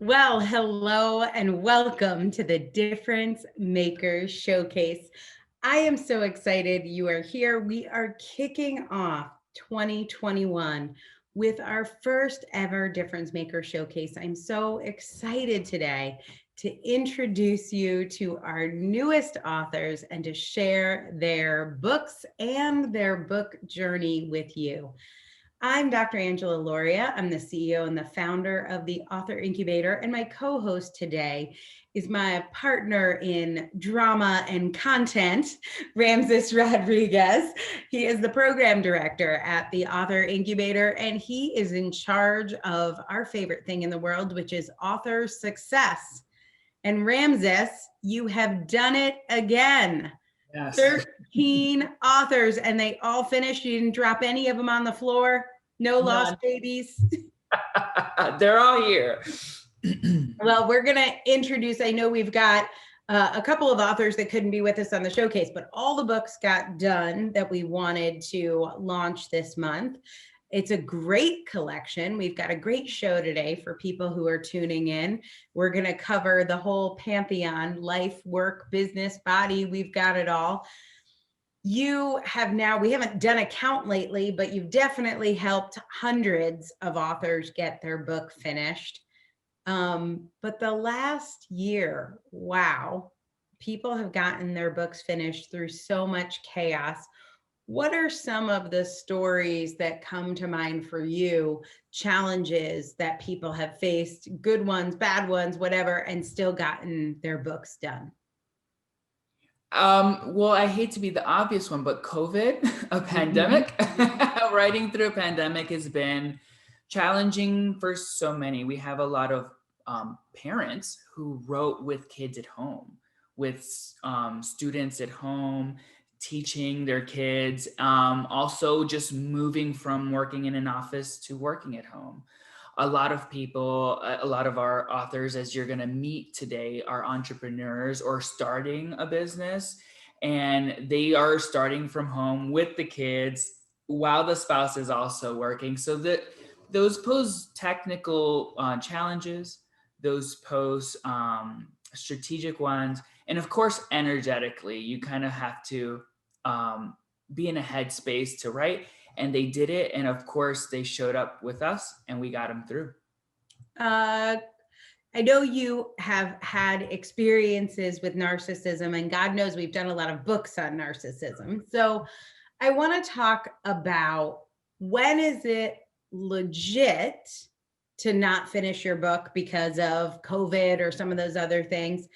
Well, hello and welcome to the Difference Makers Showcase. I am so excited you are here. We are kicking off 2021 with our first ever Difference Maker Showcase. I'm so excited today to introduce you to our newest authors and to share their books and their book journey with you. I'm Dr. Angela Lauria. I'm the CEO and the founder of the Author Incubator, and my co-host today is my partner in drama and content, Ramses Rodriguez. He is the program director at the Author Incubator, and he is in charge of our favorite thing in the world, which is author success. And Ramses, you have done it again. Yes. 13 authors, and they all finished. You didn't drop any of them on the floor. No lost babies. They're all here. Well, we're going to introduce, I know we've got a couple of authors that couldn't be with us on the showcase, but all the books got done that we wanted to launch this month. It's a great collection. We've got a great show today for people who are tuning in. We're going to cover the whole pantheon: life, work, business, body. We've got it all. You have now, we haven't done a count lately, but you've definitely helped hundreds of authors get their book finished. But the last year, wow, people have gotten their books finished through so much chaos. What are some of the stories that come to mind for you, challenges that people have faced, good ones, bad ones, whatever, and still gotten their books done? Well, I hate to be the obvious one, but COVID, a pandemic, writing through a pandemic has been challenging for so many. We have a lot of parents who wrote with kids at home, with students at home, teaching their kids, also just moving from working in an office to working at home. A lot of people, a lot of our authors, as you're going to meet today, are entrepreneurs or starting a business, and they are starting from home with the kids while the spouse is also working. So that those pose technical challenges, those pose strategic ones, and of course, energetically, you kind of have to be in a headspace to write. And they did it. And of course, they showed up with us and we got them through. I know you have had experiences with narcissism, and God knows we've done a lot of books on narcissism. So I want to talk about, when is it legit to not finish your book because of COVID or some of those other things?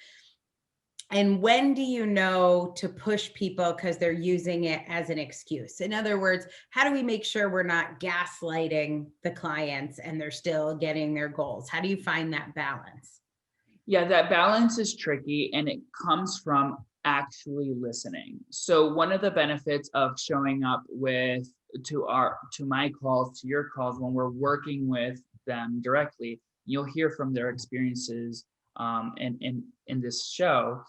And when do you know to push people because they're using it as an excuse? In other words, how do we make sure we're not gaslighting the clients and they're still getting their goals? How do you find that balance? Yeah, that balance is tricky, and it comes from actually listening. So one of the benefits of showing up to my calls, to your calls, when we're working with them directly, you'll hear from their experiences in this show.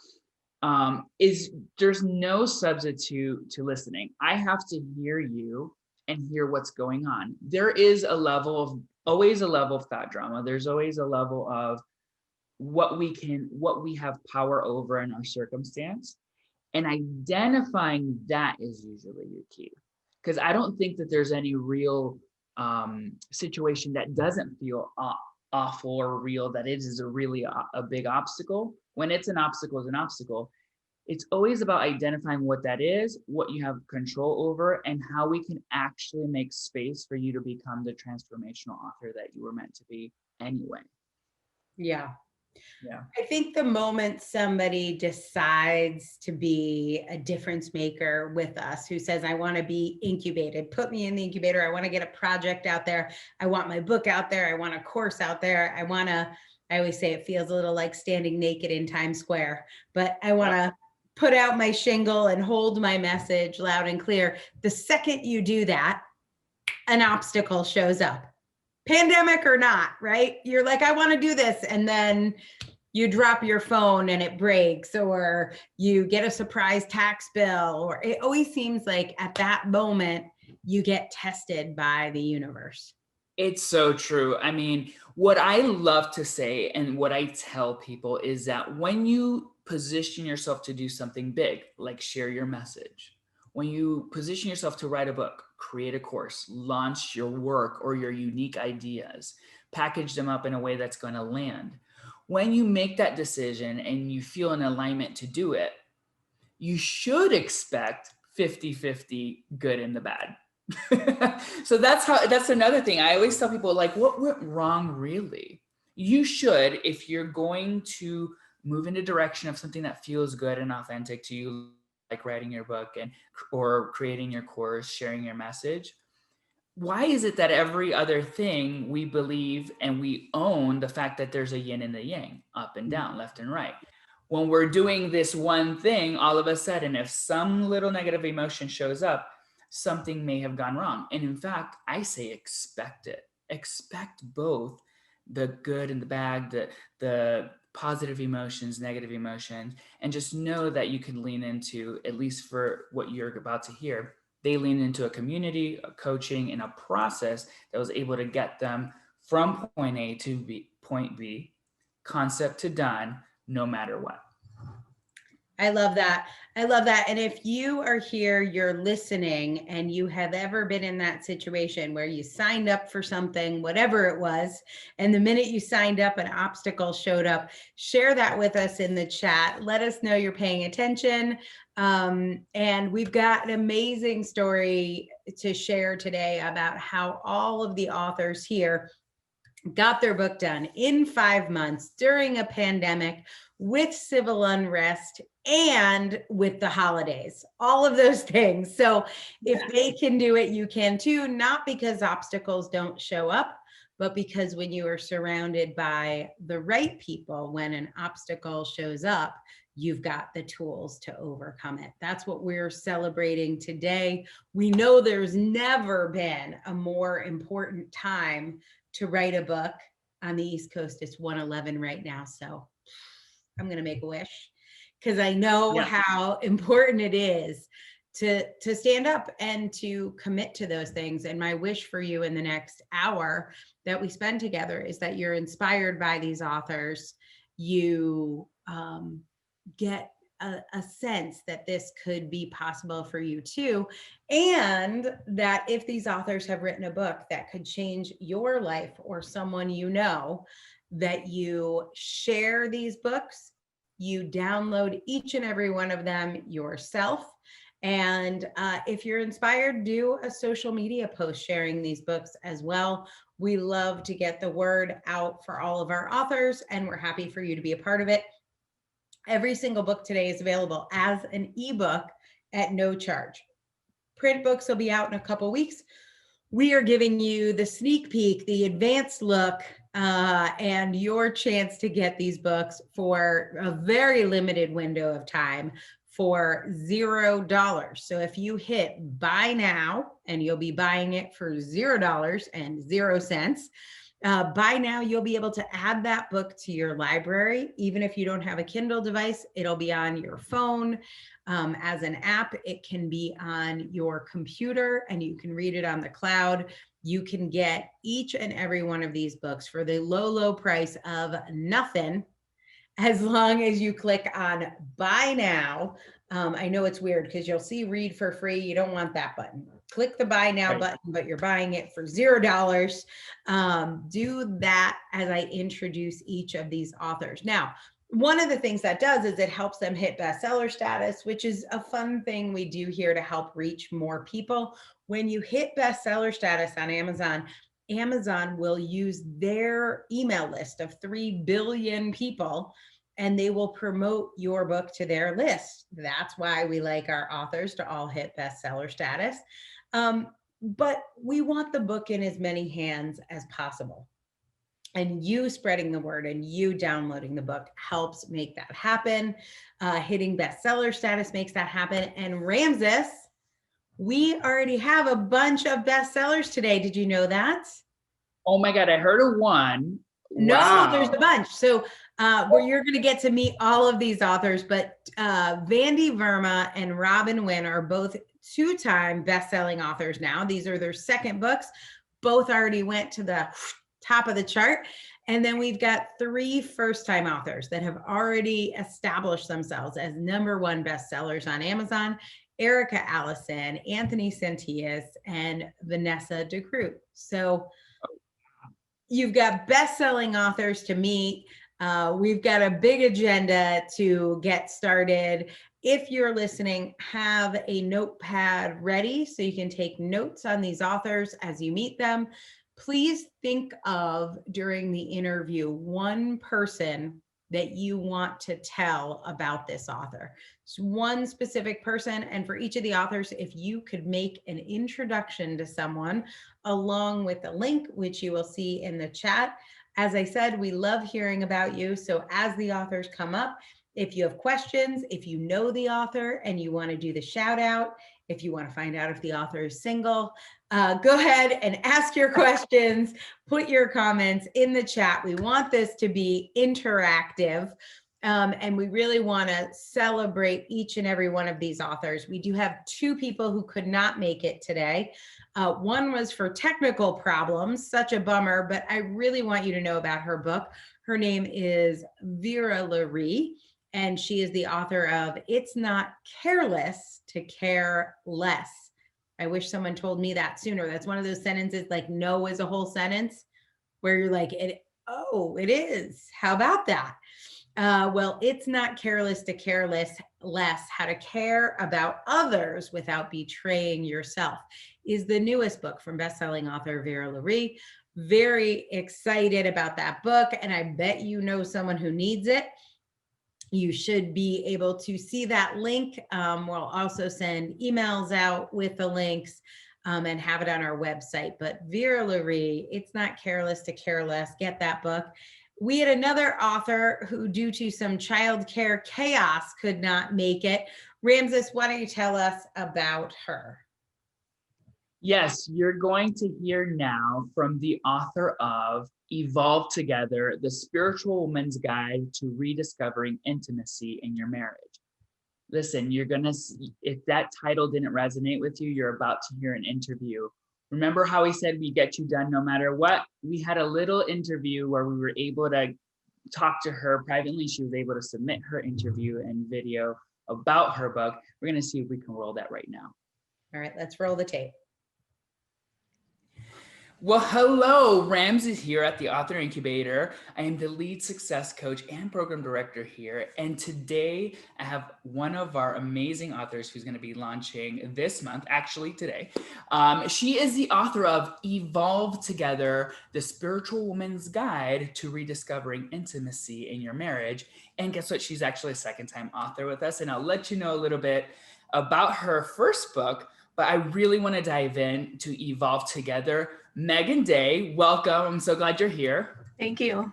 Is there's no substitute to listening. I have to hear you and hear what's going on. There is always a level of thought drama. There's always a level of what we have power over in our circumstance. And identifying that is usually your key. Because I don't think that there's any real situation that doesn't feel awful or real, that it is a big obstacle. When it's an obstacle, is an obstacle. It's always about identifying what that is, what you have control over, and how we can actually make space for you to become the transformational author that you were meant to be anyway. Yeah. Yeah. I think the moment somebody decides to be a difference maker with us, who says, I want to be incubated, put me in the incubator. I want to get a project out there. I want my book out there. I want a course out there. I always say it feels a little like standing naked in Times Square, but I want to put out my shingle and hold my message loud and clear. The second you do that, an obstacle shows up, pandemic or not, right? You're like, I want to do this. And then you drop your phone and it breaks, or you get a surprise tax bill, or it always seems like at that moment you get tested by the universe. It's so true. I mean, what I love to say and what I tell people is that when you position yourself to do something big, like share your message, when you position yourself to write a book, create a course, launch your work or your unique ideas, package them up in a way that's going to land. When you make that decision and you feel an alignment to do it, you should expect 50-50 good and the bad. So that's another thing. I always tell people, like, what went wrong really? You should, if you're going to move in a direction of something that feels good and authentic to you, like writing your book and or creating your course, sharing your message. Why is it that every other thing we believe and we own the fact that there's a yin and the yang, up and down, left and right? When we're doing this one thing, all of a sudden, if some little negative emotion shows up, something may have gone wrong. And in fact, I say expect it. Expect both the good and the bad, the positive emotions, negative emotions, and just know that you can lean into, at least for what you're about to hear, they lean into a community, a coaching, and a process that was able to get them from point A to point B, concept to done, no matter what. I love that. I love that. And if you are here, you're listening, and you have ever been in that situation where you signed up for something, whatever it was, and the minute you signed up, an obstacle showed up, share that with us in the chat. Let us know you're paying attention. And we've got an amazing story to share today about how all of the authors here got their book done in 5 months during a pandemic with civil unrest and with the holidays, all of those things. So if they can do it, you can too, not because obstacles don't show up, but because when you are surrounded by the right people, when an obstacle shows up, you've got the tools to overcome it. That's what we're celebrating today. We know there's never been a more important time to write a book. On the East Coast, it's 1:11 right now. So I'm going to make a wish, because I know how important it is to stand up and to commit to those things. And my wish for you in the next hour that we spend together is that you're inspired by these authors. You get a sense that this could be possible for you too. And that if these authors have written a book that could change your life or someone you know, that you share these books, you download each and every one of them yourself. And if you're inspired, do a social media post sharing these books as well. We love to get the word out for all of our authors, and we're happy for you to be a part of it. Every single book today is available as an ebook at no charge. Print books will be out in a couple weeks. We are giving you the sneak peek, the advanced look, and your chance to get these books for a very limited window of time for $0. So if you hit buy now, and you'll be buying it for $0.00, buy now, you'll be able to add that book to your library. Even if you don't have a Kindle device, it'll be on your phone as an app. It can be on your computer, and you can read it on the cloud. You can get each and every one of these books for the low, low price of nothing, as long as you click on buy now. I know it's weird because you'll see read for free. You don't want that button. Click the buy now button, but you're buying it for $0. Do that as I introduce each of these authors. Now, one of the things that does is it helps them hit bestseller status, which is a fun thing we do here to help reach more people. When you hit bestseller status on Amazon, Amazon will use their email list of 3 billion people, and they will promote your book to their list. That's why we like our authors to all hit bestseller status. But we want the book in as many hands as possible. And you spreading the word and you downloading the book helps make that happen. Hitting bestseller status makes that happen. And Ramses, we already have a bunch of bestsellers today. Did you know that? Oh my God, I heard of one. No, Wow. there's a bunch. So where you're going to get to meet all of these authors, but Vandy Verma and Robin Wynn are both 2-time best-selling authors now. These are their second books, both already went to the top of the chart. And then we've got 3 first-time authors that have already established themselves as #1 bestsellers on Amazon: Erica Allison, Anthony Santias, and Vanessa Degroot. So you've got best-selling authors to meet. We've got a big agenda to get started. If you're listening, have a notepad ready so you can take notes on these authors as you meet them. Please think of, during the interview, one person that you want to tell about this author. It's one specific person. And for each of the authors, if you could make an introduction to someone along with the link, which you will see in the chat. As I said, we love hearing about you. So as the authors come up, if you have questions, if you know the author and you want to do the shout out, if you want to find out if the author is single, go ahead and ask your questions, put your comments in the chat. We want this to be interactive. And we really want to celebrate each and every one of these authors. We do have 2 people who could not make it today. One was for technical problems, such a bummer, but I really want you to know about her book. Her name is Vera Lurie, and she is the author of It's Not Careless to Care Less. I wish someone told me that sooner. That's one of those sentences, like no is a whole sentence, where you're like, it is. How about that? Well, It's Not Careless to Care Less, How to Care About Others Without Betraying Yourself is the newest book from bestselling author Vera Lurie. Very excited about that book, and I bet you know someone who needs it. You should be able to see that link. We'll also send emails out with the links and have it on our website. But Vera Lurie, It's Not Careless to Care Less. Get that book. We had another author who, due to some childcare chaos, could not make it. Ramses, why don't you tell us about her? Yes, you're going to hear now from the author of Evolve Together, The Spiritual Woman's Guide to Rediscovering Intimacy in Your Marriage. Listen, you're going to see, if that title didn't resonate with you, you're about to hear an interview. Remember how we said we get you done no matter what? We had a little interview where we were able to talk to her privately. She was able to submit her interview and video about her book. We're going to see if we can roll that right now. All right, let's roll the tape. Well, hello, Ramses here at the Author Incubator. I am the lead success coach and program director here. And today I have one of our amazing authors who's going to be launching this month, actually today. She is the author of Evolve Together, The Spiritual Woman's Guide to Rediscovering Intimacy in Your Marriage. And guess what? She's actually a second-time author with us. And I'll let you know a little bit about her first book, but I really want to dive in to Evolve Together. Megan Day, welcome. I'm so glad you're here. Thank you.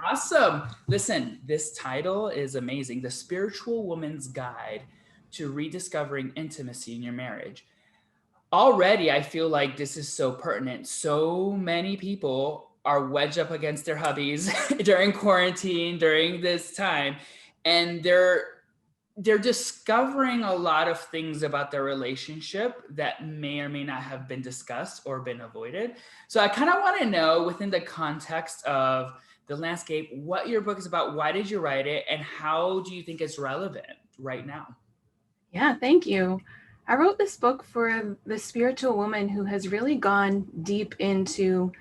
Awesome. Listen, this title is amazing. The Spiritual Woman's Guide to Rediscovering Intimacy in Your Marriage. Already, I feel like this is so pertinent. So many people are wedged up against their hubbies during quarantine, during this time, and they're discovering a lot of things about their relationship that may or may not have been discussed or been avoided. So I kind of want to know, within the context of the landscape, what your book is about. Why did you write it? And how do you think it's relevant right now? Yeah, thank you. I wrote this book for the spiritual woman who has really gone deep into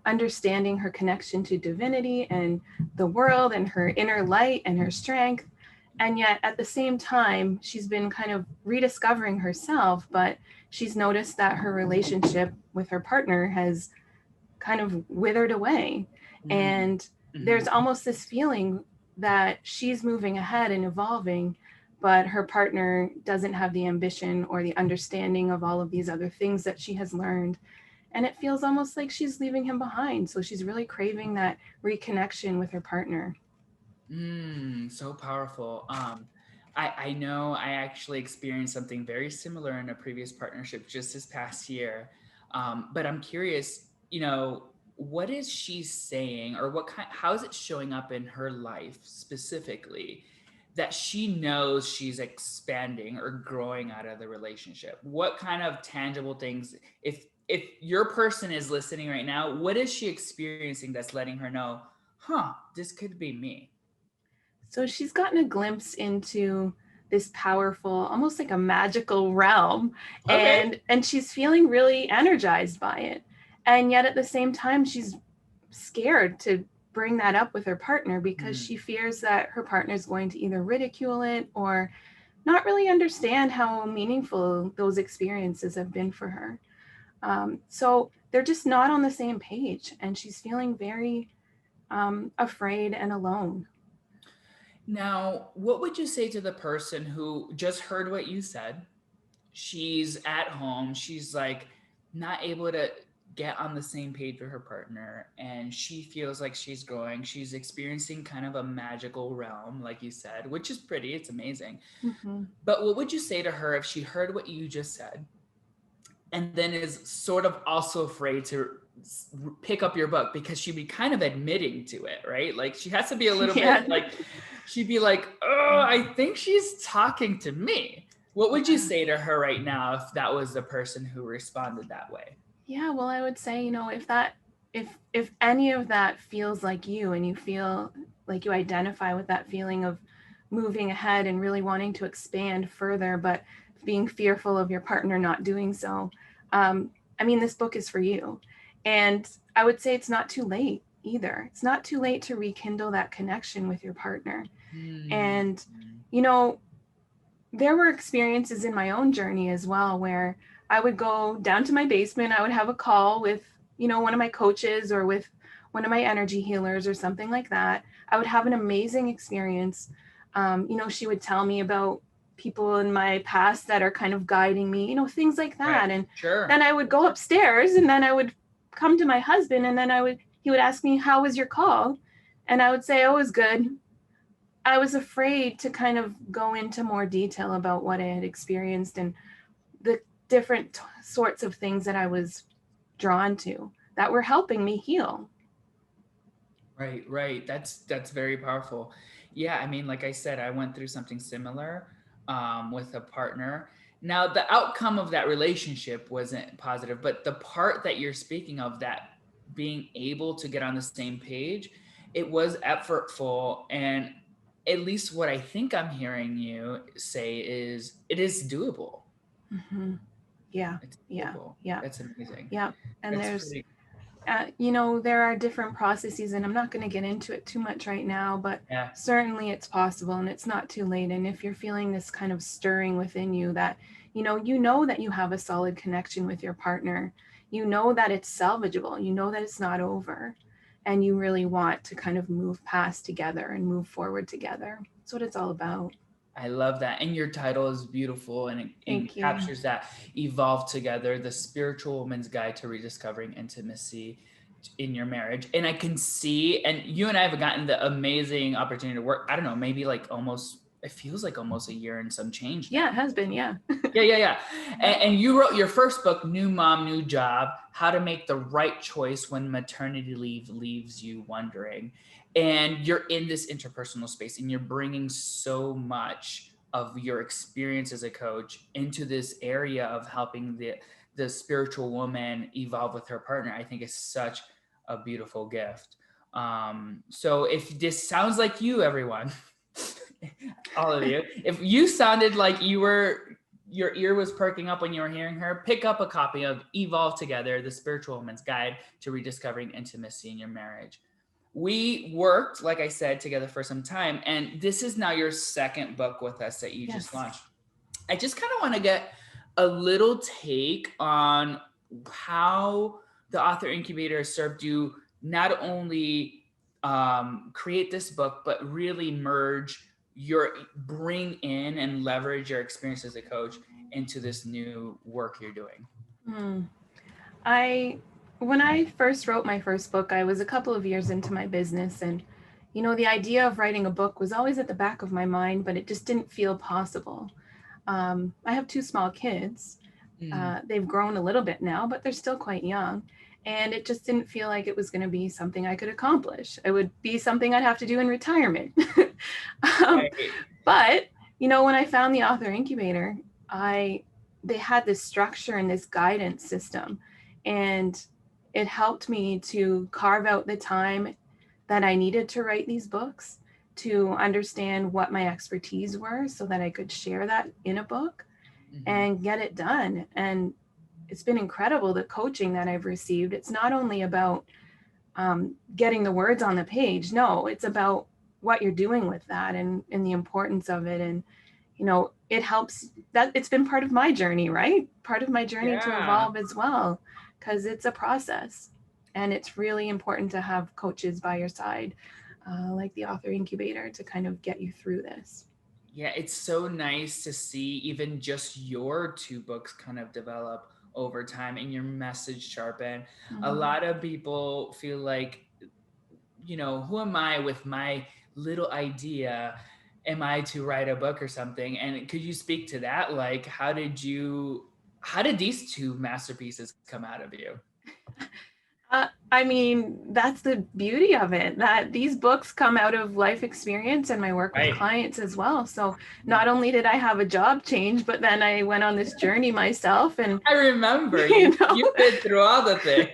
understanding her connection to divinity and the world and her inner light and her strength. And yet at the same time, she's been kind of rediscovering herself, but she's noticed that her relationship with her partner has kind of withered away. Mm-hmm. And there's almost this feeling that she's moving ahead and evolving, but her partner doesn't have the ambition or the understanding of all of these other things that she has learned. And it feels almost like she's leaving him behind. So she's really craving that reconnection with her partner. So powerful. I know I actually experienced something very similar in a previous partnership just this past year. But I'm curious, what is she saying, or how is it showing up in her life specifically that she knows she's expanding or growing out of the relationship? What kind of tangible things, if if your person is listening right now, what is she experiencing that's letting her know, this could be me? So she's gotten a glimpse into this powerful, almost like a magical realm, Okay. and she's feeling really energized by it. And yet at the same time, she's scared to bring that up with her partner because she fears that her partner is going to either ridicule it or not really understand how meaningful those experiences have been for her. So they're just not on the same page, and she's feeling very afraid and alone. Now, what would you say to the person who just heard what you said? She's at home, she's like not able to get on the same page with her partner, and she feels like she's growing. She's experiencing kind of a magical realm, like you said, which is pretty, it's amazing. Mm-hmm. But what would you say to her if she heard what you just said and then is sort of also afraid to pick up your book because she'd be kind of admitting to it, right? Like she has to be a little bit like, she'd be like, oh, I think she's talking to me. What would you say to her right now if that was the person who responded that way? Yeah, well, I would say, if any of that feels like you and you feel like you identify with that feeling of moving ahead and really wanting to expand further, but being fearful of your partner not doing so, this book is for you. And I would say it's not too late either. It's not too late to rekindle that connection with your partner. And, there were experiences in my own journey as well where I would go down to my basement. I would have a call with, one of my coaches or with one of my energy healers or something like that. I would have an amazing experience. She would tell me about people in my past that are kind of guiding me, things like that. Right. And Sure. then I would go upstairs and then I would come to my husband and then he would ask me, how was your call? And I would say, oh, it was good. I was afraid to kind of go into more detail about what I had experienced and the different sorts of things that I was drawn to that were helping me heal. Right. That's very powerful. Yeah, I mean, like I said, I went through something similar with a partner. Now, the outcome of that relationship wasn't positive, but the part that you're speaking of, that being able to get on the same page, it was effortful. And at least what I think I'm hearing you say is it is doable. Mm-hmm. Yeah. It's Yeah. doable. Yeah. That's amazing. Yeah. And That's there's, pretty, there are different processes, and I'm not going to get into it too much right now, but yeah. certainly it's possible and it's not too late. And if you're feeling this kind of stirring within you that, that you have a solid connection with your partner, that it's salvageable, that it's not over, and you really want to kind of move past together and move forward together. That's what it's all about. I love that. And your title is beautiful, and it Thank you. captures that evolve together, the spiritual woman's guide to rediscovering intimacy in your marriage. And I can see, and you and I have gotten the amazing opportunity to work, I don't know, maybe like it feels like almost a year and some change now. Yeah, it has been. Yeah. Yeah. And you wrote your first book, New Mom, New Job, How to Make the Right Choice When Maternity Leave Leaves You Wondering. And you're in this interpersonal space and you're bringing so much of your experience as a coach into this area of helping the spiritual woman evolve with her partner. I think is such a beautiful gift. So if this sounds like you, everyone, all of you, if you sounded like your ear was perking up when you were hearing her, pick up a copy of Evolve Together, The Spiritual Woman's Guide to Rediscovering Intimacy in Your Marriage. We worked, like I said, together for some time, and this is now your second book with us that you just launched. I just kind of want to get a little take on how the Author Incubator served you not only create this book, but really bring in and leverage your experience as a coach into this new work you're doing. When I first wrote my first book, I was a couple of years into my business, and the idea of writing a book was always at the back of my mind, but it just didn't feel possible. I have 2 small kids. They've grown a little bit now, but they're still quite young. And it just didn't feel like it was going to be something I could accomplish. It would be something I'd have to do in retirement. But, when I found the Author Incubator, they had this structure and this guidance system. And it helped me to carve out the time that I needed to write these books, to understand what my expertise were so that I could share that in a book and get it done. And it's been incredible, the coaching that I've received. It's not only about getting the words on the page. No, it's about what you're doing with that and the importance of it. And, you know, it helps that it's been part of my journey, right? Part of my journey to evolve as well, because it's a process. And it's really important to have coaches by your side, like the author incubator, to kind of get you through this. Yeah, it's so nice to see even just your two books kind of develop over time and your message sharpen. A lot of people feel like, you know, who am I with my little idea? Am I to write a book or something? And could you speak to that? Like, how did these two masterpieces come out of you? I mean, that's the beauty of it, that these books come out of life experience and my work with clients as well. So not only did I have a job change, but then I went on this journey myself. And I remember you been through all the things.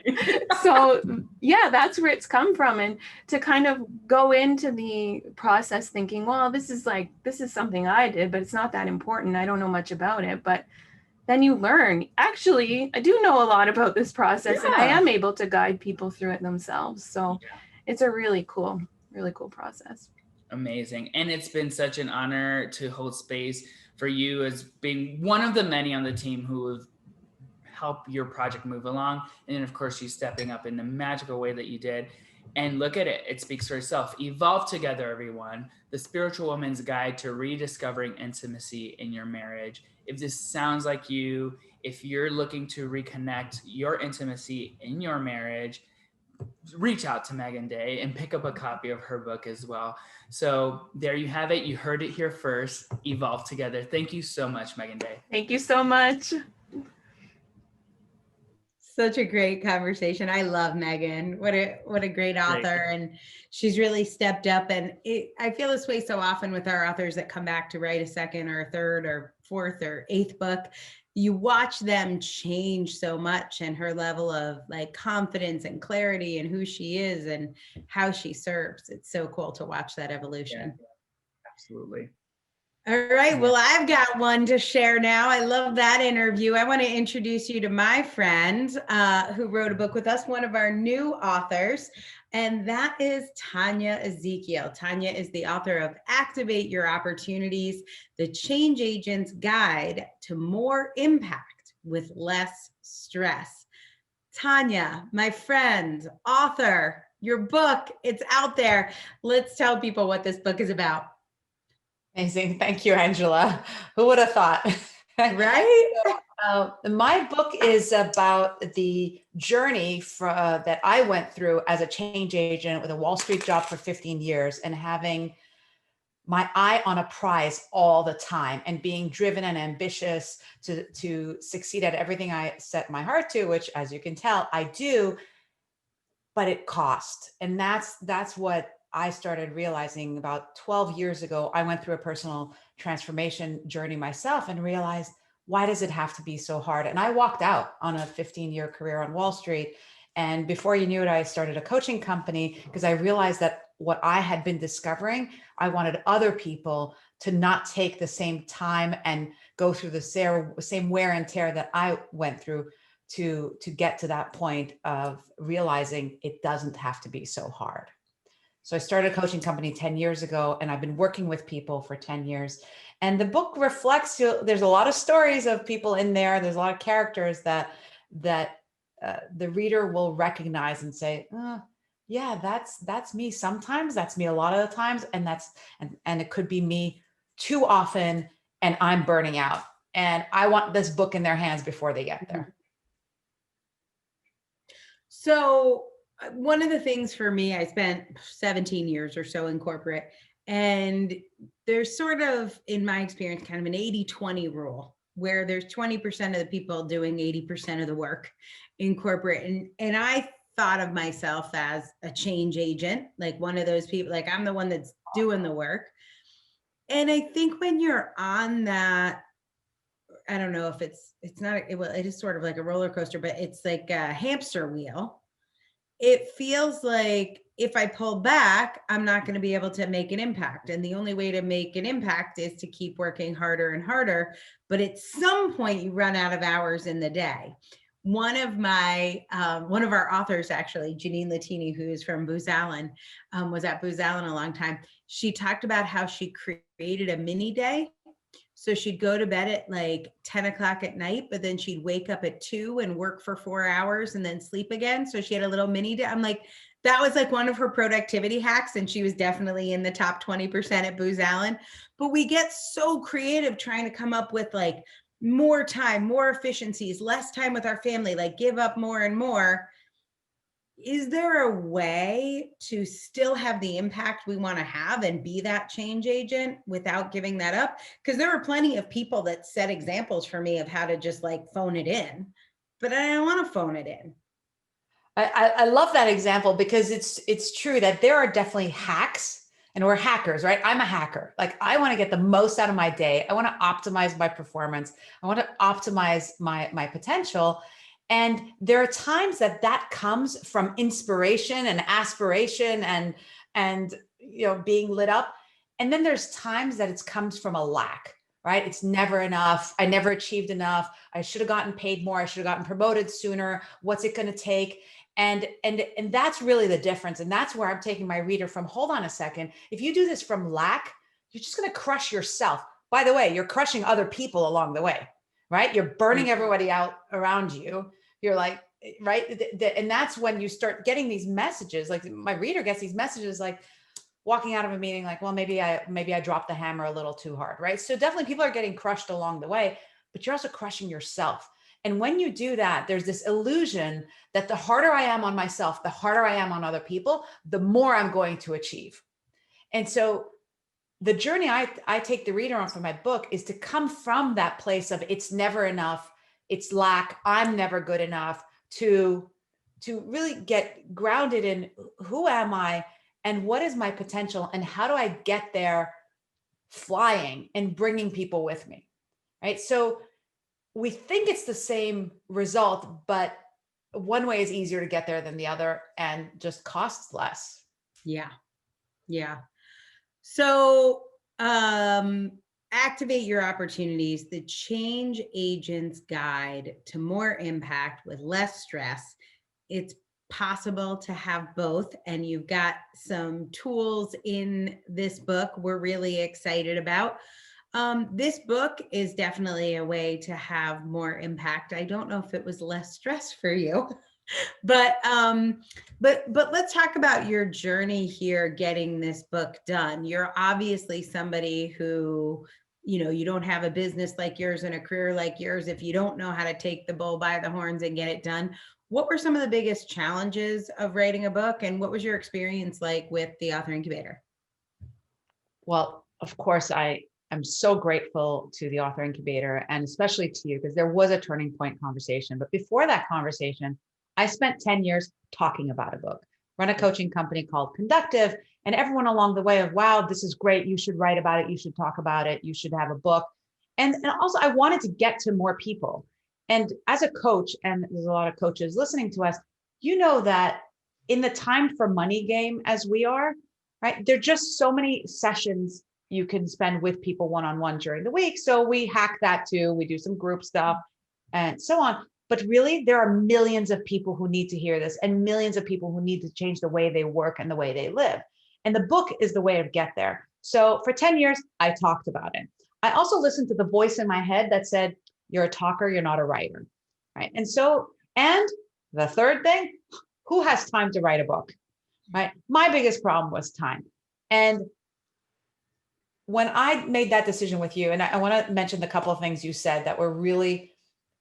So yeah, that's where it's come from. And to kind of go into the process thinking, well, this is something I did, but it's not that important. I don't know much about it. But then you learn, actually, I do know a lot about this process and I am able to guide people through it themselves. So it's a really cool process. Amazing. And it's been such an honor to hold space for you as being one of the many on the team who have helped your project move along. And then, of course, you stepping up in the magical way that you did. And look at it. It speaks for itself. Evolve together, everyone. The Spiritual Woman's Guide to Rediscovering Intimacy in Your Marriage. If this sounds like you, if you're looking to reconnect your intimacy in your marriage, reach out to Megan Day and pick up a copy of her book as well. So there you have it. You heard it here first. Evolve together. Thank you so much, Megan Day. Thank you so much. Such a great conversation. I love Megan. What a great author. And she's really stepped up. And I feel this way so often with our authors that come back to write a second or a third or fourth or eighth book. You watch them change so much, and her level of like confidence and clarity and who she is and how she serves. It's so cool to watch that evolution. Yeah, absolutely. All right. Well, I've got one to share now. I love that interview. I want to introduce you to my friend who wrote a book with us, one of our new authors, and that is Tanya Ezekiel. Tanya is the author of Activate Your Opportunities, The Change Agent's Guide to More Impact with Less Stress. Tanya, my friend, author, your book, it's out there. Let's tell people what this book is about. Amazing. Thank you, Angela. Who would have thought? Right? My book is about the journey that I went through as a change agent with a Wall Street job for 15 years and having my eye on a prize all the time and being driven and ambitious to succeed at everything I set my heart to, which, as you can tell, I do, but it cost. And that's what I started realizing about 12 years ago. I went through a personal transformation journey myself and realized, why does it have to be so hard? And I walked out on a 15-year career on Wall Street. And before you knew it, I started a coaching company because I realized that what I had been discovering, I wanted other people to not take the same time and go through the same wear and tear that I went through to get to that point of realizing it doesn't have to be so hard. So I started a coaching company 10 years ago, and I've been working with people for 10 years. And the book reflects, there's a lot of stories of people in there. There's a lot of characters that the reader will recognize and say, yeah, that's me. Sometimes that's me a lot of the times. And it could be me too often, and I'm burning out. And I want this book in their hands before they get there. So one of the things for me, I spent 17 years or so in corporate, and there's sort of, in my experience, kind of an 80-20 rule where there's 20% of the people doing 80% of the work in corporate. And I thought of myself as a change agent, like one of those people, like I'm the one that's doing the work. And I think when you're on that, I don't know if it's not, it is sort of like a roller coaster, but it's like a hamster wheel. It feels like if I pull back, I'm not going to be able to make an impact. And the only way to make an impact is to keep working harder and harder. But at some point you run out of hours in the day. One of our authors, actually, Janine Latini, who is from Booz Allen, was at Booz Allen a long time. She talked about how she created a mini day. So she'd go to bed at like 10 o'clock at night, but then she'd wake up at 2 and work for 4 hours and then sleep again. So she had a little mini day. I'm like, that was like one of her productivity hacks. And she was definitely in the top 20% at Booz Allen. But we get so creative trying to come up with like more time, more efficiencies, less time with our family, like give up more and more. Is there a way to still have the impact we want to have and be that change agent without giving that up? Because there were plenty of people that set examples for me of how to just like phone it in, but I don't want to phone it in. I love that example because it's true that there are definitely hacks, and we're hackers, right? I'm a hacker. Like I want to get the most out of my day. I want to optimize my performance. I want to optimize my potential. And there are times that comes from inspiration and aspiration and being lit up. And then there's times that it comes from a lack, right? It's never enough. I never achieved enough. I should have gotten paid more. I should have gotten promoted sooner. What's it going to take? And that's really the difference. And that's where I'm taking my reader from, hold on a second. If you do this from lack, you're just going to crush yourself. By the way, you're crushing other people along the way, right? You're burning everybody out around you. You're like, right. And that's when you start getting these messages. Like my reader gets these messages, like walking out of a meeting, like, well, maybe I dropped the hammer a little too hard. Right. So definitely people are getting crushed along the way, but you're also crushing yourself. And when you do that, there's this illusion that the harder I am on myself, the harder I am on other people, the more I'm going to achieve. And so the journey I take the reader on for my book is to come from that place of it's never enough, it's lack, I'm never good enough, to really get grounded in who am I and what is my potential and how do I get there flying and bringing people with me, right? So we think it's the same result, but one way is easier to get there than the other and just costs less. Yeah. Yeah. So, activate your opportunities, the Change Agent's Guide to More Impact with Less Stress. It's possible to have both, and you've got some tools in this book we're really excited about. This book is definitely a way to have more impact. I don't know if it was less stress for you, but let's talk about your journey here getting this book done. You're obviously somebody who, you don't have a business like yours and a career like yours if you don't know how to take the bull by the horns and get it done. What were some of the biggest challenges of writing a book, and what was your experience like with the Author Incubator? Well, of course, I'm so grateful to the Author Incubator and especially to you because there was a turning point conversation. But before that conversation, I spent 10 years talking about a book, run a coaching company called Conductive, and everyone along the way of, wow, this is great. You should write about it. You should talk about it. You should have a book. And also I wanted to get to more people. And as a coach, and there's a lot of coaches listening to us, you know that in the time for money game as we are, right? There are just so many sessions you can spend with people one-on-one during the week. So we hack that too. We do some group stuff and so on. But really, there are millions of people who need to hear this and millions of people who need to change the way they work and the way they live. And the book is the way to get there. So for 10 years, I talked about it. I also listened to the voice in my head that said, you're a talker, you're not a writer, right? And the third thing, who has time to write a book, right? My biggest problem was time. And when I made that decision with you, and I want to mention the couple of things you said that were really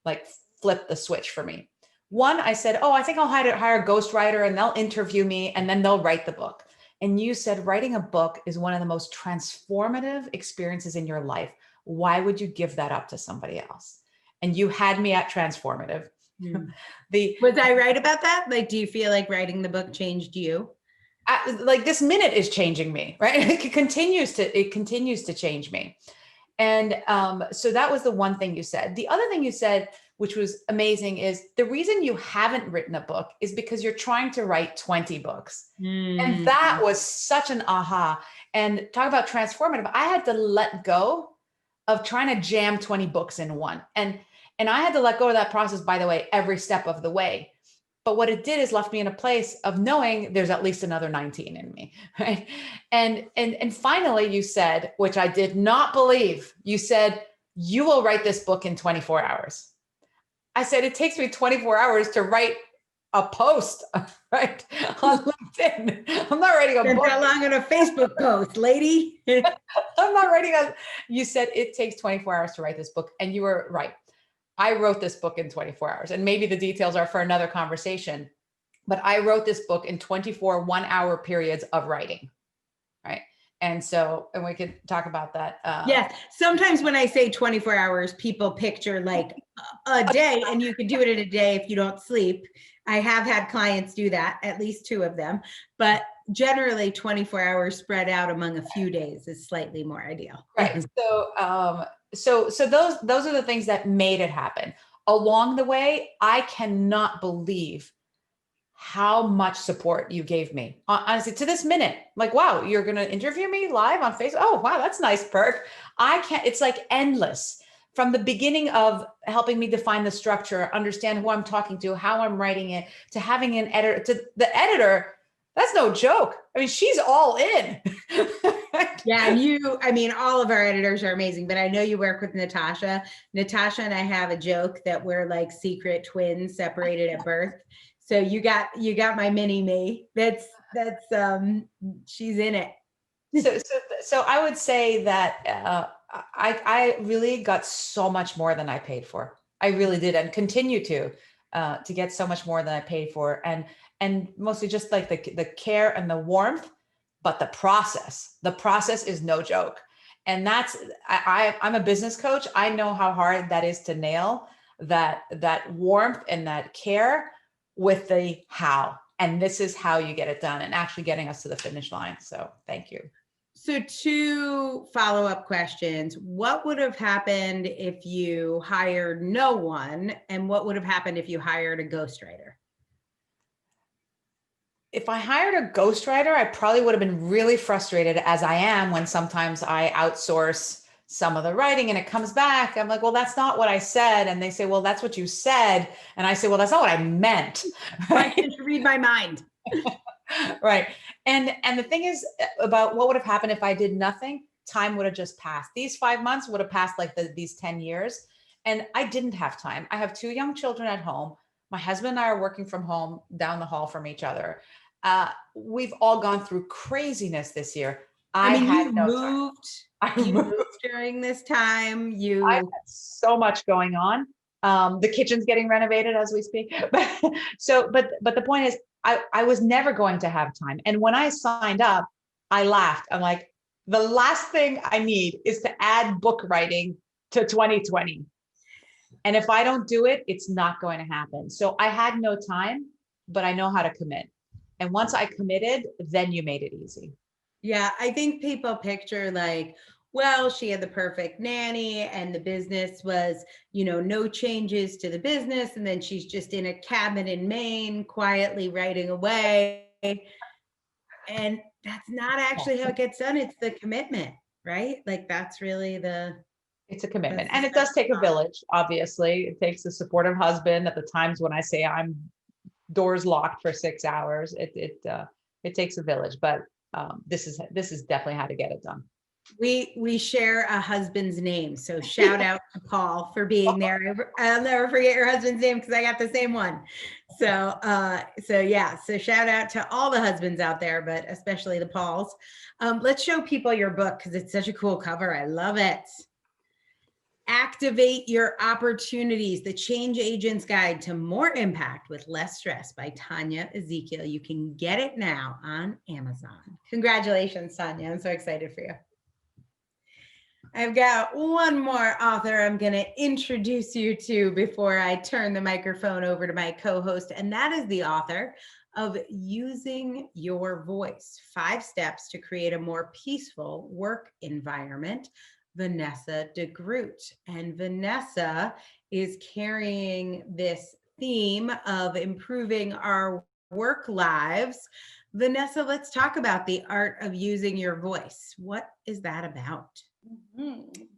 like flip the switch for me. One, I said, I think I'll hire a ghostwriter and they'll interview me and then they'll write the book. And you said, writing a book is one of the most transformative experiences in your life. Why would you give that up to somebody else? And you had me at transformative. Was I right about that? Like, do you feel like writing the book changed you? Like this minute is changing me, right? It continues to change me. And so that was the one thing you said. The other thing you said, which was amazing, is the reason you haven't written a book is because you're trying to write 20 books. And that was such an aha. And talk about transformative. I had to let go of trying to jam 20 books in one. And I had to let go of that process, by the way, every step of the way. But what it did is left me in a place of knowing there's at least another 19 in me, right? And finally you said, which I did not believe, you said, you will write this book in 24 hours. I said, it takes me 24 hours to write a post, right, on LinkedIn. I'm not writing a book. That long on a Facebook post, lady. I'm not writing a, you said it takes 24 hours to write this book. And you were right. I wrote this book in 24 hours, and maybe the details are for another conversation, but I wrote this book in 24 1-hour periods of writing, right? And so, and we could talk about that. Yes. Sometimes when I say 24 hours, people picture like a day, and you can do it in a day if you don't sleep. I have had clients do that, at least 2 of them, but generally 24 hours spread out among a few days is slightly more ideal. Right. So those are the things that made it happen. Along the way, I cannot believe how much support you gave me. Honestly, to this minute, like, wow, you're going to interview me live on Facebook. Oh, wow, that's a nice perk. I can't, it's like endless. From the beginning of helping me define the structure, understand who I'm talking to, how I'm writing it, to having an editor, to the editor, that's no joke. I mean, she's all in. Yeah, and I mean, all of our editors are amazing, but I know you work with Natasha. Natasha and I have a joke that we're like secret twins separated at birth. So you got my mini me. That's she's in it. So I would say that I really got so much more than I paid for. I really did, and continue to get so much more than I paid for, and mostly just like the care and the warmth, but the process is no joke. And that's, I'm a business coach. I know how hard that is to nail that warmth and that care with the how. And this is how you get it done, and actually getting us to the finish line. So thank you. So 2 follow-up questions. What would have happened if you hired no one? And what would have happened if you hired a ghostwriter? If I hired a ghostwriter, I probably would have been really frustrated, as I am when sometimes I outsource some of the writing and it comes back. I'm like, well, that's not what I said. And they say, well, that's what you said. And I say, well, that's not what I meant. Why can't you read my mind? Right. And the thing is about what would have happened if I did nothing, time would have just passed. These 5 months would have passed like these 10 years. And I didn't have time. I have 2 young children at home. My husband and I are working from home down the hall from each other. We've all gone through craziness this year. I mean, you moved during this time. I've had so much going on. The kitchen's getting renovated as we speak. But the point is, I was never going to have time. And when I signed up, I laughed. I'm like, the last thing I need is to add book writing to 2020. And if I don't do it, it's not going to happen. So I had no time, but I know how to commit. And once I committed, then you made it easy. Yeah, I think people picture like, well, she had the perfect nanny and the business was, no changes to the business. And then she's just in a cabin in Maine, quietly writing away. And that's not actually how it gets done. It's the commitment, right? Like that's really it's a commitment. And it does take a village, obviously. It takes a supportive husband at the times when I say I'm doors locked for 6 hours. It takes a village, but this is definitely how to get it done. We share a husband's name. So shout out to Paul for being there. I'll never forget your husband's name because I got the same one. So yeah, so shout out to all the husbands out there, but especially the Pauls. Let's show people your book because it's such a cool cover. I love it. Activate Your Opportunities, the Change Agent's Guide to More Impact with Less Stress by Tanya Ezekiel. You can get it now on Amazon. Congratulations, Tanya. I'm so excited for you. I've got one more author I'm going to introduce you to before I turn the microphone over to my co-host, and that is the author of Using Your Voice, 5 Steps to Create a More Peaceful Work Environment Vanessa Degroot. And Vanessa is carrying this theme of improving our work lives. Vanessa, let's talk about the art of using your voice. What is that about?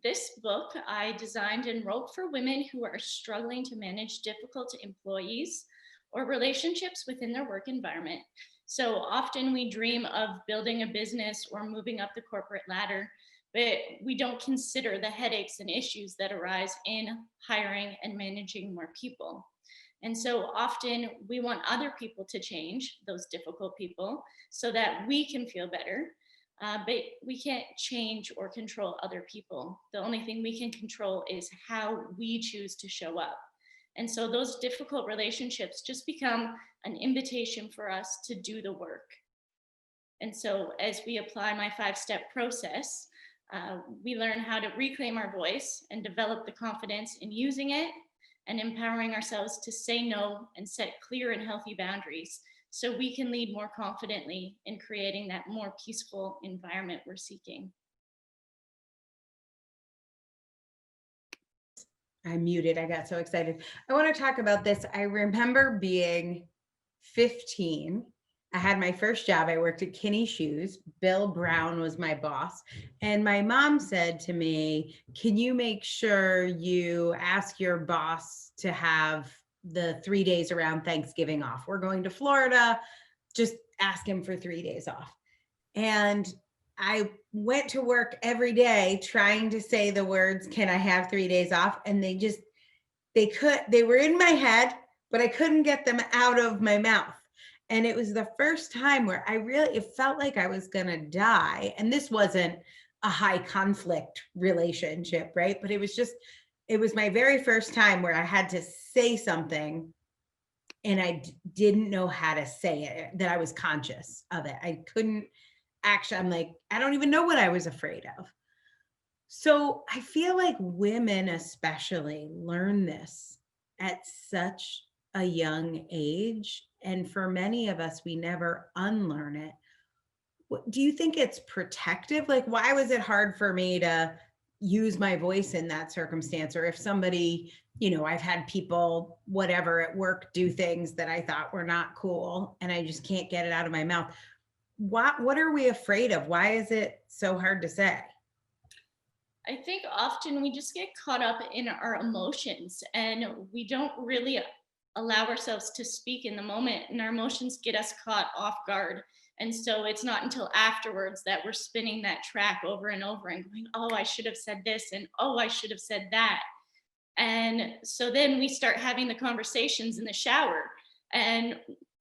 This book I designed and wrote for women who are struggling to manage difficult employees or relationships within their work environment. So often we dream of building a business or moving up the corporate ladder, but we don't consider the headaches and issues that arise in hiring and managing more people. And so often we want other people to change, those difficult people, so that we can feel better. But we can't change or control other people. The only thing we can control is how we choose to show up. And so those difficult relationships just become an invitation for us to do the work. And so as we apply my 5-step process, we learn how to reclaim our voice and develop the confidence in using it and empowering ourselves to say no and set clear and healthy boundaries so we can lead more confidently in creating that more peaceful environment we're seeking. I'm muted. I got so excited. I want to talk about this. I remember being 15. I had my first job. I worked at Kinney Shoes. Bill Brown was my boss. And my mom said to me, can you make sure you ask your boss to have the 3 days around Thanksgiving off? We're going to Florida. Just ask him for 3 days off. And I went to work every day trying to say the words, can I have 3 days off? And they were in my head, but I couldn't get them out of my mouth. And it was the first time where it felt like I was going to die. And this wasn't a high conflict relationship, right? But it was my very first time where I had to say something and I didn't know how to say it, that I was conscious of it. I couldn't actually, I'm like, I don't even know what I was afraid of. So I feel like women especially learn this at such a young age. And for many of us, we never unlearn it. Do you think it's protective? Like, why was it hard for me to use my voice in that circumstance? Or if somebody, I've had people, whatever, at work do things that I thought were not cool and I just can't get it out of my mouth. What are we afraid of? Why is it so hard to say? I think often we just get caught up in our emotions and we don't really allow ourselves to speak in the moment, and our emotions get us caught off guard. And so it's not until afterwards that we're spinning that track over and over and going, oh, I should have said this, and oh, I should have said that. And so then we start having the conversations in the shower, and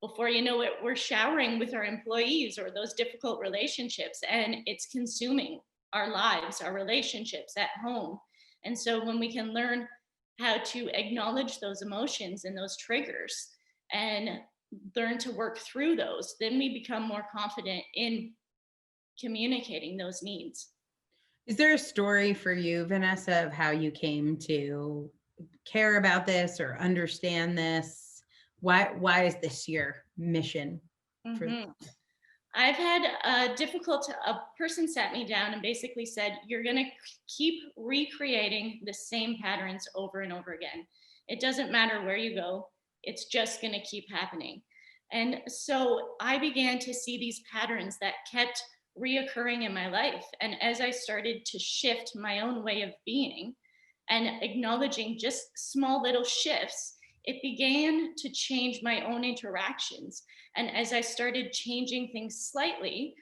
before you know it, we're showering with our employees or those difficult relationships, and it's consuming our lives, our relationships at home. And so when we can learn how to acknowledge those emotions and those triggers and learn to work through those, then we become more confident in communicating those needs. Is there a story for you, Vanessa, of how you came to care about this or understand this? Why is this your mission? I've had a person sat me down and basically said, you're going to keep recreating the same patterns over and over again. It doesn't matter where you go. It's just going to keep happening. And so I began to see these patterns that kept reoccurring in my life. And as I started to shift my own way of being and acknowledging just small little shifts, it began to change my own interactions. And as I started changing things slightly,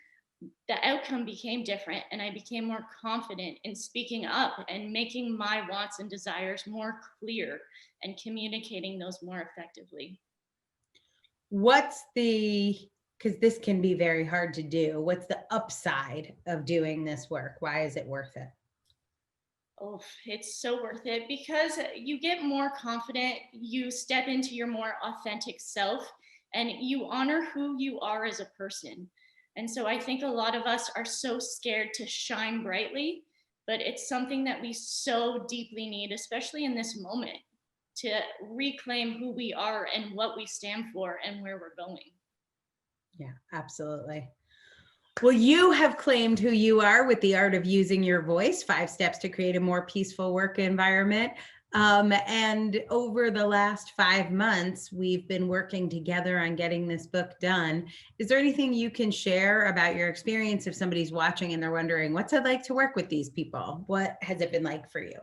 the outcome became different, and I became more confident in speaking up and making my wants and desires more clear and communicating those more effectively. Because this can be very hard to do, what's the upside of doing this work? Why is it worth it? Oh, it's so worth it because you get more confident, you step into your more authentic self, and you honor who you are as a person. And so I think a lot of us are so scared to shine brightly, but it's something that we so deeply need, especially in this moment, to reclaim who we are and what we stand for and where we're going. Yeah, absolutely. Well, you have claimed who you are with the art of using your voice, 5 steps to create a more peaceful work environment. And over the last 5 months, we've been working together on getting this book done. Is there anything you can share about your experience if somebody's watching and they're wondering, what's it like to work with these people? What has it been like for you?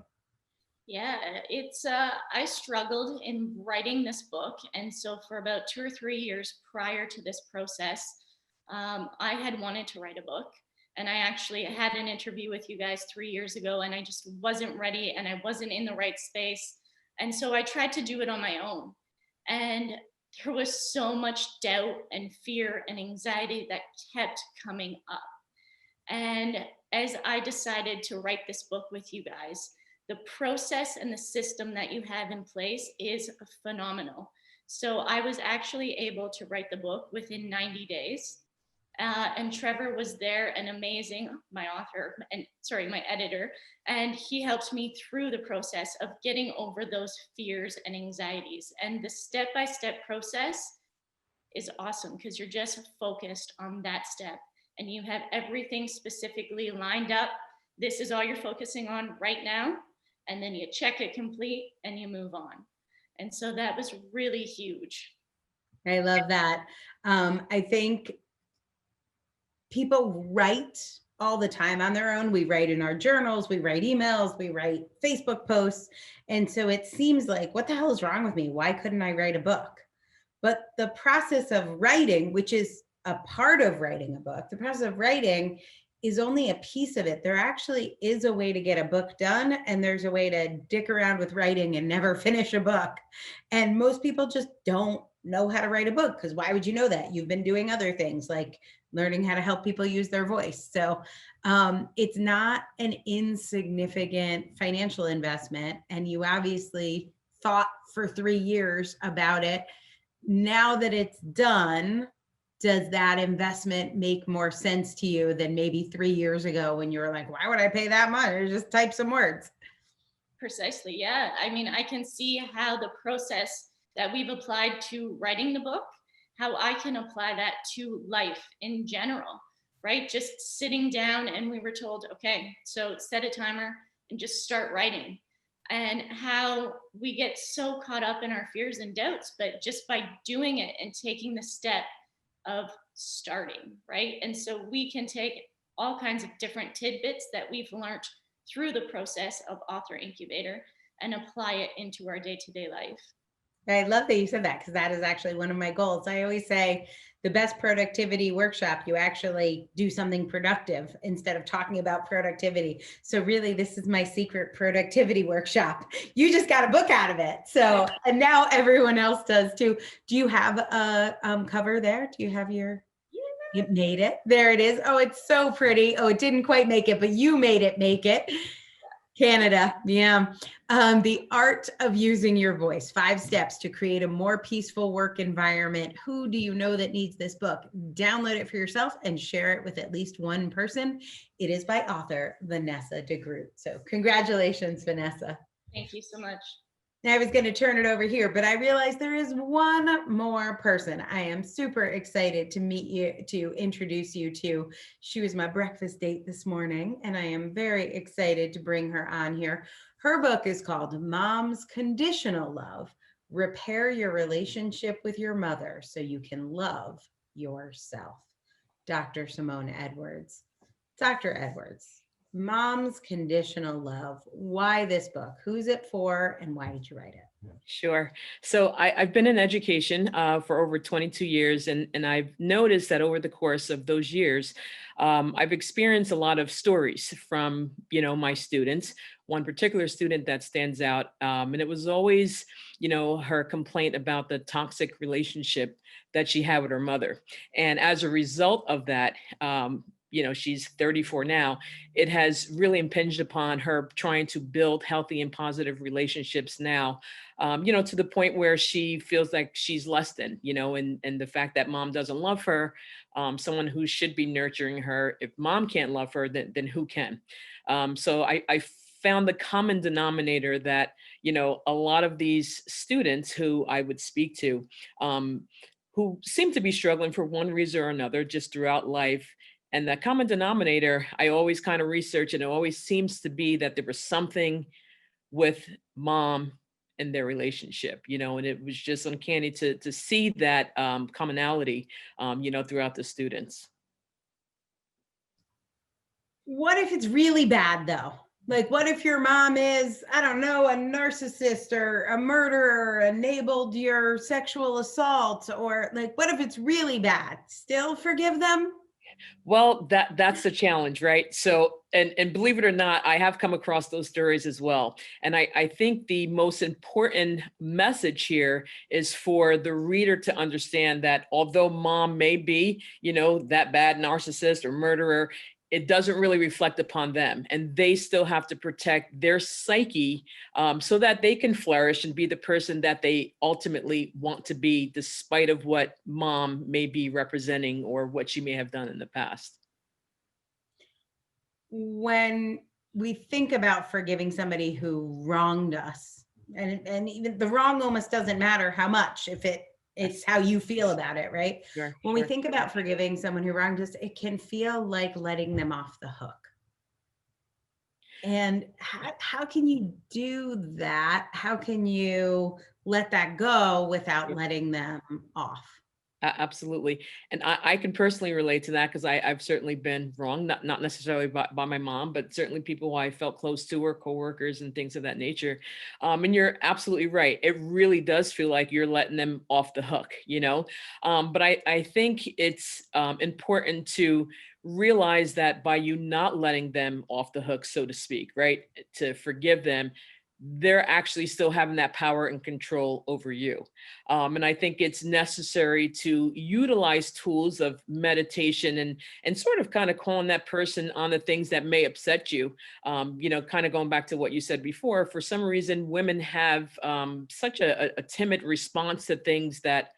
Yeah, it's I struggled in writing this book, and so for about 2 or 3 years prior to this process, I had wanted to write a book, and I actually had an interview with you guys 3 years ago, and I just wasn't ready, and I wasn't in the right space, and so I tried to do it on my own, and there was so much doubt and fear and anxiety that kept coming up. And as I decided to write this book with you guys, the process and the system that you have in place is phenomenal. So I was actually able to write the book within 90 days. And Trevor was there and amazing, my author, and sorry, my editor, and he helped me through the process of getting over those fears and anxieties. And the step-by-step process is awesome because you're just focused on that step and you have everything specifically lined up. This is all you're focusing on right now. And then you check it complete and you move on. And so that was really huge. I love that. I think people write all the time on their own. We write in our journals, we write emails, we write Facebook posts. And so it seems like, what the hell is wrong with me? Why couldn't I write a book? But the process of writing, which is a part of writing a book, the process of writing is only a piece of it. There actually is a way to get a book done, and there's a way to dick around with writing and never finish a book. And most people just don't know how to write a book, because why would you know that? You've been doing other things like learning how to help people use their voice. So it's not an insignificant financial investment. And you obviously thought for 3 years about it. Now that it's done, does that investment make more sense to you than maybe 3 years ago when you were like, why would I pay that much? Or just type some words. Precisely, yeah. I mean, I can see how the process that we've applied to writing the book, how I can apply that to life in general, right? Just sitting down and we were told, okay, so set a timer and just start writing. And how we get so caught up in our fears and doubts, but just by doing it and taking the step of starting, right? And so we can take all kinds of different tidbits that we've learned through the process of Author Incubator and apply it into our day-to-day life. I love that you said that, because that is actually one of my goals. I always say the best productivity workshop, you actually do something productive instead of talking about productivity. So really, this is my secret productivity workshop. You just got a book out of it. So, and now everyone else does too. Do you have a cover there? Do you have your, you made it? There it is. Oh, it's so pretty. Oh, it didn't quite make it, but you made it make it. Canada, yeah. The art of using your voice, 5 steps to create a more peaceful work environment. Who do you know that needs this book? Download it for yourself and share it with at least one person. It is by author Vanessa Degroot. So congratulations, Vanessa. Thank you so much. I was going to turn it over here, but I realized there is one more person I am super excited to meet you, to introduce you to. She was my breakfast date this morning, and I am very excited to bring her on here. Her book is called Mom's Conditional Love: Repair Your Relationship with Your Mother so you can love yourself. Dr. Simone Edwards. Dr. Edwards, Mom's Conditional Love. Why this book? Who's it for, and why did you write it? Sure. So I've been in education for over 22 years, and I've noticed that over the course of those years, I've experienced a lot of stories from, my students. One particular student that stands out, and it was always, her complaint about the toxic relationship that she had with her mother. And as a result of that, she's 34 now, it has really impinged upon her trying to build healthy and positive relationships now, to the point where she feels like she's less than, and the fact that mom doesn't love her, someone who should be nurturing her. If mom can't love her, then who can? So I found the common denominator that, a lot of these students who I would speak to, who seem to be struggling for one reason or another just throughout life, And that common denominator, I always kind of research, and it always seems to be that there was something with mom and their relationship, and it was just uncanny to see that commonality, throughout the students. What if it's really bad though? Like, what if your mom is, I don't know, a narcissist or a murderer, enabled your sexual assault, or like, what if it's really bad? Still forgive them? Well, that's the challenge, right? So, and believe it or not, I have come across those stories as well. And I think the most important message here is for the reader to understand that although mom may be, that bad narcissist or murderer, it doesn't really reflect upon them, and they still have to protect their psyche, so that they can flourish and be the person that they ultimately want to be, despite of what mom may be representing or what she may have done in the past. When we think about forgiving somebody who wronged us, and even the wrong almost doesn't matter how much, if it's how you feel about it, right? Sure, When we sure. think about forgiving someone who wronged us, it can feel like letting them off the hook. And how can you do that? How can you let that go without Yeah. letting them off? Absolutely. And I can personally relate to that, because I've certainly been wrong, not necessarily by my mom, but certainly people who I felt close to, or coworkers and things of that nature. And you're absolutely right. It really does feel like you're letting them off the hook, But I think it's important to realize that by you not letting them off the hook, so to speak, right, to forgive them, they're actually still having that power and control over you. And I think it's necessary to utilize tools of meditation and sort of kind of calling that person on the things that may upset you. Kind of going back to what you said before, for some reason, women have such a timid response to things that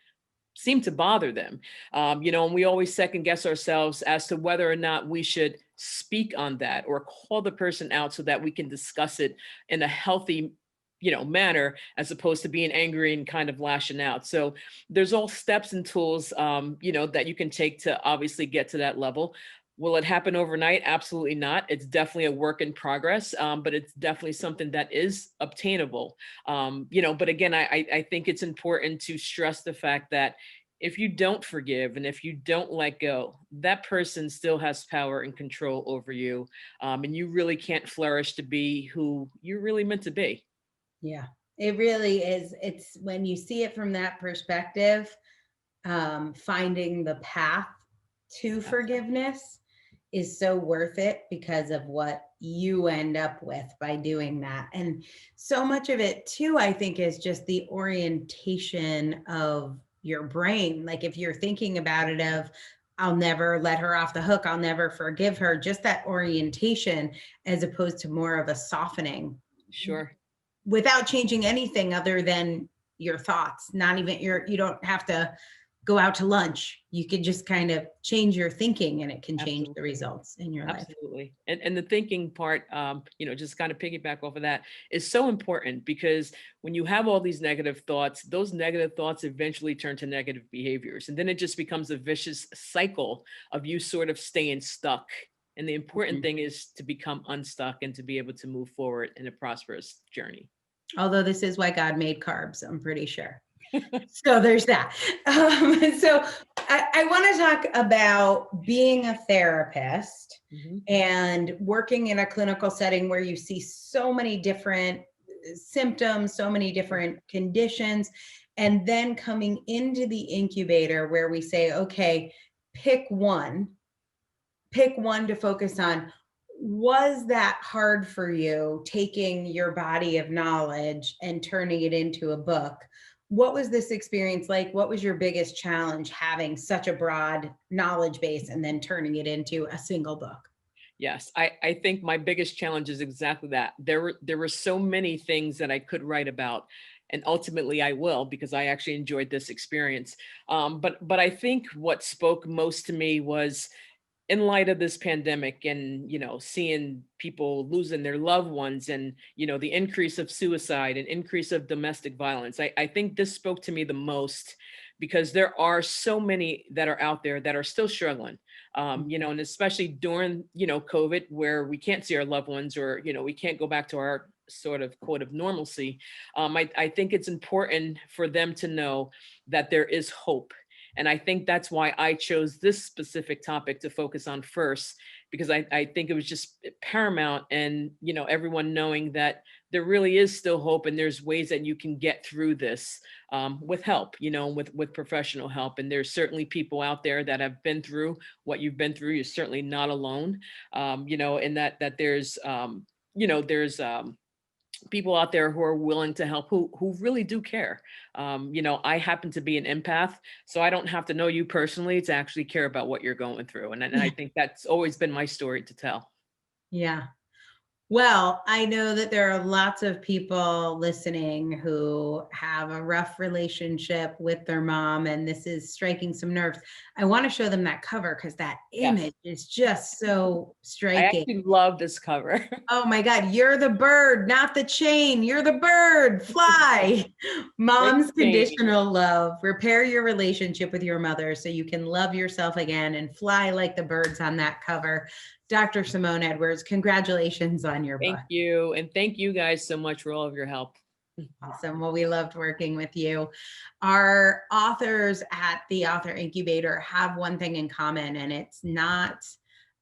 seem to bother them. And we always second guess ourselves as to whether or not we should speak on that or call the person out so that we can discuss it in a healthy, manner, as opposed to being angry and kind of lashing out. So there's all steps and tools, that you can take to obviously get to that level. Will it happen overnight? Absolutely not. It's definitely a work in progress, but it's definitely something that is obtainable. But again, I think it's important to stress the fact that if you don't forgive and if you don't let go, that person still has power and control over you. And you really can't flourish to be who you're really meant to be. Yeah, it really is. It's when you see it from that perspective, finding the path to forgiveness is so worth it because of what you end up with by doing that. And so much of it too, I think, is just the orientation of your brain. Like if you're thinking about it of, I'll never let her off the hook, I'll never forgive her, just that orientation, as opposed to more of a softening. Sure. Without changing anything other than your thoughts, not even you don't have to go out to lunch. You could just kind of change your thinking and it can change the Absolutely. results in your life. Absolutely. And the thinking part, just kind of piggyback off of that, is so important, because when you have all these negative thoughts, those negative thoughts eventually turn to negative behaviors. And then it just becomes a vicious cycle of you sort of staying stuck. And the important thing is to become unstuck and to be able to move forward in a prosperous journey. Although this is why God made carbs, I'm pretty sure. So there's that. So I want to talk about being a therapist and working in a clinical setting where you see so many different symptoms, so many different conditions, and then coming into the incubator where we say, okay, pick one to focus on. Was that hard for you, taking your body of knowledge and turning it into a book? What was this experience like? What was your biggest challenge having such a broad knowledge base and then turning it into a single book? Yes, I think my biggest challenge is exactly that. There were so many things that I could write about, and ultimately I will, because I actually enjoyed this experience. But I think what spoke most to me was, in light of this pandemic and seeing people losing their loved ones, and the increase of suicide and increase of domestic violence, I think this spoke to me the most, because there are so many that are out there that are still struggling, and especially during, COVID, where we can't see our loved ones, or, we can't go back to our sort of quote of normalcy. I think it's important for them to know that there is hope. And I think that's why I chose this specific topic to focus on first, because I think it was just paramount, and, everyone knowing that there really is still hope, and there's ways that you can get through this with help, with professional help. And there's certainly people out there that have been through what you've been through. You're certainly not alone, and that there's, there's people out there who are willing to help, who really do care. I happen to be an empath, so I don't have to know you personally to actually care about what you're going through. And I think that's always been my story to tell. Yeah. Well, I know that there are lots of people listening who have a rough relationship with their mom, and this is striking some nerves. I want to show them that cover because that image is just so I striking. actually love this cover. Oh my God, you're the bird, not the chain. You're the bird. Fly. Mom's conditional love. Repair your relationship with your mother so you can love yourself again and fly like the birds on that cover. Dr. Simone Edwards, congratulations on your book. Thank you. And thank you guys so much for all of your help. Awesome. Well, we loved working with you. Our authors at the Author Incubator have one thing in common, and it's not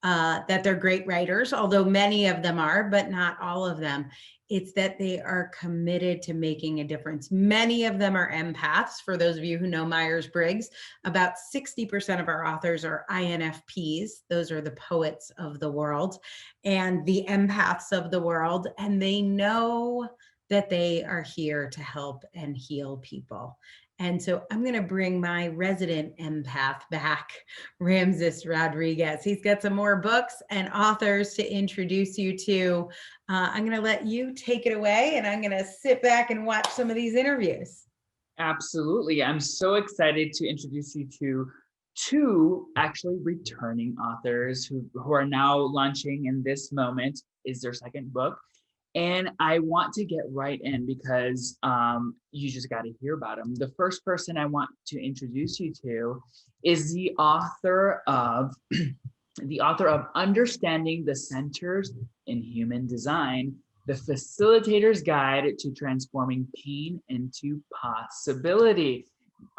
that they're great writers, although many of them are, but not all of them. It's that they are committed to making a difference. Many of them are empaths. For those of you who know Myers-Briggs, about 60% of our authors are INFPs. Those are the poets of the world and the empaths of the world. And they know that they are here to help and heal people. And so I'm going to bring my resident empath back, Ramses Rodriguez. He's got some more books and authors to introduce you to. I'm going to let you take it away, and I'm going to sit back and watch some of these interviews. Absolutely. I'm so excited to introduce you to two actually returning authors who are now launching in this moment is their second book. And I want to get right in because you just got to hear about them. The first person I want to introduce you to is the author of Understanding the Centers in Human Design, The Facilitator's Guide to Transforming Pain into Possibility,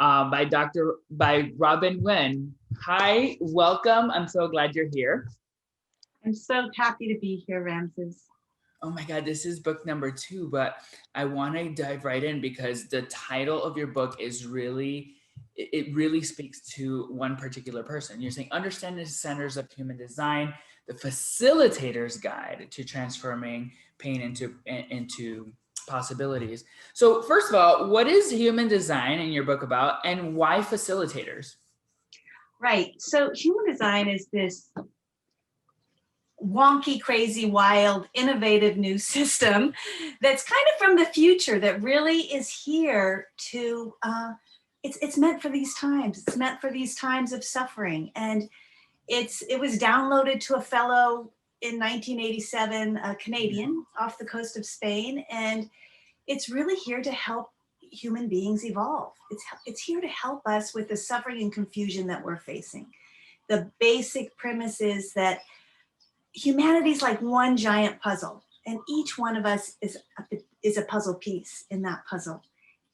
by Robin Nguyen. Hi, welcome. I'm so glad you're here. I'm so happy to be here, Ramses. Oh my God, this is book number 2, but I want to dive right in because the title of your book is really speaks to one particular person. You're saying Understanding the Centers of Human Design, the Facilitator's Guide to Transforming Pain into Possibilities. So first of all, what is human design in your book about, and why facilitators? Right. So human design is this wonky, crazy, wild, innovative new system that's kind of from the future that really is here to, it's meant for these times. It's meant for these times of suffering. And it was downloaded to a fellow in 1987, a Canadian off the coast of Spain. And it's really here to help human beings evolve. It's here to help us with the suffering and confusion that we're facing. The basic premise is that humanity's like one giant puzzle, and each one of us is a puzzle piece in that puzzle.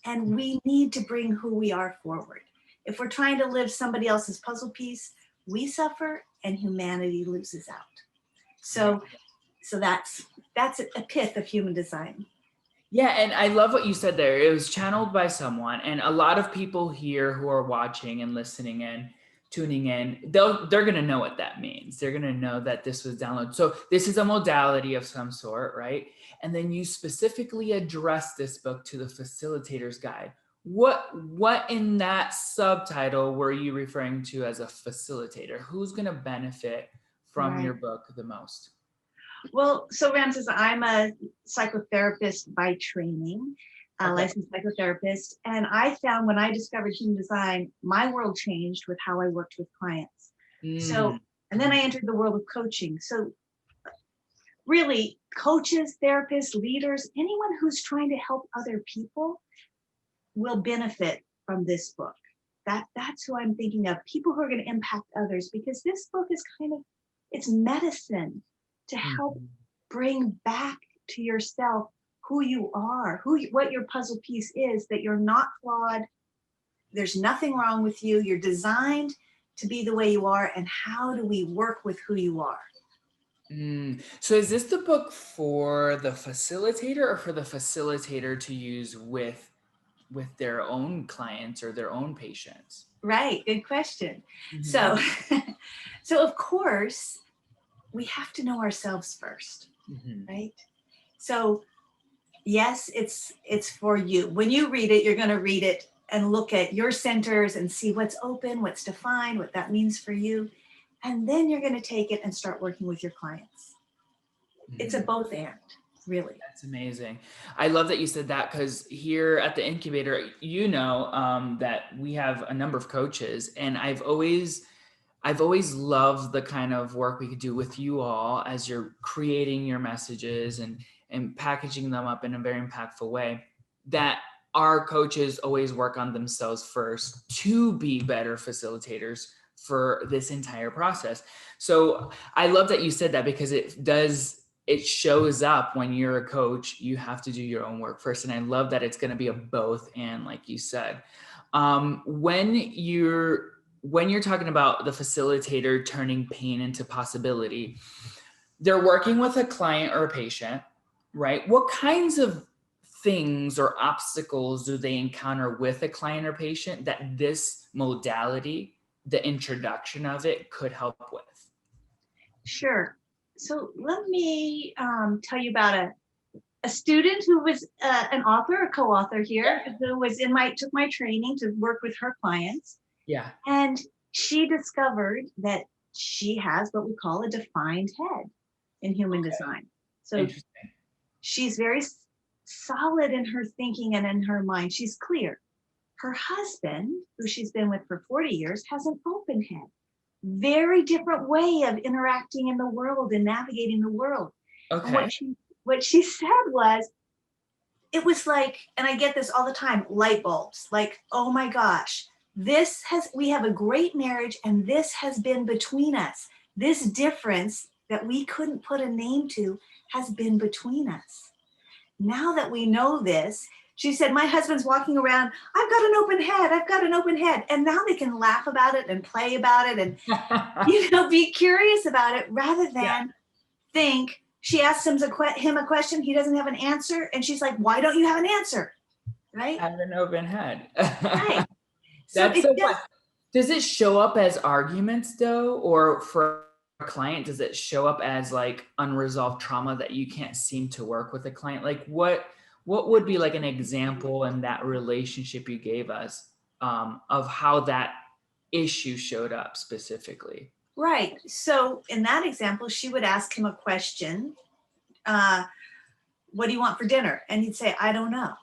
And we need to bring who we are forward. If we're trying to live somebody else's puzzle piece, we suffer and humanity loses out. So that's a pith of human design. Yeah, and I love what you said there. It was channeled by someone, and a lot of people here who are watching and listening in, tuning in, they're going to know what that means. They're going to know that this was downloaded. So this is a modality of some sort, right? And then you specifically address this book to the Facilitator's Guide. What in that subtitle were you referring to as a facilitator? Who's going to benefit from your book the most? Well, so Ramses, I'm a psychotherapist by training, licensed psychotherapist. And I found when I discovered human design, my world changed with how I worked with clients. So, and then I entered the world of coaching. So really, coaches, therapists, leaders, anyone who's trying to help other people will benefit from this book. That's who I'm thinking of, people who are going to impact others, because this book is it's medicine to help bring back to yourself who you are, what your puzzle piece is, that you're not flawed. There's nothing wrong with you. You're designed to be the way you are. And how do we work with who you are? So is this the book for the facilitator or for the facilitator to use with their own clients or their own patients? Right. Good question. So, so of course, we have to know ourselves first, right? So yes, it's for you. When you read it, you're going to read it and look at your centers and see what's open, what's defined, what that means for you. And then you're going to take it and start working with your clients. It's a both and, really. That's amazing. I love that you said that, because here at the incubator, that we have a number of coaches, and I've always loved the kind of work we could do with you all as you're creating your messages and packaging them up in a very impactful way, that our coaches always work on themselves first to be better facilitators for this entire process. So I love that you said that, because it shows up when you're a coach, you have to do your own work first. And I love that it's going to be a both and, like you said. When you're talking about the facilitator turning pain into possibility, they're working with a client or a patient, right? What kinds of things or obstacles do they encounter with a client or patient that this modality, the introduction of it, could help with? Sure. So let me tell you about a student who was an author, a co-author here, who was took my training to work with her clients. Yeah. And she discovered that she has what we call a defined head in human design. So she's very solid in her thinking and in her mind. She's clear. Her husband, who she's been with for 40 years, has an open head. Very different way of interacting in the world and navigating the world. Okay. And what she said was, it was like, and I get this all the time, light bulbs, like, oh my gosh, we have a great marriage, and this has been between us. This difference that we couldn't put a name to has been between us. Now that we know this, she said, my husband's walking around, I've got an open head, I've got an open head. And now they can laugh about it and play about it and, be curious about it, rather than think. She asked him a question, he doesn't have an answer. And she's like, why don't you have an answer? Right? Have an open head. Right. That's so fun. Does it show up as arguments though? Or for a client, does it show up as like unresolved trauma that you can't seem to work with a client? Like what would be like an example in that relationship you gave us of how that issue showed up specifically? Right. So in that example, she would ask him a question. What do you want for dinner? And he'd say, I don't know.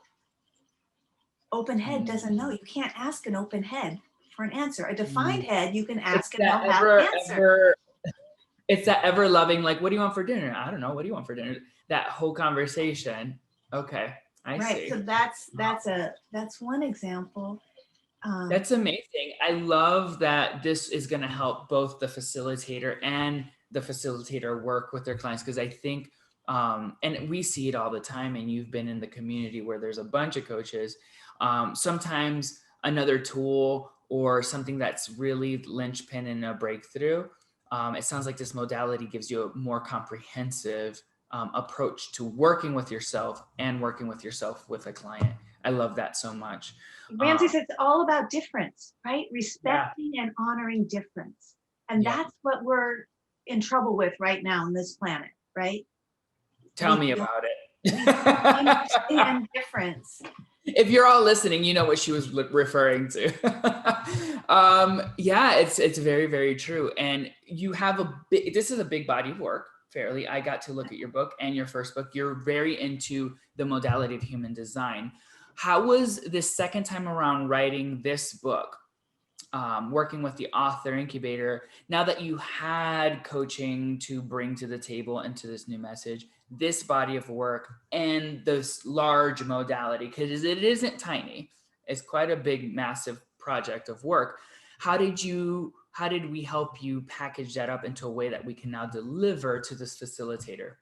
Open head doesn't know. You can't ask an open head for an answer. A defined head, you can ask and they'll have an answer. It's that ever loving, like, what do you want for dinner? I don't know. What do you want for dinner? That whole conversation. Okay. I see. So that's one example. That's amazing. I love that this is going to help both the facilitator and the facilitator work with their clients, because I think, and we see it all the time, and you've been in the community where there's a bunch of coaches. Sometimes another tool or something that's really linchpin in a breakthrough. It sounds like this modality gives you a more comprehensive approach to working with yourself and working with yourself with a client. I love that so much. Ramsey says it's all about difference, right? Respecting and honoring difference. And that's what we're in trouble with right now on this planet, right? Tell me about it. Understand difference. If you're all listening, you know what she was referring to. It's very, very true. And you have this is a big body of work, fairly. I got to look at your book and your first book. You're very into the modality of human design. How was this second time around writing this book, working with the author incubator, now that you had coaching to bring to the table and to this new message, this body of work and this large modality, because it isn't tiny. It's quite a big, massive project of work. How did we help you package that up into a way that we can now deliver to this facilitator?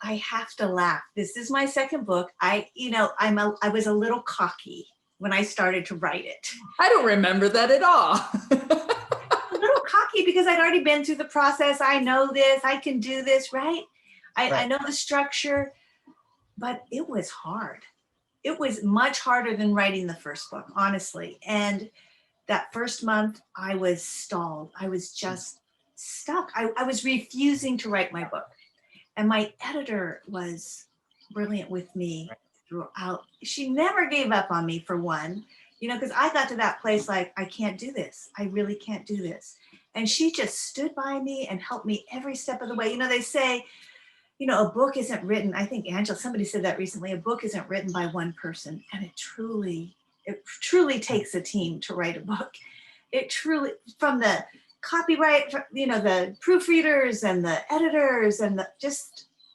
I have to laugh. This is my second book. I was a little cocky when I started to write it. I don't remember that at all. A little cocky because I'd already been through the process. I know this, I can do this, right? I know the structure, but it was hard. It was much harder than writing the first book, honestly. And that first month I was stalled. I was just stuck. I was refusing to write my book. And my editor was brilliant with me throughout. She never gave up on me, for one, because I got to that place like, I can't do this. I really can't do this. And she just stood by me and helped me every step of the way. They say, a book isn't written. I think somebody said that recently, a book isn't written by one person. And it truly takes a team to write a book. It truly, from the copyright, the proofreaders and the editors and oh my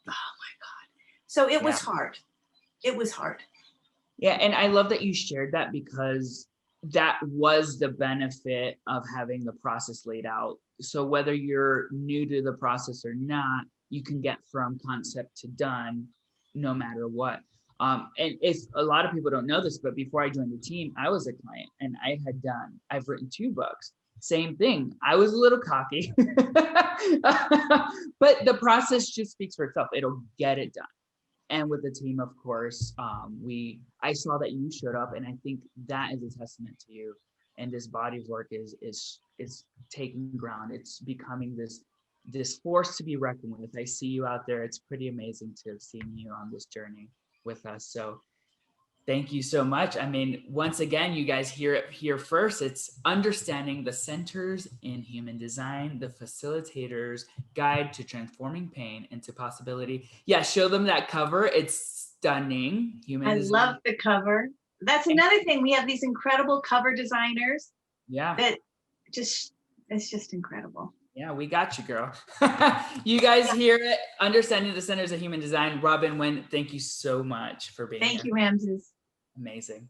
God. So it was hard. It was hard. Yeah. And I love that you shared that, because that was the benefit of having the process laid out. So whether you're new to the process or not, you can get from concept to done no matter what. And if a lot of people don't know this, but before I joined the team, I was a client and I've written 2 books. Same thing. I was a little cocky, but the process just speaks for itself. It'll get it done. And with the team, of course, I saw that you showed up, and I think that is a testament to you. And this body of work is taking ground. It's becoming this force to be reckoned with. I see you out there. It's pretty amazing to have seen you on this journey with us. So thank you so much. I mean, once again, you guys hear it here first. It's Understanding the Centers in Human Design, the Facilitator's Guide to Transforming Pain into Possibility. Yeah, show them that cover. It's stunning. I love the cover. That's another thing. We have these incredible cover designers. Yeah. It's just incredible. Yeah, we got you, girl. You guys hear it. Understanding the Centers of Human Design. Robin, Wen, thank you so much for being here. Thank you, Ramses. Amazing.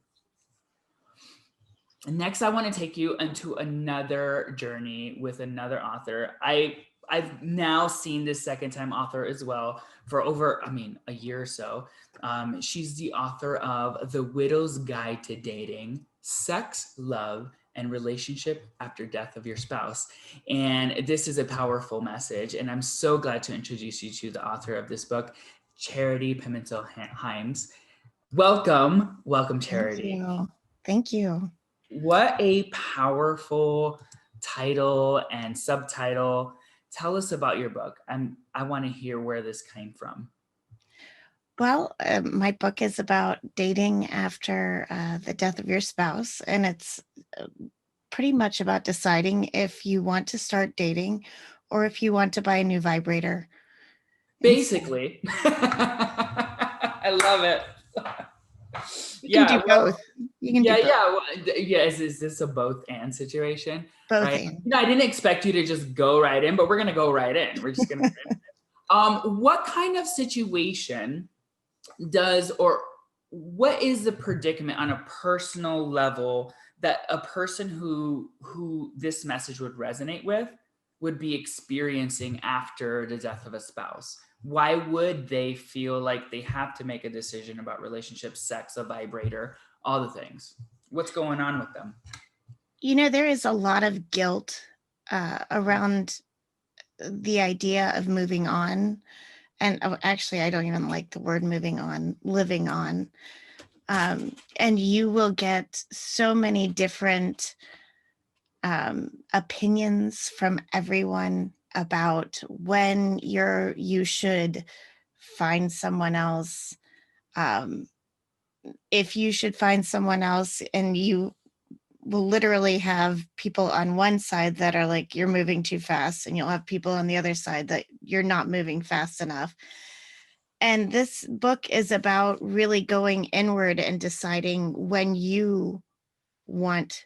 And next, I want to take you into another journey with another author. I've now seen this second-time author as well for over, a year or so. She's the author of The Widow's Guide to Dating, Sex, Love, and Relationship After Death of Your Spouse. And this is a powerful message. And I'm so glad to introduce you to the author of this book, Charity Pimento Hines. Welcome, Charity. Thank you. What a powerful title and subtitle. Tell us about your book. I want to hear where this came from. Well, my book is about dating after the death of your spouse, and it's pretty much about deciding if you want to start dating or if you want to buy a new vibrator. Basically. I love it. You can do both. You can do both. Yeah. Is this a both and situation? Both right? and. I didn't expect you to just go right in, but we're gonna go right in. We're just gonna. What kind of situation what is the predicament on a personal level that a person who this message would resonate with would be experiencing after the death of a spouse? Why would they feel like they have to make a decision about relationships, sex, a vibrator, all the things? What's going on with them? There is a lot of guilt around the idea of moving on. And actually, I don't even like the word moving on, living on. And you will get so many different opinions from everyone about when you should find someone else. If you should find someone else, and you will literally have people on one side that are like, you're moving too fast, and you'll have people on the other side that you're not moving fast enough. And this book is about really going inward and deciding when you want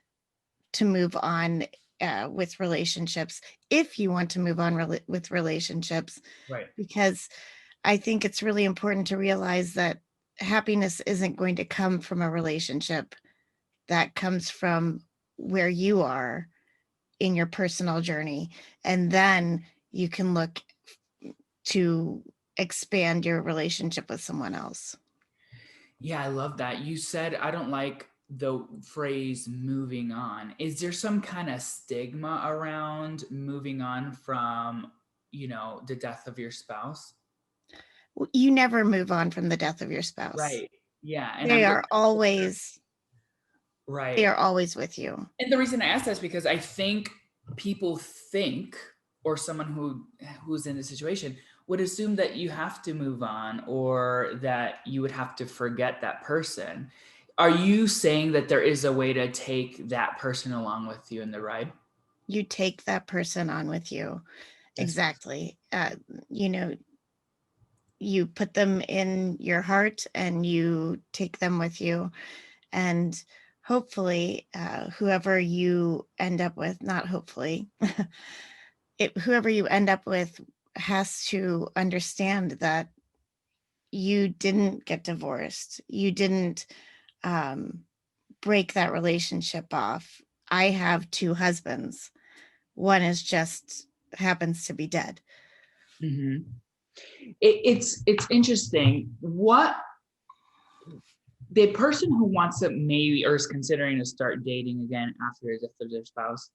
to move on with relationships, if you want to move on with relationships. Right. Because I think it's really important to realize that happiness isn't going to come from a relationship. that comes from where you are in your personal journey. And then you can look to expand your relationship with someone else. Yeah, I love that. You said, I don't like the phrase moving on. Is there some kind of stigma around moving on from, the death of your spouse? You never move on from the death of your spouse. Right. Yeah. And They are always right. They are always with you. And the reason I ask that is because I think people think, or someone who's in this situation would assume that you have to move on, or that you would have to forget that person. Are you saying that there is a way to take that person along with you in the ride? You take that person on with you. Exactly. You put them in your heart and you take them with you. And hopefully, whoever you end up with, not hopefully, whoever you end up with has to understand that you didn't get divorced. You didn't break that relationship off. I have 2 husbands. One is just happens to be dead. Mm-hmm. It's interesting. What the person who wants to maybe, or is considering to start dating again after the death of their spouse,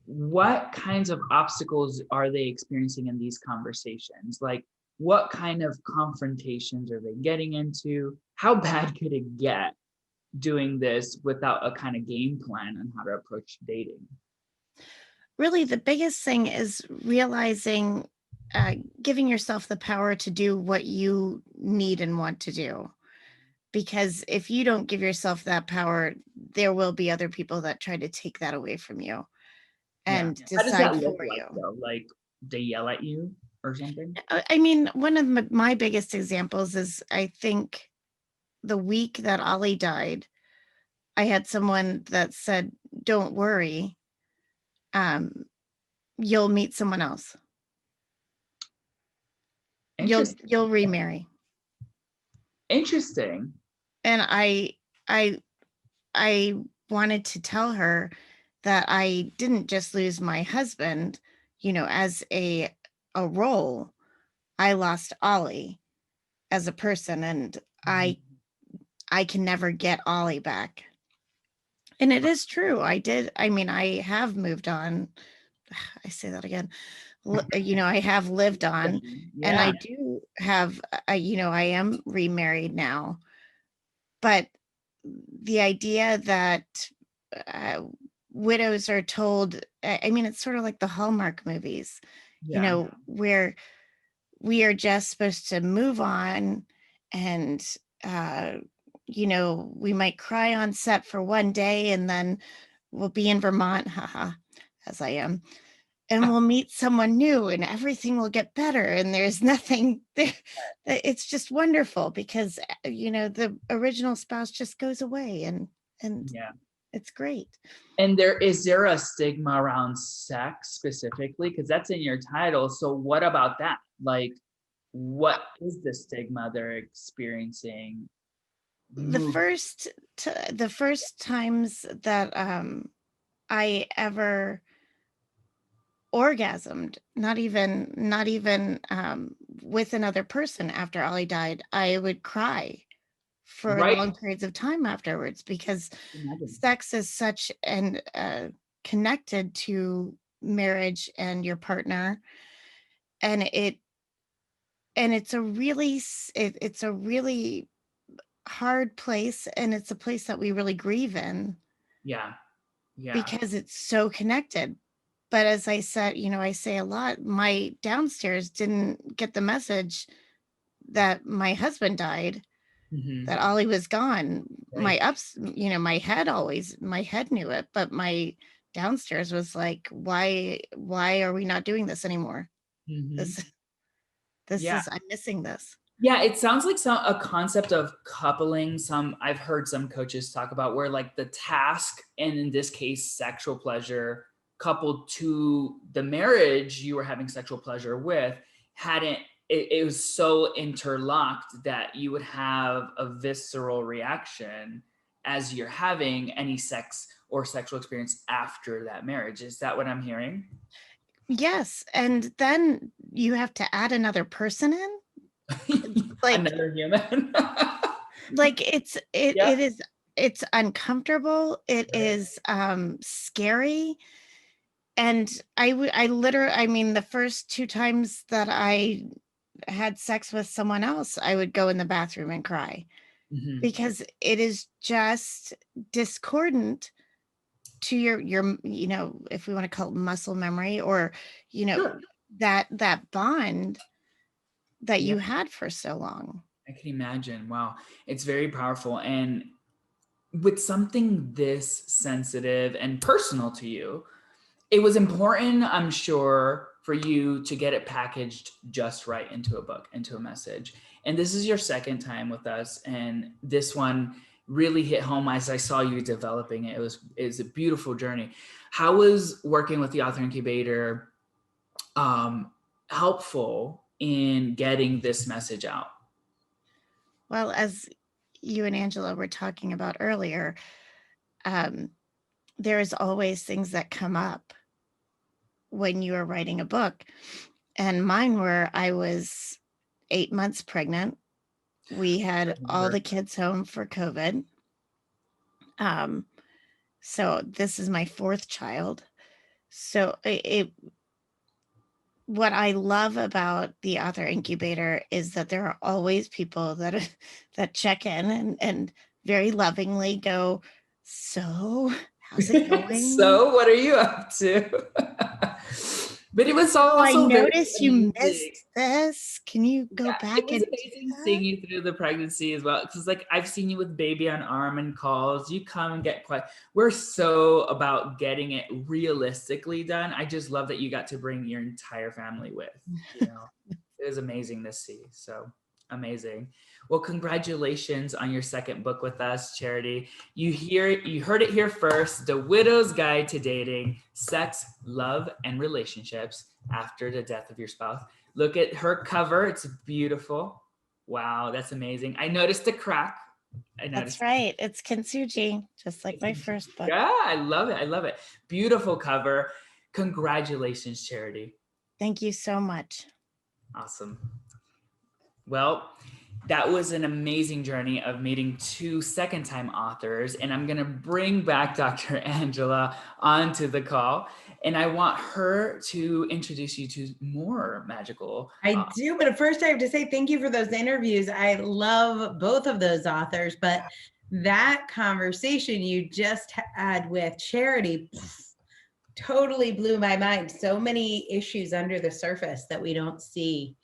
what kinds of obstacles are they experiencing in these conversations? Like, what kind of confrontations are they getting into? How bad could it get doing this without a kind of game plan on how to approach dating? Really, the biggest thing is realizing, giving yourself the power to do what you need and want to do. Because if you don't give yourself that power, there will be other people that try to take that away from you and How does that decide look for like, you. though? Like, they yell at you or something? I mean, one of my biggest examples is, I think the week that Ollie died, I had someone that said, "Don't worry, you'll meet someone else. You'll remarry." Interesting. And I wanted to tell her that I didn't just lose my husband, as a role. I lost Ollie as a person, and I can never get Ollie back. And it is true. I have moved on. I say that again. I have lived on, and I do have, I am remarried now. But the idea that widows are told, it's sort of like the Hallmark movies, where we are just supposed to move on, and we might cry on set for one day, and then we'll be in Vermont, haha, as I am, and we'll meet someone new and everything will get better, and there's nothing there. It's just wonderful because the original spouse just goes away, and it's great. And is there a stigma around sex specifically? Because that's in your title. So what about that? Like, what is the stigma they're experiencing? The first times that I ever orgasmed, not even with another person after Ollie died, I would cry for long periods of time afterwards, because sex is such an connected to marriage and your partner, and it's a really hard place, and it's a place that we really grieve in. Yeah. Because it's so connected. But as I said, I say a lot, my downstairs didn't get the message that my husband died, that Ollie was gone. My head knew it, but my downstairs was like, why are we not doing this anymore? I'm missing this. Yeah, it sounds like a concept of coupling. I've heard some coaches talk about where, like, the task, and in this case, sexual pleasure, coupled to the marriage you were having sexual pleasure with, it was so interlocked that you would have a visceral reaction as you're having any sex or sexual experience after that marriage. Is that what I'm hearing? Yes. And then you have to add another person in. Like, Another human. Yep. it's uncomfortable. It is scary. And I mean, the first 2 times that I had sex with someone else, I would go in the bathroom and cry Mhm. because it is just discordant to your, you know, if we want to call it muscle memory, or, you know, Sure. that bond that you Yeah. had for so long. I can imagine. Wow. It's very powerful. And with something this sensitive and personal to you, it was important, I'm sure, for you to get it packaged just right into a book, into a message. And this is your second time with us. And this one really hit home as I saw you developing it. It was a beautiful journey. How was working with the author incubator helpful in getting this message out? Well, as you and Angela were talking about earlier, there's always things that come up when you are writing a book. And mine were, I was 8 months pregnant. We had all the kids home for COVID. So this is my 4th child. So what I love about the author incubator is that there are always people that check in and very lovingly go, so how's it going? So what are you up to? But it was Oh, I also very noticed you amazing. missed this. Can you go back? It was and amazing do that? seeing you through the pregnancy as well. Because like I've seen you with baby on arm and calls. You come and get quiet. We're so about getting it realistically done. I just love that you got to bring your entire family with. You know, it was amazing to see. So amazing. Well, congratulations on your second book with us, Charity. You heard it here first. The Widow's Guide to Dating, Sex, Love, and Relationships After the Death of Your Spouse. Look at her cover. It's beautiful. Wow, that's amazing. I noticed a crack. That's right. It's kintsugi, just like my first book. Yeah, I love it. I love it. Beautiful cover. Congratulations, Charity. Thank you so much. Awesome. Well, that was an amazing journey of meeting 2 second-time authors. And I'm going to bring back Dr. Angela onto the call. And I want her to introduce you to more magical. I do, but first I have to say thank you for those interviews. I love both of those authors, but that conversation you just had with Charity totally blew my mind. So many issues under the surface that we don't see,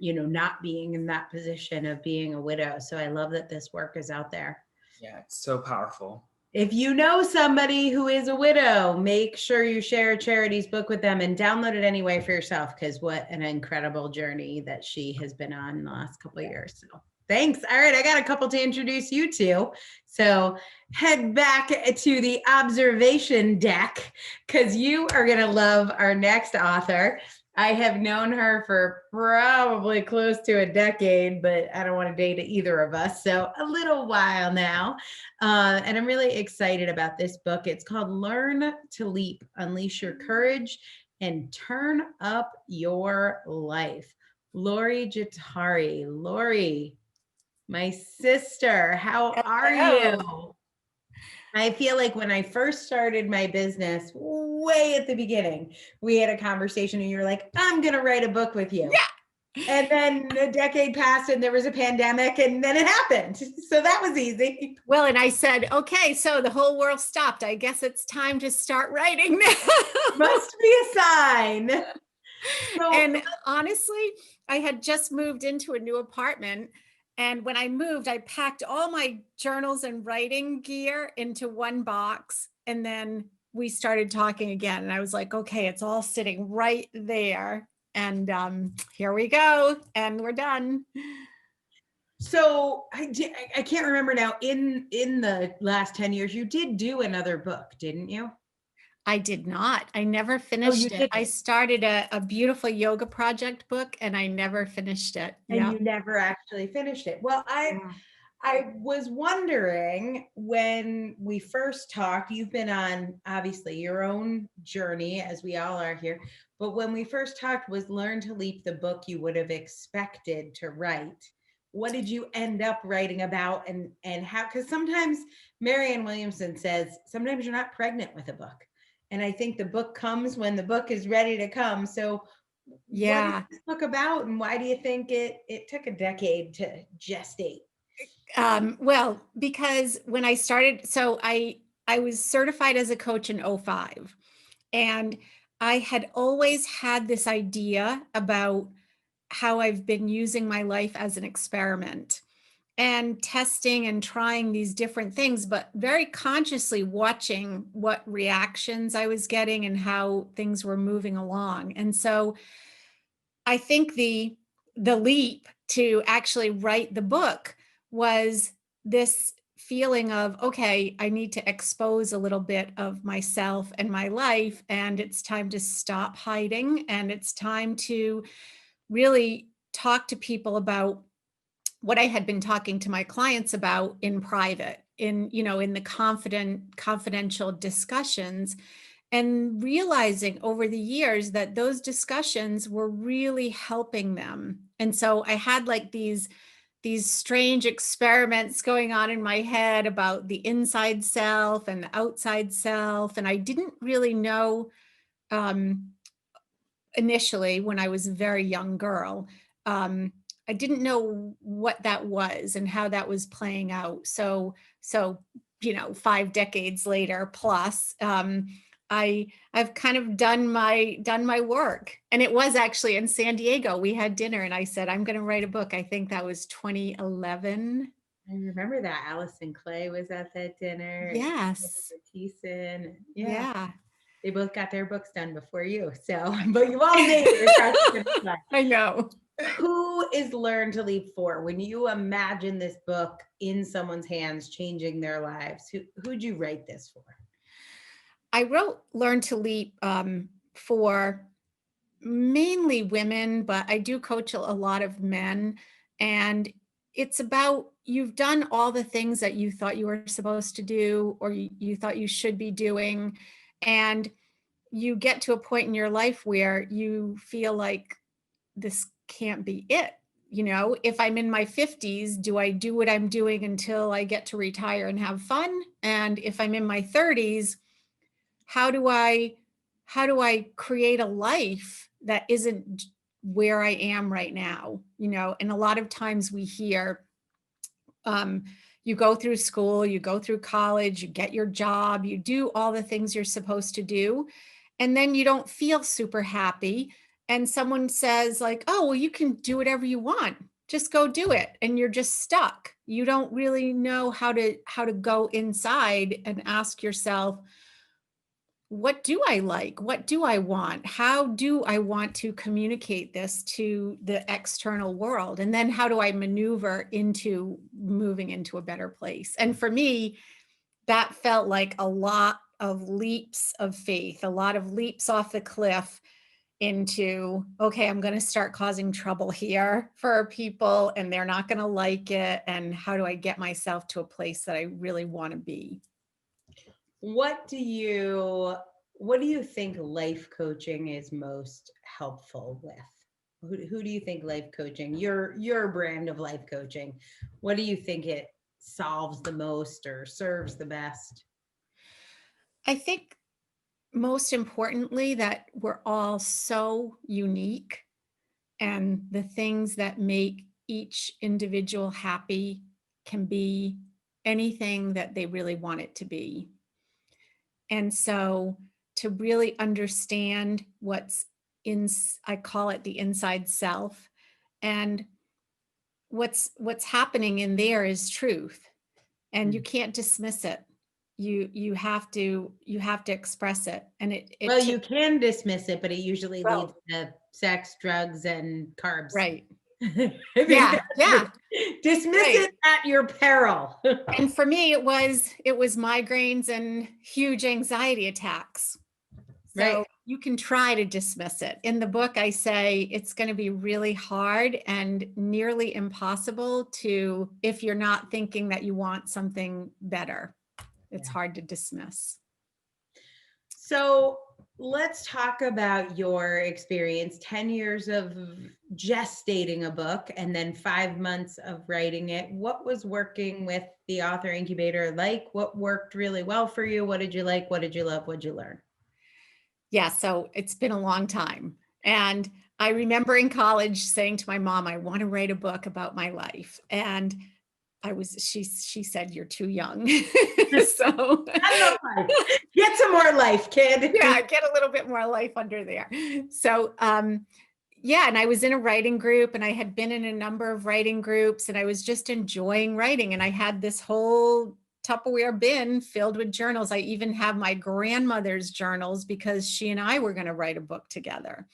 you know, not being in that position of being a widow. So I love that this work is out there. Yeah, it's so powerful. If you know somebody who is a widow, make sure you share Charity's book with them and download it anyway for yourself, because what an incredible journey that she has been on in the last couple of years. So thanks. All right, I got a couple to introduce you to. So head back to the observation deck because you are going to love our next author. I have known her for probably close to a decade, but I don't want to date either of us. So a little while now. And I'm really excited about this book. It's called Learn to Leap, Unleash Your Courage and Turn Up Your Life. Lori Jatari. Lori, my sister, how are you? I feel like when I first started my business, way at the beginning, we had a conversation and you were like, I'm going to write a book with you. Yeah. And then a decade passed and there was a pandemic and then it happened. So that was easy. Well, and I said, okay, so the whole world stopped. I guess it's time to start writing now. Must be a sign. So, and honestly, I had just moved into a new apartment. And when I moved, I packed all my journals and writing gear into one box. And then we started talking again. And I was like, okay, it's all sitting right there. And here we go. And we're done. So I can't remember now, in the last 10 years, you did do another book, didn't you? I did not. I never finished it. Didn't. I started a beautiful yoga project book and I never finished it. And you never actually finished it. Well, I was wondering, when we first talked, you've been on obviously your own journey, as we all are here, but when we first talked, was Learn to Leap the book you would have expected to write? What did you end up writing about, and how? Because sometimes Marianne Williamson says sometimes you're not pregnant with a book, and I think the book comes when the book is ready to come. So Yeah. what is this book about, and why do you think it took a decade to gestate? Well, because when I started, so I was certified as a coach in '05, and I had always had this idea about how I've been using my life as an experiment and testing and trying these different things, but very consciously watching what reactions I was getting and how things were moving along. And so I think the leap to actually write the book was this feeling of, okay, I need to expose a little bit of myself and my life, and it's time to stop hiding, and it's time to really talk to people about what I had been talking to my clients about in private, in, in the confidential discussions, and realizing over the years that those discussions were really helping them. And so I had like these strange experiments going on in my head about the inside self and the outside self. And I didn't really know, initially, when I was a very young girl, I didn't know what that was and how that was playing out. So 5 decades later plus, I've kind of done my work. And it was actually in San Diego. We had dinner and I said, I'm going to write a book. I think that was 2011. I remember that Allison Clay was at that dinner. Yes. Thiessen. Yeah. They both got their books done before you. So, but you all made it across the finish line. I know. Who is Learn to Leap for? When you imagine this book in someone's hands, changing their lives, who'd you write this for? I wrote Learn to Leap for mainly women, but I do coach a lot of men. And it's about, you've done all the things that you thought you were supposed to do, or you thought you should be doing. And you get to a point in your life where you feel like this can't be it. If I'm in my 50s, do I do what I'm doing until I get to retire and have fun? And if I'm in my 30s, how do I create a life that isn't where I am right now? And a lot of times we hear, you go through school, you go through college, you get your job, you do all the things you're supposed to do, and then you don't feel super happy. And someone says like, oh, well, you can do whatever you want. Just go do it. And you're just stuck. You don't really know how to go inside and ask yourself, what do I like? What do I want? How do I want to communicate this to the external world? And then how do I maneuver into moving into a better place? And for me, that felt like a lot of leaps of faith, a lot of leaps off the cliff into, okay, I'm going to start causing trouble here for people and they're not going to like it. And how do I get myself to a place that I really want to be? What do you think life coaching is most helpful with? Who do you think life coaching, your brand of life coaching, what do you think it solves the most or serves the best? I think most importantly that we're all so unique, and the things that make each individual happy can be anything that they really want it to be. And so to really understand what's I call it the inside self, and what's happening in there is truth, and you can't dismiss it. You have to express it. And well, you can dismiss it, but it usually leads to sex, drugs, and carbs. Right. Yeah. Dismiss Right. it at your peril. And for me, it was migraines and huge anxiety attacks. So right. you can try to dismiss it. In the book, I say it's going to be really hard and nearly impossible to, if you're not thinking that you want something better, it's hard to dismiss. So let's talk about your experience, 10 years of gestating a book and then 5 months of writing it. What was working with the author incubator like? What worked really well for you? What did you like? What did you love? What did you learn? Yeah, so it's been a long time. And I remember in college saying to my mom, I want to write a book about my life. And she said, you're too young. So get some more life, kid. Yeah, get a little bit more life under there. So yeah, and I was in a writing group and I had been in a number of writing groups and I was just enjoying writing. And I had this whole Tupperware bin filled with journals. I even have my grandmother's journals because she and I were going to write a book together.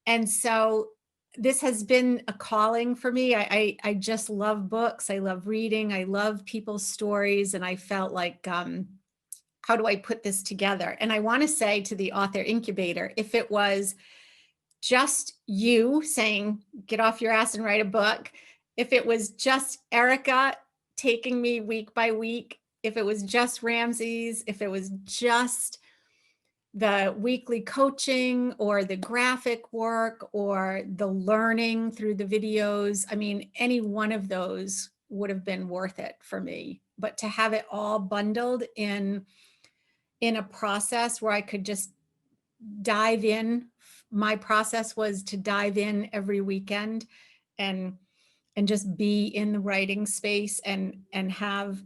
And so this has been a calling for me. I just love books. I love reading. I love people's stories. And I felt like, how do I put this together? And I want to say to the author incubator, if it was just you saying, get off your ass and write a book, if it was just Erica taking me week by week, if it was just Ramsey's, if it was just the weekly coaching or the graphic work or the learning through the videos, I mean, any one of those would have been worth it for me. But to have it all bundled in a process where I could just dive in, my process was to dive in every weekend and just be in the writing space and have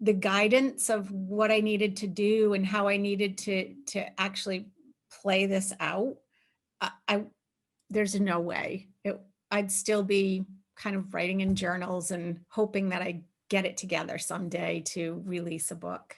the guidance of what I needed to do and how I needed to actually play this out. There's no way I'd still be kind of writing in journals and hoping that I get it together someday to release a book.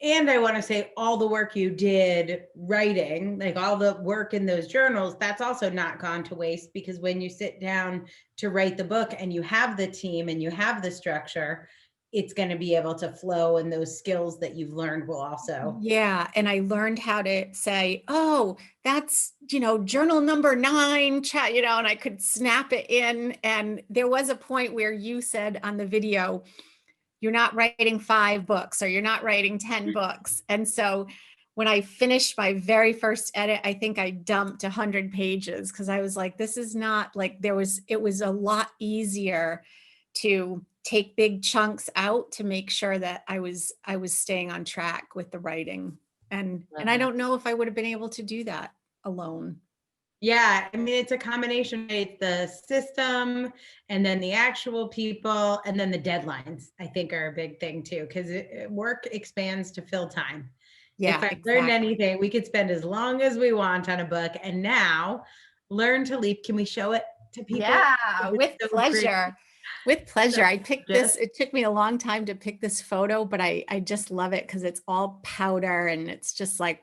And I want to say all the work you did writing, like all the work in those journals, that's also not gone to waste, because when you sit down to write the book and you have the team and you have the structure, it's going to be able to flow, and those skills that you've learned will also. Yeah. And I learned how to say, oh, that's, journal number 9, and I could snap it in. And there was a point where you said on the video, you're not writing 5 books or you're not writing 10 books. And so when I finished my very first edit, I think I dumped 100 pages because I was like, this is not like it was a lot easier to take big chunks out to make sure that I was staying on track with the writing. And I don't know if I would have been able to do that alone. Yeah, I mean, it's a combination. It's the system and then the actual people and then the deadlines, I think, are a big thing too, because work expands to fill time. Yeah, if I learned anything, we could spend as long as we want on a book. And now Learn to Leap. Can we show it to people? Yeah, with pleasure. With pleasure. I picked this. It took me a long time to pick this photo, but I just love it because it's all powder and it's just like,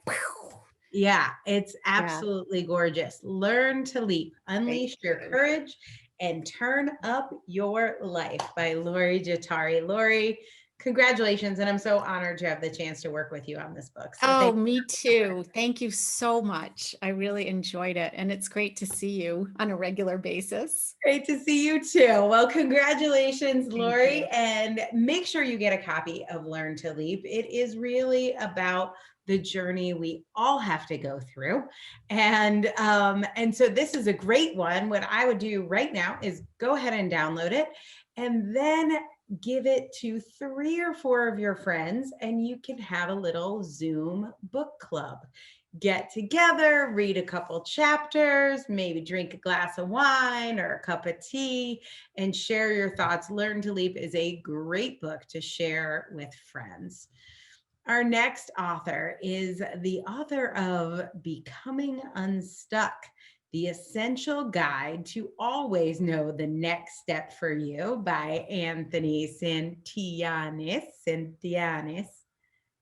yeah, it's absolutely gorgeous. Learn to Leap, Unleash Your Courage and Turn Up Your Life by Lori Jatari. Lori, congratulations. And I'm so honored to have the chance to work with you on this book. So me too. Thank you so much. I really enjoyed it. And it's great to see you on a regular basis. Great to see you too. Well, congratulations, Lori. And make sure you get a copy of Learn to Leap. It is really about the journey we all have to go through. And so this is a great one. What I would do right now is go ahead and download it and then give it to 3 or 4 of your friends, and you can have a little Zoom book club. Get together, read a couple chapters, maybe drink a glass of wine or a cup of tea, and share your thoughts. Learn to Leap is a great book to share with friends. Our next author is the author of Becoming Unstuck, The Essential Guide to Always Know the Next Step for You by Anthony Santillanes.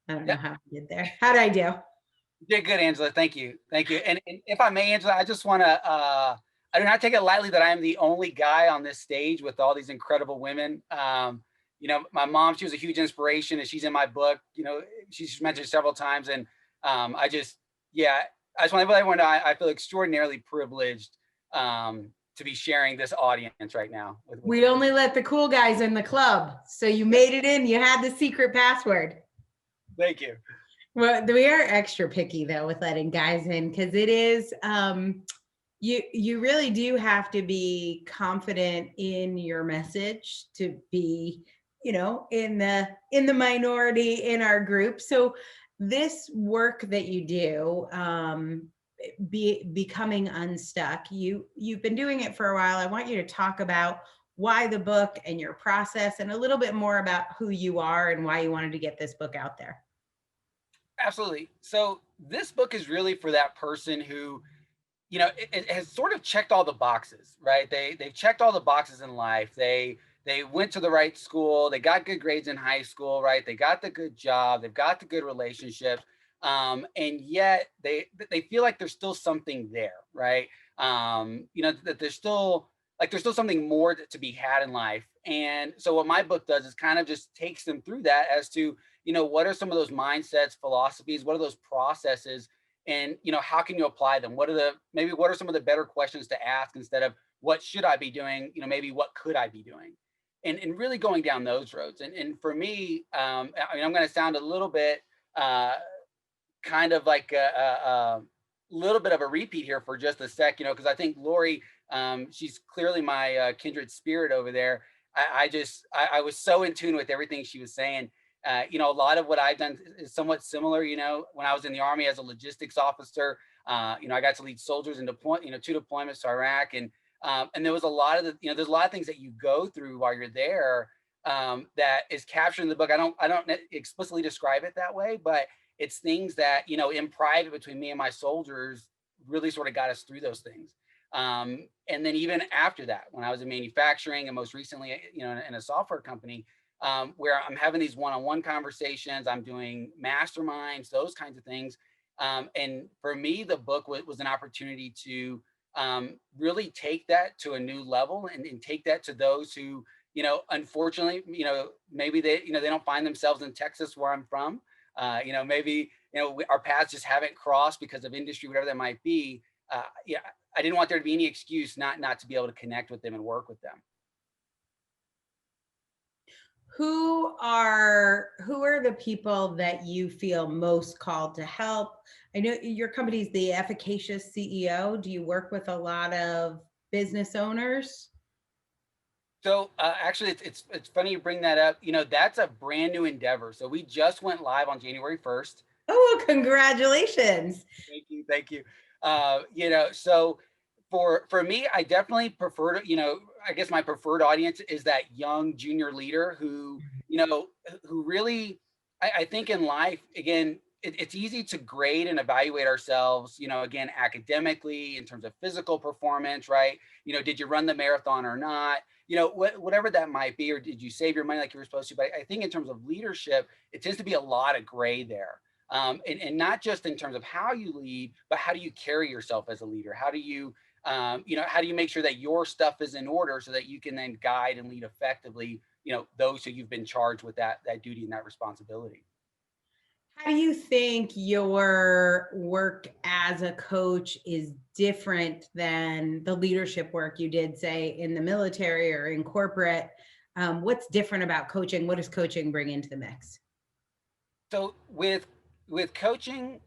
I don't know how I did there. How did I do? You did good, Angela. Thank you. Thank you. And if I may, Angela, I just want to, I do not take it lightly that I am the only guy on this stage with all these incredible women. My mom, she was a huge inspiration, and she's in my book. She's mentioned several times, and I just yeah, I just want to let everyone know I feel extraordinarily privileged to be sharing this audience right now. We only let the cool guys in the club. So you made it in, you had the secret password. Thank you. Well, we are extra picky though with letting guys in, because it is, you really do have to be confident in your message to be, you know, in the minority in our group. So this work that you do, becoming unstuck, you've been doing it for a while. I want you to talk about why the book and your process, and a little bit more about who you are and why you wanted to get this book out there. Absolutely. So this book is really for that person who, you know, it has sort of checked all the boxes, right? They've checked all the boxes in life. They went to the right school. They got good grades in high school, right? They got the good job. They've got the good relationships, and yet they feel like there's still something there, right? You know, that there's still something more to be had in life. And so what my book does is kind of just takes them through that as to, you know, what are some of those mindsets, philosophies, what are those processes, and, you know, how can you apply them? What are some of the better questions to ask instead of what should I be doing? You know, maybe what could I be doing? And really going down those roads. And for me, I mean, I'm going to sound a little bit kind of like a little bit of a repeat here for just a sec, you know, because I think Lori, she's clearly my kindred spirit over there. I was so in tune with everything she was saying. You know, a lot of what I've done is somewhat similar. You know, when I was in the Army as a logistics officer, you know, I got to lead soldiers in you know, 2 deployments to Iraq, and there was a lot of you know, there's a lot of things that you go through while you're there that is captured in the book. I don't explicitly describe it that way, but it's things that, you know, in private between me and my soldiers really sort of got us through those things. And then even after that, when I was in manufacturing and most recently, you know, in a software company, where I'm having these one-on-one conversations, I'm doing masterminds, those kinds of things. And for me, the book was an opportunity to really take that to a new level, and take that to those who, you know, unfortunately, you know, maybe they don't find themselves in Texas where I'm from. You know, maybe, you know, our paths just haven't crossed because of industry, whatever that might be. Yeah, I didn't want there to be any excuse not to be able to connect with them and work with them. Who are the people that you feel most called to help? I know your company's the Efficacious CEO. Do you work with a lot of business owners? So actually, it's funny you bring that up. You know, that's a brand new endeavor. So we just went live on January 1st. Oh, congratulations! Thank you. You know, so for me, I definitely prefer to, you know, I guess my preferred audience is that young junior leader who, you know, who really, I think in life, again, it's easy to grade and evaluate ourselves, you know, again, academically, in terms of physical performance, right? You know, did you run the marathon or not? You know, whatever that might be, or did you save your money like you were supposed to? But I think in terms of leadership, it tends to be a lot of gray there. And not just in terms of how you lead, but how do you carry yourself as a leader? How do you, you know, how do you make sure that your stuff is in order so that you can then guide and lead effectively, you know, those who you've been charged with that duty and that responsibility? How do you think your work as a coach is different than the leadership work you did, say, in the military or in corporate? What's different about coaching? What does coaching bring into the mix? So with coaching,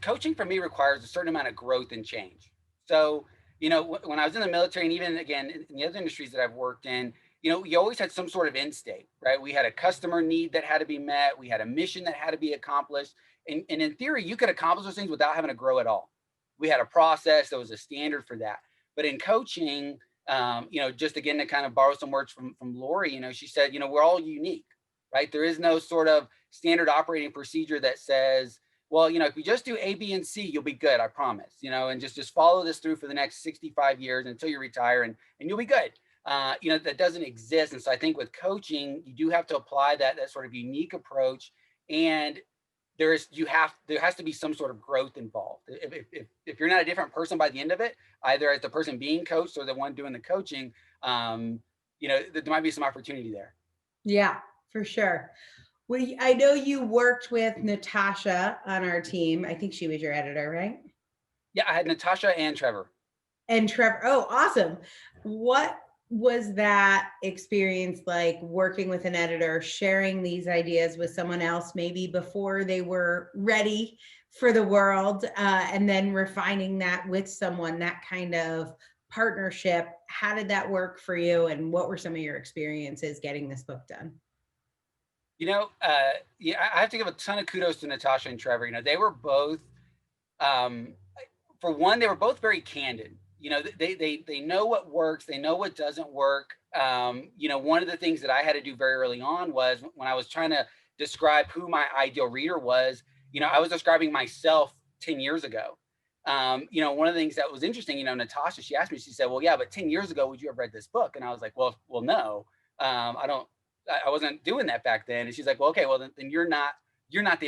coaching for me requires a certain amount of growth and change. So, you know, when I was in the military, and even again in the other industries that I've worked in, you know, you always had some sort of end state, right? We had a customer need that had to be met. We had a mission that had to be accomplished. And in theory, you could accomplish those things without having to grow at all. We had a process, there was a standard for that. But in coaching, you know, just again to kind of borrow some words from Lori, you know, she said, you know, we're all unique, right? There is no sort of standard operating procedure that says, well, you know, if you just do A, B, and C, you'll be good, I promise, you know, and just follow this through for the next 65 years until you retire, and you'll be good. You know, that doesn't exist. And so I think with coaching, you do have to apply that sort of unique approach. And there has to be some sort of growth involved. If you're not a different person by the end of it, either as the person being coached or the one doing the coaching, you know, there might be some opportunity there. Yeah, for sure. I know you worked with Natasha on our team. I think she was your editor, right? Yeah, I had Natasha and Trevor. And Trevor, oh, awesome. What was that experience like, working with an editor, sharing these ideas with someone else, maybe before they were ready for the world, and then refining that with someone, that kind of partnership? How did that work for you? And what were some of your experiences getting this book done? Yeah, I have to give a ton of kudos to Natasha and Trevor. They were both, for one, they were both very candid. They know what works, they know what doesn't work. One of the things that I had to do very early on was when I was trying to describe who my ideal reader was, I was describing myself 10 years ago. One of the things that was interesting, Natasha, she asked me, she said, well, yeah, but 10 years ago, would you have read this book? And I was like, well, no, I wasn't doing that back then. And she's like, well, okay, well, then you're not the Not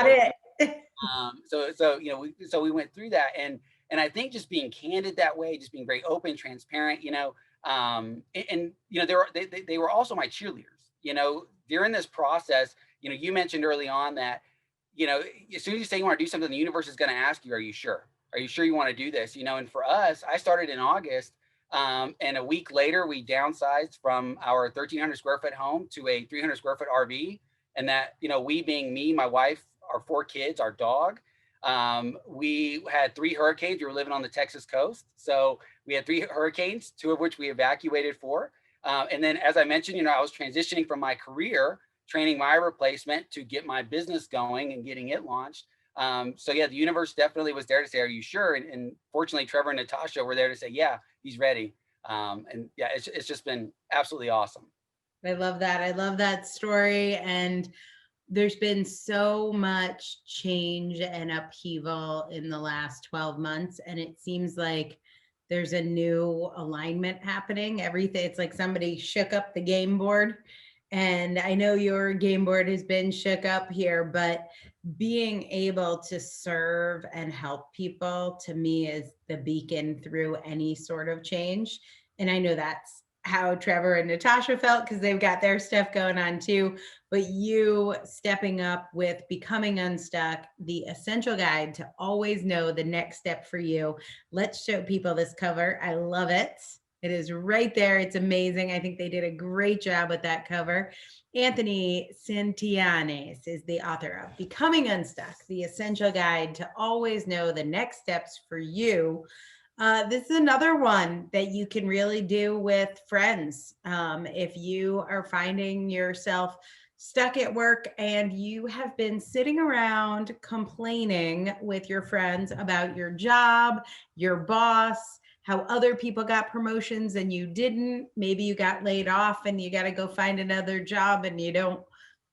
ideal. it. So we went through that, and I think just being candid that way, just being very open, transparent, they were also my cheerleaders. During this process, you mentioned early on that, as soon as you say you want to do something, the universe is going to ask you, are you sure? Are you sure you want to do this? And for us, I started in August. And a week later, we downsized from our 1,300 square foot home to a 300 square foot RV. And that, we being me, my wife, our 4 kids, our dog, we had 3 hurricanes. We were living on the Texas coast. So we had 3 hurricanes, 2 of which we evacuated for. And then, as I mentioned, I was transitioning from my career, training my replacement to get my business going and getting it launched. So yeah, the universe definitely was there to say, are you sure? And fortunately, Trevor and Natasha were there to say, yeah, he's ready. And yeah, it's just been absolutely awesome. I love that. I love that story. And there's been so much change and upheaval in the last 12 months. And it seems like there's a new alignment happening. Everything, it's like somebody shook up the game board. And I know your game board has been shook up here, but being able to serve and help people, to me, is the beacon through any sort of change. And I know that's how Trevor and Natasha felt, because they've got their stuff going on too. But you stepping up with Becoming Unstuck, the essential guide to always know the next step for you. Let's show people this cover. I love it. It is right there. It's amazing. I think they did a great job with that cover. Anthony Santillanes is the author of Becoming Unstuck, the essential guide to always know the next steps for you. This is another one that you can really do with friends. If you are finding yourself stuck at work and you have been sitting around complaining with your friends about your job, your boss, how other people got promotions and you didn't, maybe you got laid off and you got to go find another job and you don't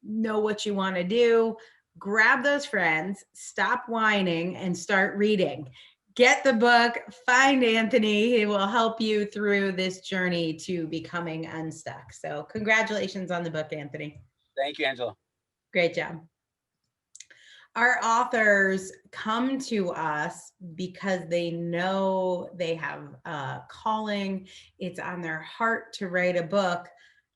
know what you want to do, grab those friends, stop whining, and start reading. Get the book, find Anthony. He will help you through this journey to becoming unstuck. So congratulations on the book, Anthony. Thank you, Angela. Great job. Our authors come to us because they know they have a calling. It's on their heart to write a book,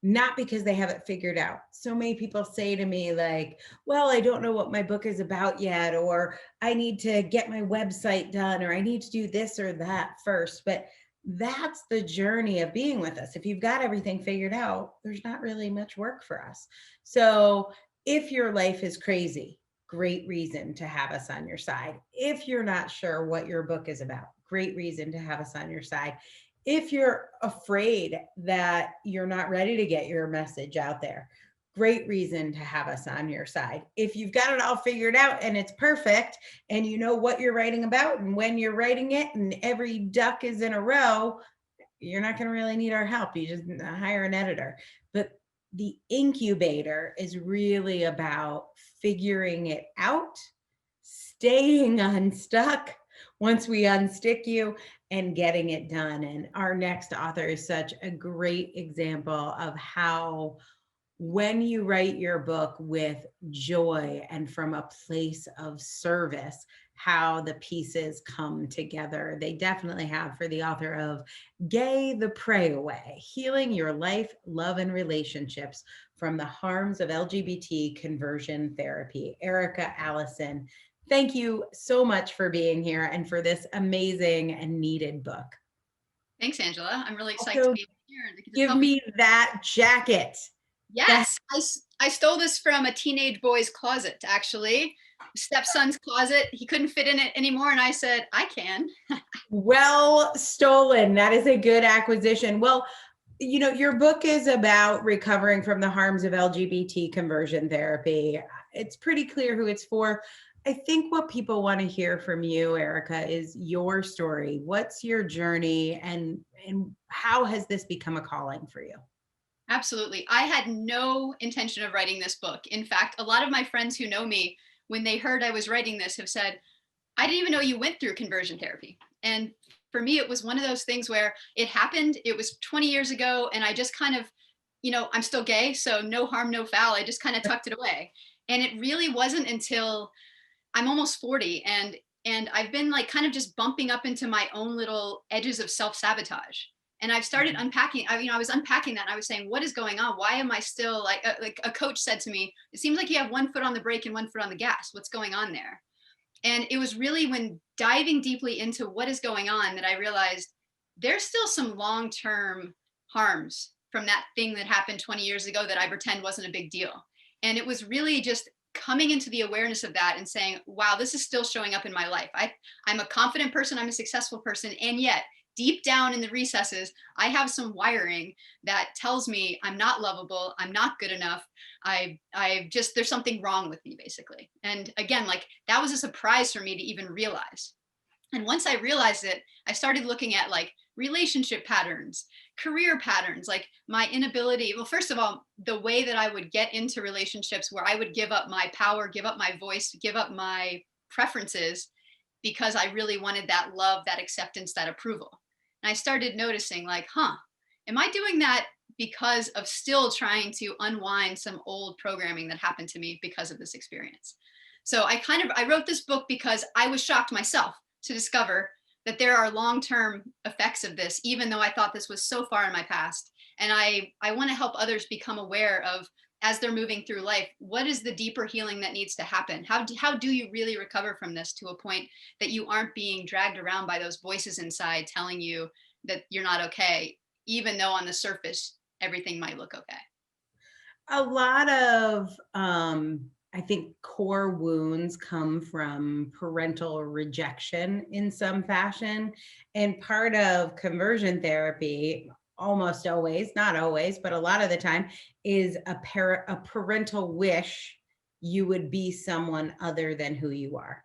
not because they have it figured out. So many people say to me like, well, I don't know what my book is about yet, or I need to get my website done, or I need to do this or that first. But that's the journey of being with us. If you've got everything figured out, there's not really much work for us. So if your life is crazy, great reason to have us on your side. If you're not sure what your book is about, great reason to have us on your side. If you're afraid that you're not ready to get your message out there, great reason to have us on your side. If you've got it all figured out and it's perfect and you know what you're writing about and when you're writing it and every duck is in a row, you're not going to really need our help. You just hire an editor. But the incubator is really about figuring it out, staying unstuck once we unstick you, and getting it done. And our next author is such a great example of how, when you write your book with joy and from a place of service, how the pieces come together. They definitely have for the author of Gay the Pray Away, Healing Your Life, Love, and Relationships from the Harms of LGBT Conversion Therapy. Erica, Allison, thank you so much for being here and for this amazing and needed book. Thanks, Angela. I'm really excited Also, to be here. give me that jacket. Yes, I stole this from a teenage boy's closet, actually. Stepson's closet. He couldn't fit in it anymore, and I said, I can. Well stolen. That is a good acquisition. Well, you know, your book is about recovering from the harms of LGBT conversion therapy. It's pretty clear who it's for. I think what people want to hear from you, Erica, is your story. What's your journey, and how has this become a calling for you? Absolutely. I had no intention of writing this book. In fact, a lot of my friends who know me, when they heard I was writing this, have said, I didn't even know you went through conversion therapy. And for me, it was one of those things where it happened. It was 20 years ago. And I just kind of, you know, I'm still gay, so no harm, no foul. I just kind of tucked it away. And it really wasn't until I'm almost 40 and I've been like kind of just bumping up into my own little edges of self-sabotage. And I've started unpacking, I was unpacking that and I was saying, what is going on? Why am I still like a coach said to me, it seems like you have one foot on the brake and one foot on the gas. What's going on there? And it was really when diving deeply into what is going on that I realized there's still some long-term harms from that thing that happened 20 years ago that I pretend wasn't a big deal. And it was really just coming into the awareness of that and saying, wow, this is still showing up in my life. I'm a confident person, I'm a successful person, and yet deep down in the recesses, I have some wiring that tells me I'm not lovable, I'm not good enough. There's something wrong with me, basically. And again, like that was a surprise for me to even realize. And once I realized it, I started looking at like relationship patterns, career patterns, like my inability. Well, first of all, the way that I would get into relationships where I would give up my power, give up my voice, give up my preferences because I really wanted that love, that acceptance, that approval. And I started noticing like, am I doing that because of still trying to unwind some old programming that happened to me because of this experience? So I wrote this book because I was shocked myself to discover that there are long-term effects of this, even though I thought this was so far in my past. And I want to help others become aware of, as they're moving through life, what is the deeper healing that needs to happen? How do you really recover from this to a point that you aren't being dragged around by those voices inside telling you that you're not okay, even though on the surface, everything might look okay? A lot of, I think, core wounds come from parental rejection in some fashion. And part of conversion therapy, almost always, not always, but a lot of the time, is a parental wish you would be someone other than who you are.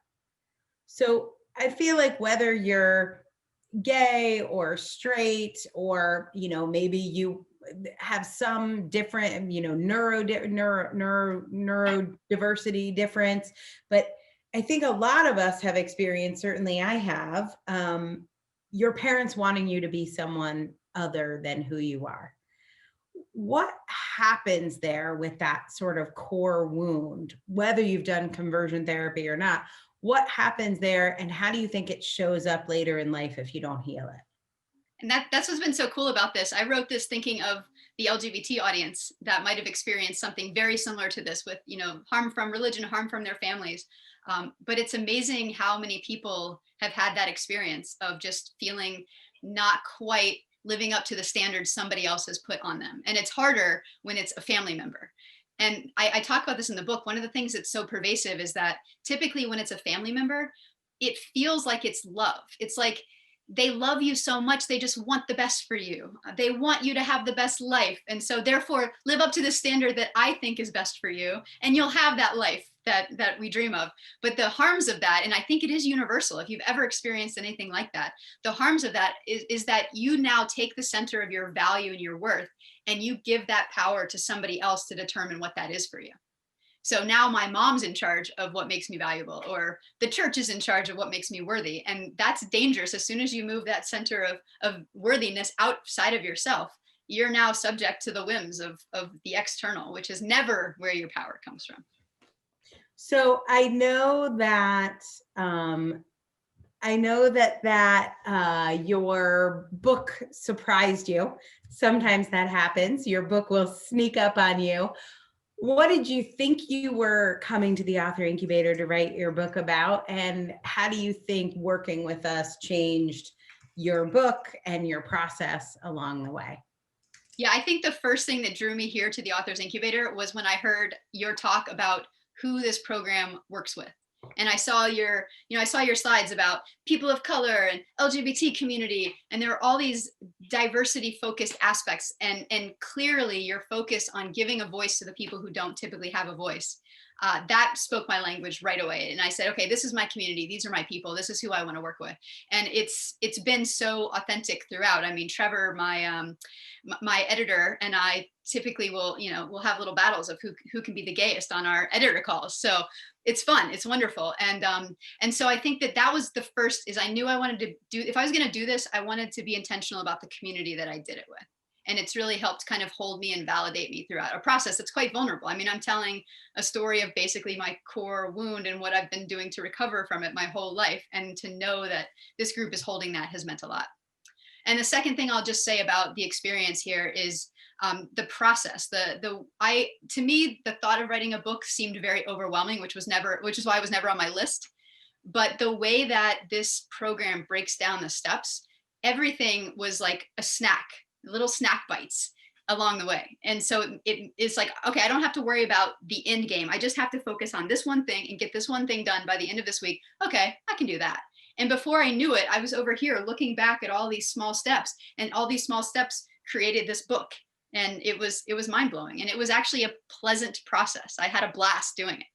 So I feel like whether you're gay or straight, or, you know, maybe you have some different, you know, neurodiversity difference, but I think a lot of us have experienced, certainly I have, your parents wanting you to be someone other than who you are. What happens there with that sort of core wound, whether you've done conversion therapy or not? What happens there, and how do you think it shows up later in life if you don't heal it? And that's what's been so cool about this. I wrote this thinking of the LGBT audience that might have experienced something very similar to this, with, you know, harm from religion, harm from their families. But it's amazing how many people have had that experience of just feeling not quite living up to the standards somebody else has put on them. And it's harder when it's a family member. And I talk about this in the book. One of the things that's so pervasive is that typically when it's a family member, it feels like it's love. It's like they love you so much, they just want the best for you. They want you to have the best life. And so therefore live up to the standard that I think is best for you, and you'll have that life that we dream of. But the harms of that, and I think it is universal, if you've ever experienced anything like that, the harms of that is that you now take the center of your value and your worth, and you give that power to somebody else to determine what that is for you. So now my mom's in charge of what makes me valuable, or the church is in charge of what makes me worthy. And that's dangerous. As soon as you move that center of worthiness outside of yourself, you're now subject to the whims of the external, which is never where your power comes from. So I know that I know that your book surprised you. Sometimes that happens. Your book will sneak up on you. What did you think you were coming to the author incubator to write your book about? And how do you think working with us changed your book and your process along the way? Yeah, I think the first thing that drew me here to the Authors Incubator was when I heard your talk about who this program works with. And I saw your slides about people of color and LGBT community, and there are all these diversity focused aspects, and clearly your focus on giving a voice to the people who don't typically have a voice. That spoke my language right away. And I said, okay, this is my community. These are my people. This is who I want to work with. And it's been so authentic throughout. I mean, Trevor, my editor, and I typically will have little battles of who can be the gayest on our editor calls. So it's fun. It's wonderful. And so I think that was the first, is I knew I wanted to do, if I was going to do this, I wanted to be intentional about the community that I did it with. And it's really helped kind of hold me and validate me throughout a process that's quite vulnerable. I mean, I'm telling a story of basically my core wound and what I've been doing to recover from it my whole life. And to know that this group is holding that has meant a lot. And the second thing I'll just say about the experience here is the process. To me, the thought of writing a book seemed very overwhelming, which is why it was never on my list. But the way that this program breaks down the steps, everything was like a snack, little snack bites along the way. And so it's like, okay, I don't have to worry about the end game. I just have to focus on this one thing and get this one thing done by the end of this week. Okay, I can do that. And before I knew it, I was over here looking back at all these small steps, and all these small steps created this book. And it was mind blowing. And it was actually a pleasant process. I had a blast doing it.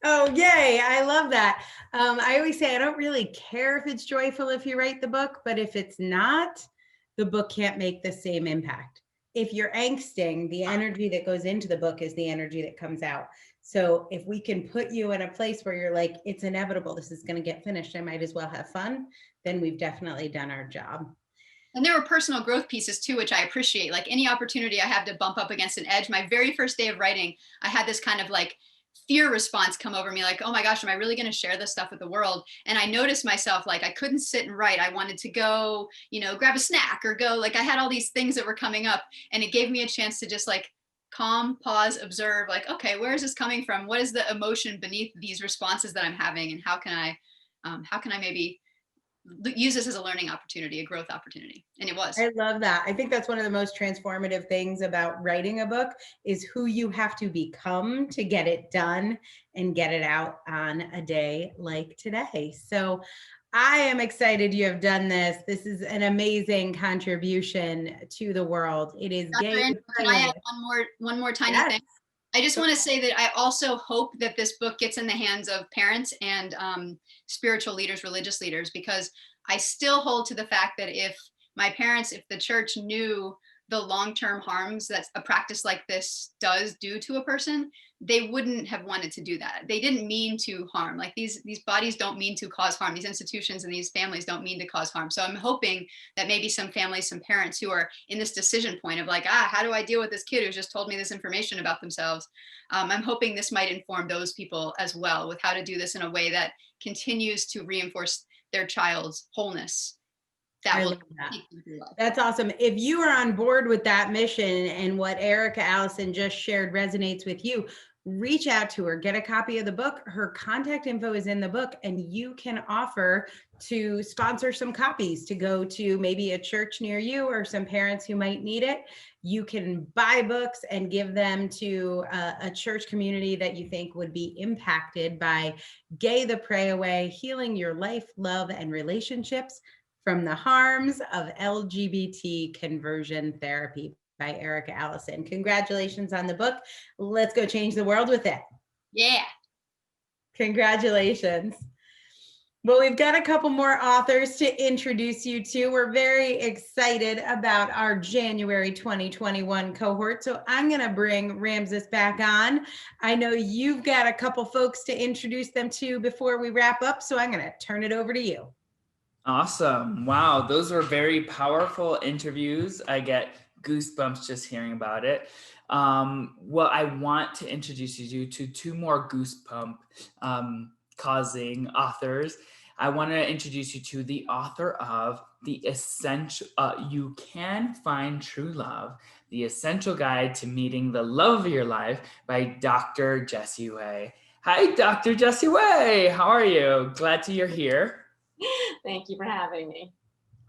Oh, yay. I love that. I always say, I don't really care if it's joyful if you write the book, but if it's not, the book can't make the same impact. If you're angsting, the energy that goes into the book is the energy that comes out. So if we can put you in a place where you're like, it's inevitable, this is going to get finished, I might as well have fun, then we've definitely done our job. And there were personal growth pieces too, which I appreciate. Like any opportunity I have to bump up against an edge. My very first day of writing, I had this kind of like fear response come over me, like, oh my gosh, am I really going to share this stuff with the world? And I noticed myself, like, I couldn't sit and write. I wanted to go, grab a snack or go, like, I had all these things that were coming up, and it gave me a chance to just like calm, pause, observe, like, okay, where is this coming from? What is the emotion beneath these responses that I'm having? And how can I maybe use this as a learning opportunity, a growth opportunity? And it was. I love that. I think that's one of the most transformative things about writing a book is who you have to become to get it done and get it out on a day like today. So I am excited you have done this. This is an amazing contribution to the world. It is Dr. gay. Andrew, can I add one more tiny thing? I just want to say that I also hope that this book gets in the hands of parents and spiritual leaders, religious leaders, because I still hold to the fact that if the church knew the long-term harms that a practice like this does do to a person, they wouldn't have wanted to do that. They didn't mean to harm. Like these bodies don't mean to cause harm. These institutions and these families don't mean to cause harm. So I'm hoping that maybe some families, some parents who are in this decision point of like, how do I deal with this kid who's just told me this information about themselves? I'm hoping this might inform those people as well with how to do this in a way that continues to reinforce their child's wholeness. That's awesome. If you are on board with that mission and what Erica Allison just shared resonates with you, reach out to her, get a copy of the book. Her contact info is in the book, and you can offer to sponsor some copies to go to maybe a church near you or some parents who might need it. You can buy books and give them to a church community that you think would be impacted by Gay the Pray Away, Healing Your Life, Love, and Relationships from the Harms of LGBT Conversion Therapy by Erica Allison. Congratulations on the book. Let's go change the world with it. Yeah. Congratulations. Well, we've got a couple more authors to introduce you to. We're very excited about our January 2021 cohort. So I'm going to bring Ramses back on. I know you've got a couple folks to introduce them to before we wrap up. So I'm going to turn it over to you. Awesome. Wow. Those were very powerful interviews. I get goosebumps just hearing about it. Well, I want to introduce you to two more goosebump causing authors. I want to introduce you to the author of The Essential, You Can Find True Love, The Essential Guide to Meeting the Love of Your Life by Dr. Jessie Way. Hi, Dr. Jessie Way. How are you? Glad to you're here. Thank you for having me.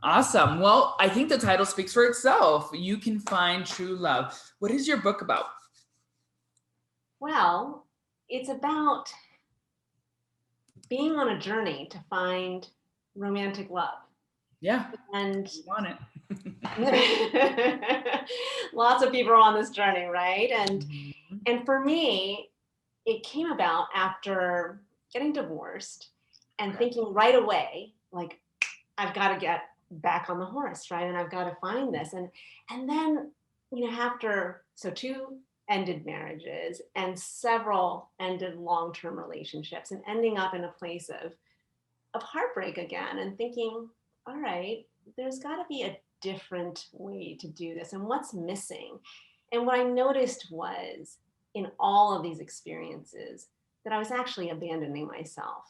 Awesome. Well, I think the title speaks for itself. You Can Find True Love. What is your book about? Well, it's about being on a journey to find romantic love. Yeah. And you want it. Lots of people are on this journey, right? And for me, it came about after getting divorced and thinking right away, like, I've got to get back on the horse, right? And I've got to find this. And then, after, so 2 ended marriages and several ended long-term relationships, and ending up in a place of heartbreak again, and thinking, all right, there's got to be a different way to do this, and what's missing. And what I noticed was, in all of these experiences, that I was actually abandoning myself.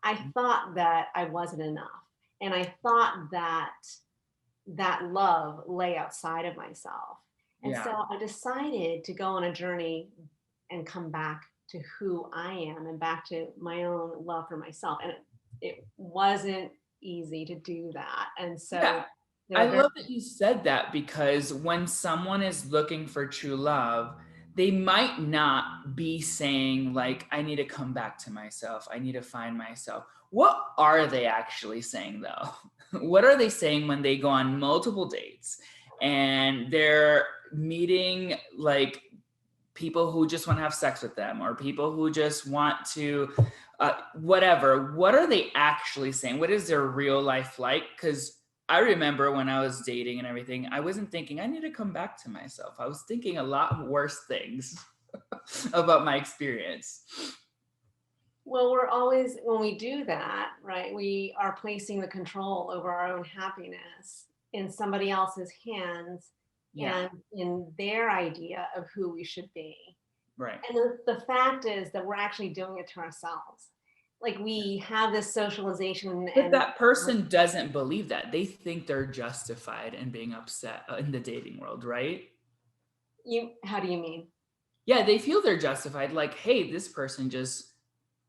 I thought that I wasn't enough. And I thought that love lay outside of myself. And so I decided to go on a journey and come back to who I am and back to my own love for myself. And it wasn't easy to do that. And so I love that you said that, because when someone is looking for true love, they might not be saying, like, I need to come back to myself. I need to find myself. What are they actually saying, though? What are they saying when they go on multiple dates and they're meeting, like, people who just want to have sex with them, or people who just want to, whatever? What are they actually saying? What is their real life like? Because I remember when I was dating and everything, I wasn't thinking I need to come back to myself. I was thinking a lot worse things about my experience. Well, we're always, when we do that, right, we are placing the control over our own happiness in somebody else's hands and in their idea of who we should be. Right. And the fact is that we're actually doing it to ourselves. Like, we have this socialization. But that person doesn't believe that. They think they're justified in being upset in the dating world, right? How do you mean? Yeah, they feel they're justified. Like, hey, this person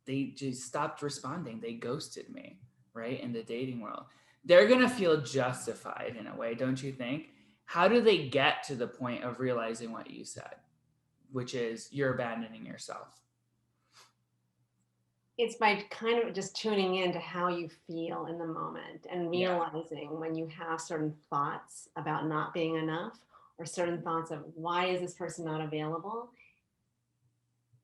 they just stopped responding. They ghosted me, right? In the dating world. They're going to feel justified in a way, don't you think? How do they get to the point of realizing what you said, which is you're abandoning yourself? It's by kind of just tuning into how you feel in the moment and realizing when you have certain thoughts about not being enough, or certain thoughts of why is this person not available.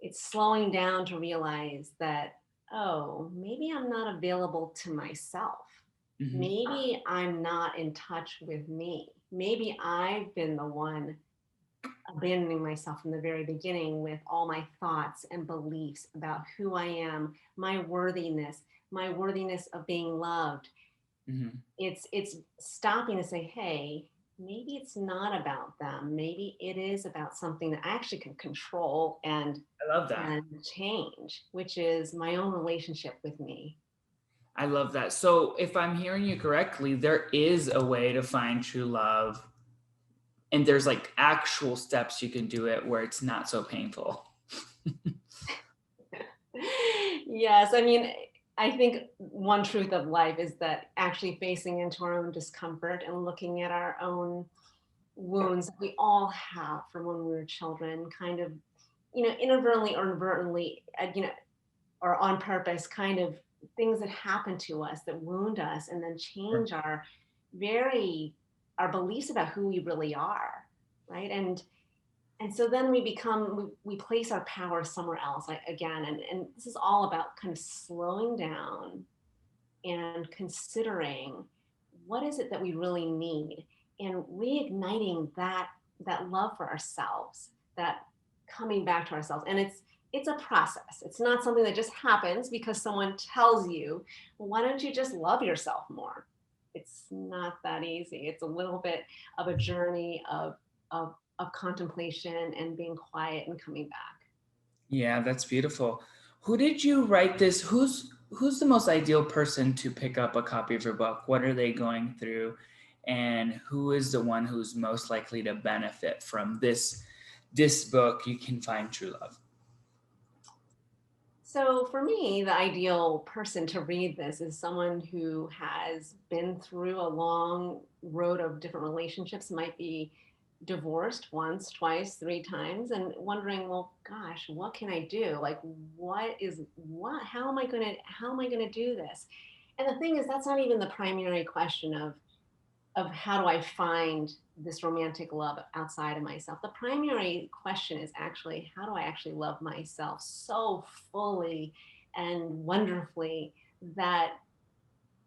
It's slowing down to realize that, oh, maybe I'm not available to myself. Mm-hmm. Maybe I'm not in touch with me. Maybe I've been the one abandoning myself from the very beginning with all my thoughts and beliefs about who I am, my worthiness of being loved. Mm-hmm. It's stopping to say, hey, maybe it's not about them. Maybe it is about something that I actually can control and I love that. And change, which is my own relationship with me. I love that. So if I'm hearing you correctly, there is a way to find true love. And there's like actual steps you can do it where it's not so painful. Yes. I mean, I think one truth of life is that actually facing into our own discomfort and looking at our own wounds that we all have from when we were children, kind of, inadvertently or inadvertently, or on purpose, kind of things that happen to us that wound us and then change our beliefs about who we really are, right? And so then we place our power somewhere else, like, again, and this is all about kind of slowing down and considering what is it that we really need, and reigniting that love for ourselves, that coming back to ourselves. And it's a process. It's not something that just happens because someone tells you, well, why don't you just love yourself more? It's not that easy. It's a little bit of a journey of contemplation and being quiet and coming back. Yeah, that's beautiful. Who did you write this? who's the most ideal person to pick up a copy of your book? What are they going through? And who is the one who's most likely to benefit from this book, You Can Find True Love? So for me, the ideal person to read this is someone who has been through a long road of different relationships, might be divorced once, twice, 3 times, and wondering, well, gosh, what can I do? Like, how am I gonna do this? And the thing is, that's not even the primary question of how do I find this romantic love outside of myself. The primary question is actually, how do I actually love myself so fully and wonderfully that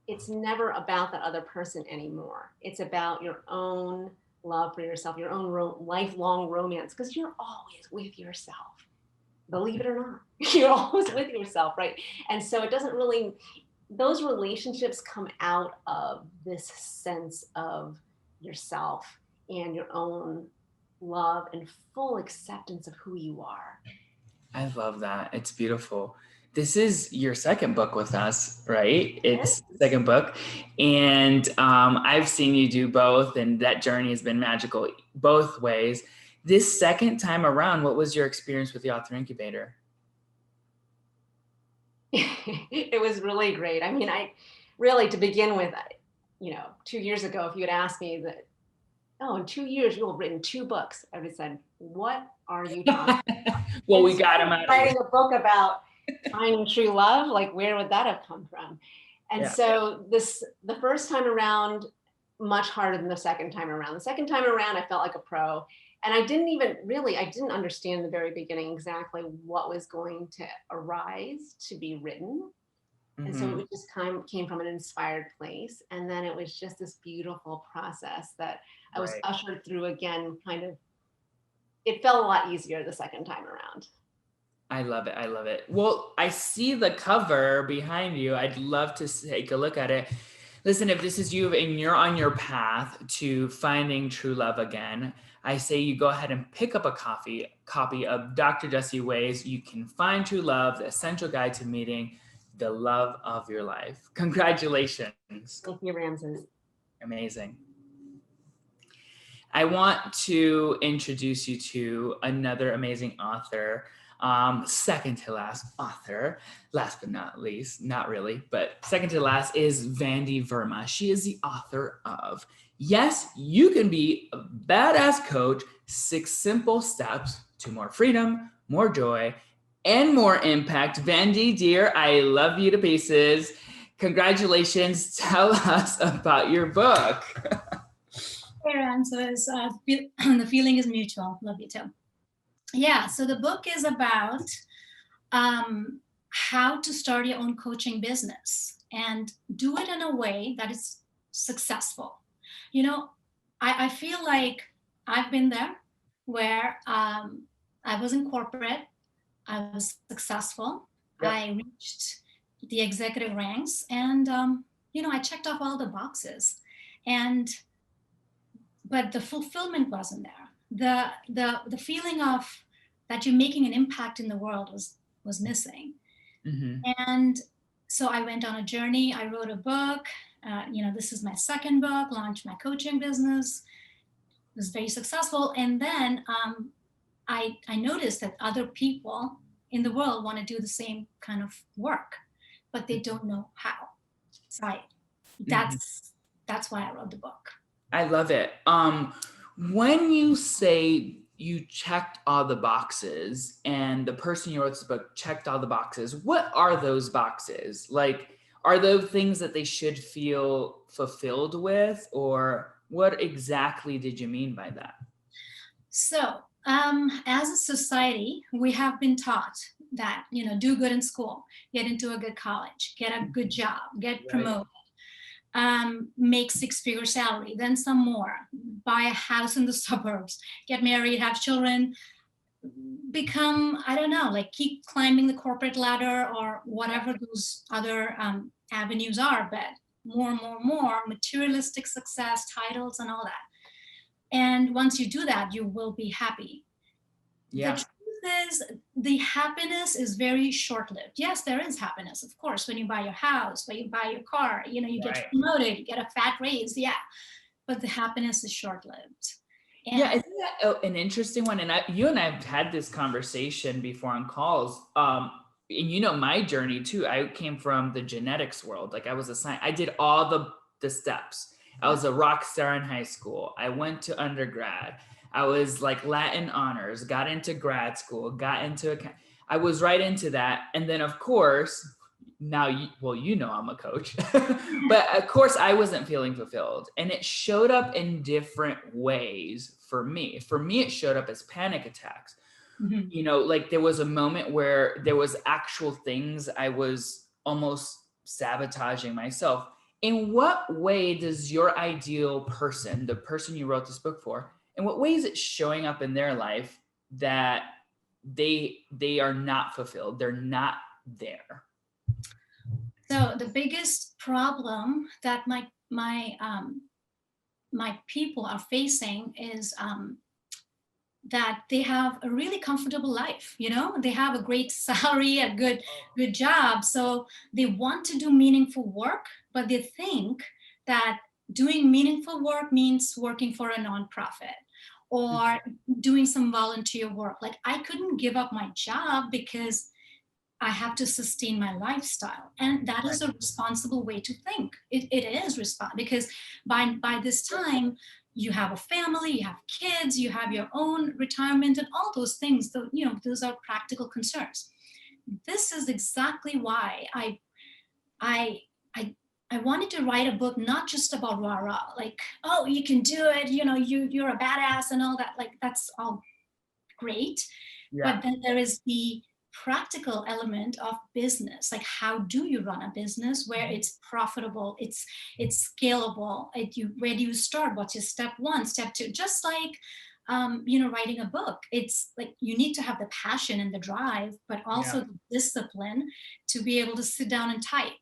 it's never about that other person anymore. It's about your own love for yourself, your own lifelong romance, because you're always with yourself. Believe it or not, you're always with yourself, right? And so it doesn't really, those relationships come out of this sense of yourself and your own love and full acceptance of who you are. I love that. It's beautiful. This is your second book with us, right? It's the second book. And I've seen you do both, and that journey has been magical both ways. This second time around, what was your experience with the Author Incubator? It was really great. I mean, to begin with, 2 years ago, if you had asked me that, oh, in 2 years, you'll have written 2 books, I would have said, what are you talking about? Well, we got them out of writing a book about finding true love, like where would that have come from? And so the first time around, much harder than the second time around. The second time around, I felt like a pro. And I didn't understand in the very beginning exactly what was going to arise to be written. And so it just came from an inspired place. And then it was just this beautiful process that I was ushered through again, it felt a lot easier the second time around. I love it. I love it. Well, I see the cover behind you. I'd love to take a look at it. Listen, if this is you and you're on your path to finding true love again, I say you go ahead and pick up a copy of Dr. Jessie Way's You Can Find True Love, the Essential Guide to Meeting the Love of Your Life. Congratulations. Thank you, Ramses. Amazing. I want to introduce you to another amazing author, second to last author, last but not least, not really, but second to last is Vandy Verma. She is the author of Yes, You Can Be a Badass Coach, 6 Simple Steps to More Freedom, More Joy, and More Impact. Vandy, dear, I love you to pieces. Congratulations. Tell us about your book. Hey, Ramses, the feeling is mutual. Love you too. Yeah, so the book is about how to start your own coaching business and do it in a way that is successful. You know, I feel like I've been there where I was in corporate, I was successful, I reached the executive ranks, and I checked off all the boxes, but the fulfillment wasn't there. The feeling of that you're making an impact in the world was missing. And so I went on a journey. I wrote a book. This is my second book, launched my coaching business. It was very successful. And then I noticed that other people in the world want to do the same kind of work, but they don't know how. So that's why I wrote the book. I love it. When you say you checked all the boxes and the person you wrote this book checked all the boxes, what are those boxes? Like, are those things that they should feel fulfilled with, or what exactly did you mean by that? So, as a society, we have been taught that, do good in school, get into a good college, get a good job, get promoted. Make 6-figure salary, then some more, buy a house in the suburbs, get married, have children, become, keep climbing the corporate ladder or whatever those other avenues are, but more materialistic success, titles and all that. And once you do that, you will be happy. The truth is the happiness is very short-lived. Yes, there is happiness, of course, when you buy your house, when you buy your car, you know, you get Right. promoted, you get a fat raise, yeah. But the happiness is short-lived. Yeah, isn't that an interesting one? And you and I have had this conversation before on calls. And you know my journey too. I came from the genetics world. Like I was I did all the steps. I was a rock star in high school. I went to undergrad. I was like Latin honors, got into grad school, got into I was right into that. And then of course, now you know I'm a coach, but of course I wasn't feeling fulfilled, and it showed up in different ways for me. For me, it showed up as panic attacks. Mhm. You know, like there was a moment where there was actual things I was almost sabotaging myself. In what way does your ideal person, the person you wrote this book for, in what way is it showing up in their life that they are not fulfilled, they're not there? So the biggest problem that my people are facing is that they have a really comfortable life. You know, they have a great salary, a good job, so they want to do meaningful work, but they think that doing meaningful work means working for a nonprofit or doing some volunteer work. Like I couldn't give up my job because I have to sustain my lifestyle. And that is a responsible way to think. It is responsible because by this time, you have a family, you have kids, you have your own retirement and all those things. So, you know, those are practical concerns. This is exactly why I wanted to write a book, not just about rah-rah, like, oh, you can do it, you know, you're a badass and all that. Like, that's all great. Yeah. But then there is the practical element of business. Like, how do you run a business where it's profitable, it's scalable? Where do you start? What's your step one, step two? Just like you know, writing a book, it's like you need to have the passion and the drive, but also the discipline to be able to sit down and type.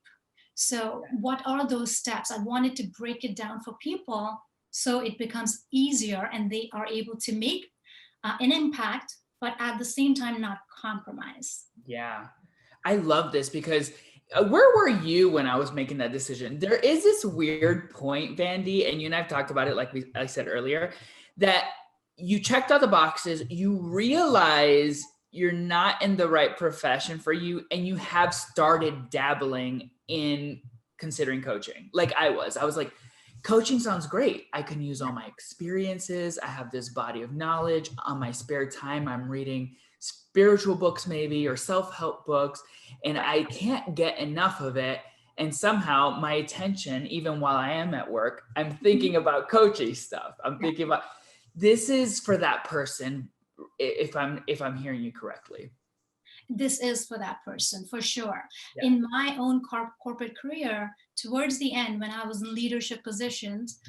So what are those steps? I wanted to break it down for people so it becomes easier and they are able to make an impact, but at the same time not compromise. Yeah, I love this because where were you when I was making that decision? There is this weird point, Vandy, and you and I've talked about it, like I said earlier, that you checked all the boxes, you realize you're not in the right profession for you, and you have started dabbling in considering coaching. Like I was like, coaching sounds great. I can use all my experiences. I have this body of knowledge. On my spare time, I'm reading spiritual books maybe, or self-help books, and I can't get enough of it. And somehow my attention, even while I am at work, I'm thinking about coaching stuff. I'm thinking about, this is for that person, if I'm hearing you correctly. This is for that person, for sure. Yeah. In my own corporate career, towards the end, when I was in leadership positions,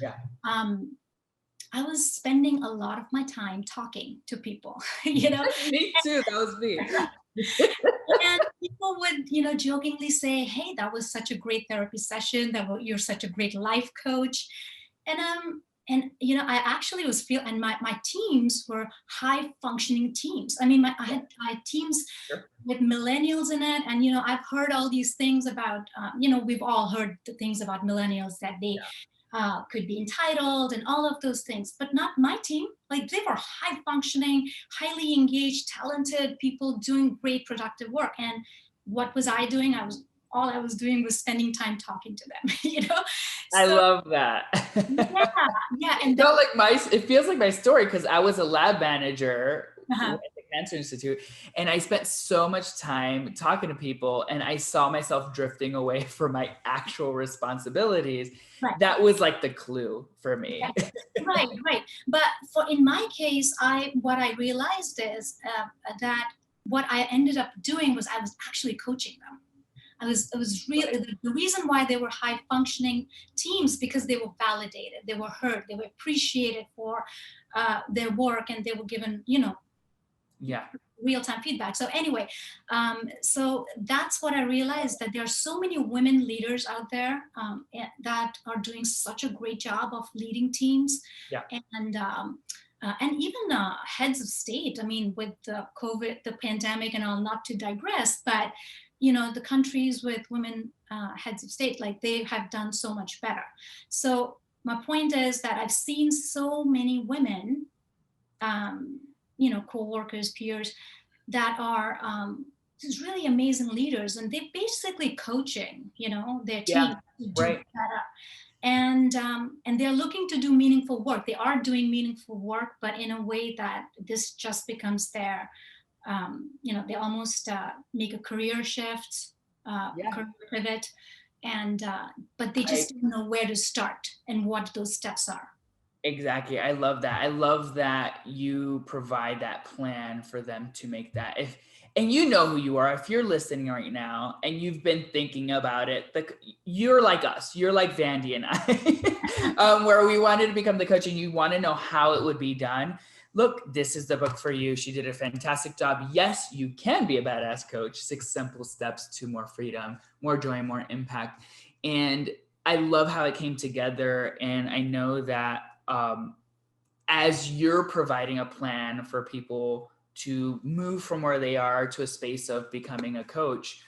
I was spending a lot of my time talking to people, you know? Me too, that was me. And people would, you know, jokingly say, hey, that was such a great therapy session, you're such a great life coach. And you know, I actually was and my teams were high functioning teams. I mean, I had teams with millennials in it. And, you know, I've heard all these things about, you know, we've all heard the things about millennials that they could be entitled and all of those things, but not my team. Like, they were high functioning, highly engaged, talented people doing great productive work. And what was I doing? All I was doing was spending time talking to them, you know? I love that. Yeah. And it feels like my story, because I was a lab manager at the Cancer Institute, and I spent so much time talking to people, and I saw myself drifting away from my actual responsibilities. Right. That was like the clue for me. Right. But in my case, what I realized is that what I ended up doing was I was actually coaching them. It was really the reason why they were high functioning teams, because they were validated, they were heard, they were appreciated for their work, and they were given, you know, real-time feedback. So anyway, so that's what I realized, that there are so many women leaders out there that are doing such a great job of leading teams. And and even heads of state. I mean, with the COVID, the pandemic and all, not to digress, but the countries with women heads of state, like they have done so much better. So my point is that I've seen so many women, co-workers, peers, that are just really amazing leaders, and they're basically coaching, their team to do better. And they're looking to do meaningful work. They are doing meaningful work, but in a way that this just becomes their, they almost make a career shift, career pivot, and but they just don't know where to start and what those steps are. Exactly. I love that. I love that you provide that plan for them to make that. And you know who you are. If you're listening right now and you've been thinking about it, you're like us. You're like Vandy and I, where we wanted to become the coach and you want to know how it would be done. Look, this is the book for you. She did a fantastic job. Yes, you can be a badass coach. 6 simple steps to more freedom, more joy, more impact. And I love how it came together. And I know that as you're providing a plan for people to move from where they are to a space of becoming a coach,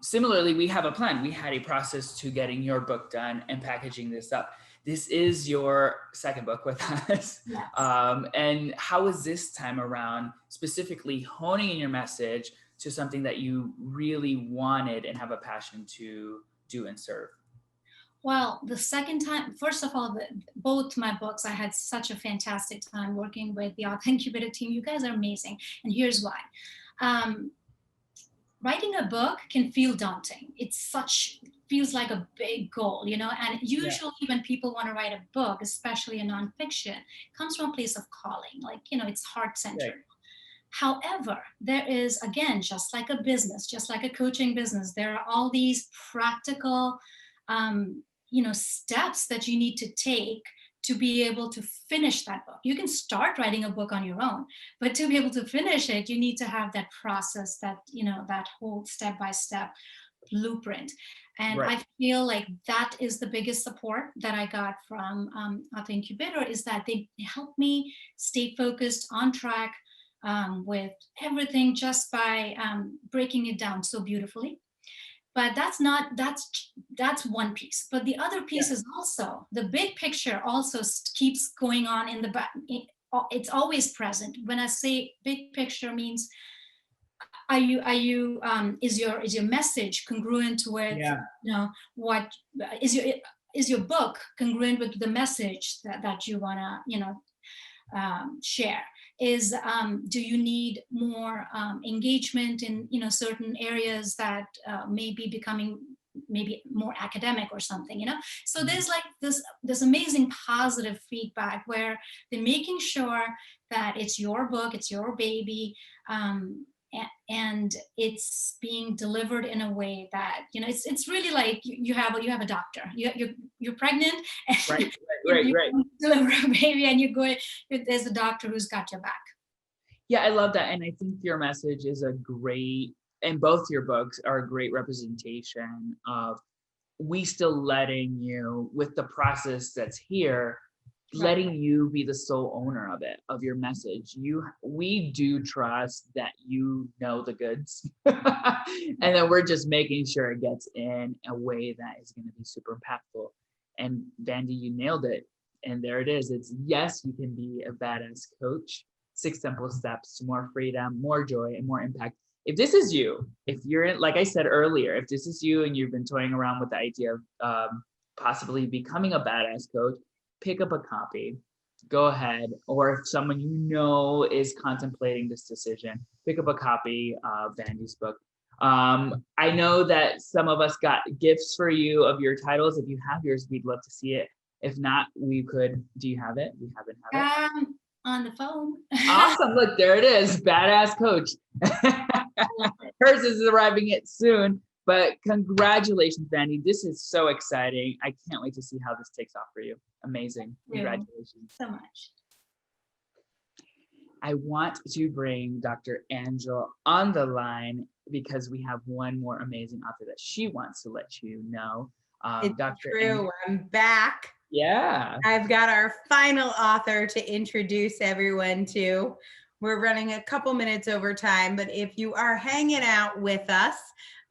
similarly, we have a plan. We had a process to getting your book done and packaging this up. This is your second book with us. Yes. And how is this time around specifically honing in your message to something that you really wanted and have a passion to do and serve? Well, the second time, first of all, both my books, I had such a fantastic time working with the Author Incubator team. You guys are amazing. And here's why. Writing a book can feel daunting. Feels like a big goal, and usually when people want to write a book, especially a nonfiction, it comes from a place of calling, it's heart-centered. Right. However, there is, again, just like a business, just like a coaching business, there are all these practical steps that you need to take to be able to finish that book. You can start writing a book on your own, but to be able to finish it, you need to have that process, that whole step-by-step blueprint. And I feel like that is the biggest support that I got from Author Incubator, is that they helped me stay focused, on track with everything, just by breaking it down so beautifully. But that's one piece. But the other piece is also the big picture also keeps going on in the back. It's always present. When I say big picture, means is your message congruent with what is your book congruent with the message that you want to share? Do you need more engagement in certain areas that may be becoming maybe more academic or something, so there's like this amazing positive feedback where they're making sure that it's your book, it's your baby, and it's being delivered in a way that it's really like you have a doctor, you're pregnant, and right. deliver a baby, and there's a doctor who's got your back. Yeah, I love that. And I think your message is and both your books are a great representation of we still letting you, with the process that's here, letting you be the sole owner of your message. We do trust that the goods, and then we're just making sure it gets in a way that is going to be super impactful. And Vandy, you nailed it. And there it is. It's yes, you can be a badass coach. 6 simple steps to more freedom, more joy, and more impact. If this is you, if you're like I said earlier, if this is you and you've been toying around with the idea of possibly becoming a badass coach, pick up a copy, go ahead. Or if someone is contemplating this decision, pick up a copy of Vandy's book. I know that some of us got gifts for you of your titles. If you have yours, we'd love to see it. If not, we could. Do you have it? We haven't had it. On the phone. Awesome. Look, there it is. Badass coach. Hers is arriving it soon. But congratulations, Vandy. This is so exciting. I can't wait to see how this takes off for you. Amazing. Congratulations. So much. I want to bring Dr. Angel on the line because we have one more amazing author that she wants to let you know. It's true. I'm back. Yeah. I've got our final author to introduce everyone to. We're running a couple minutes over time, but if you are hanging out with us,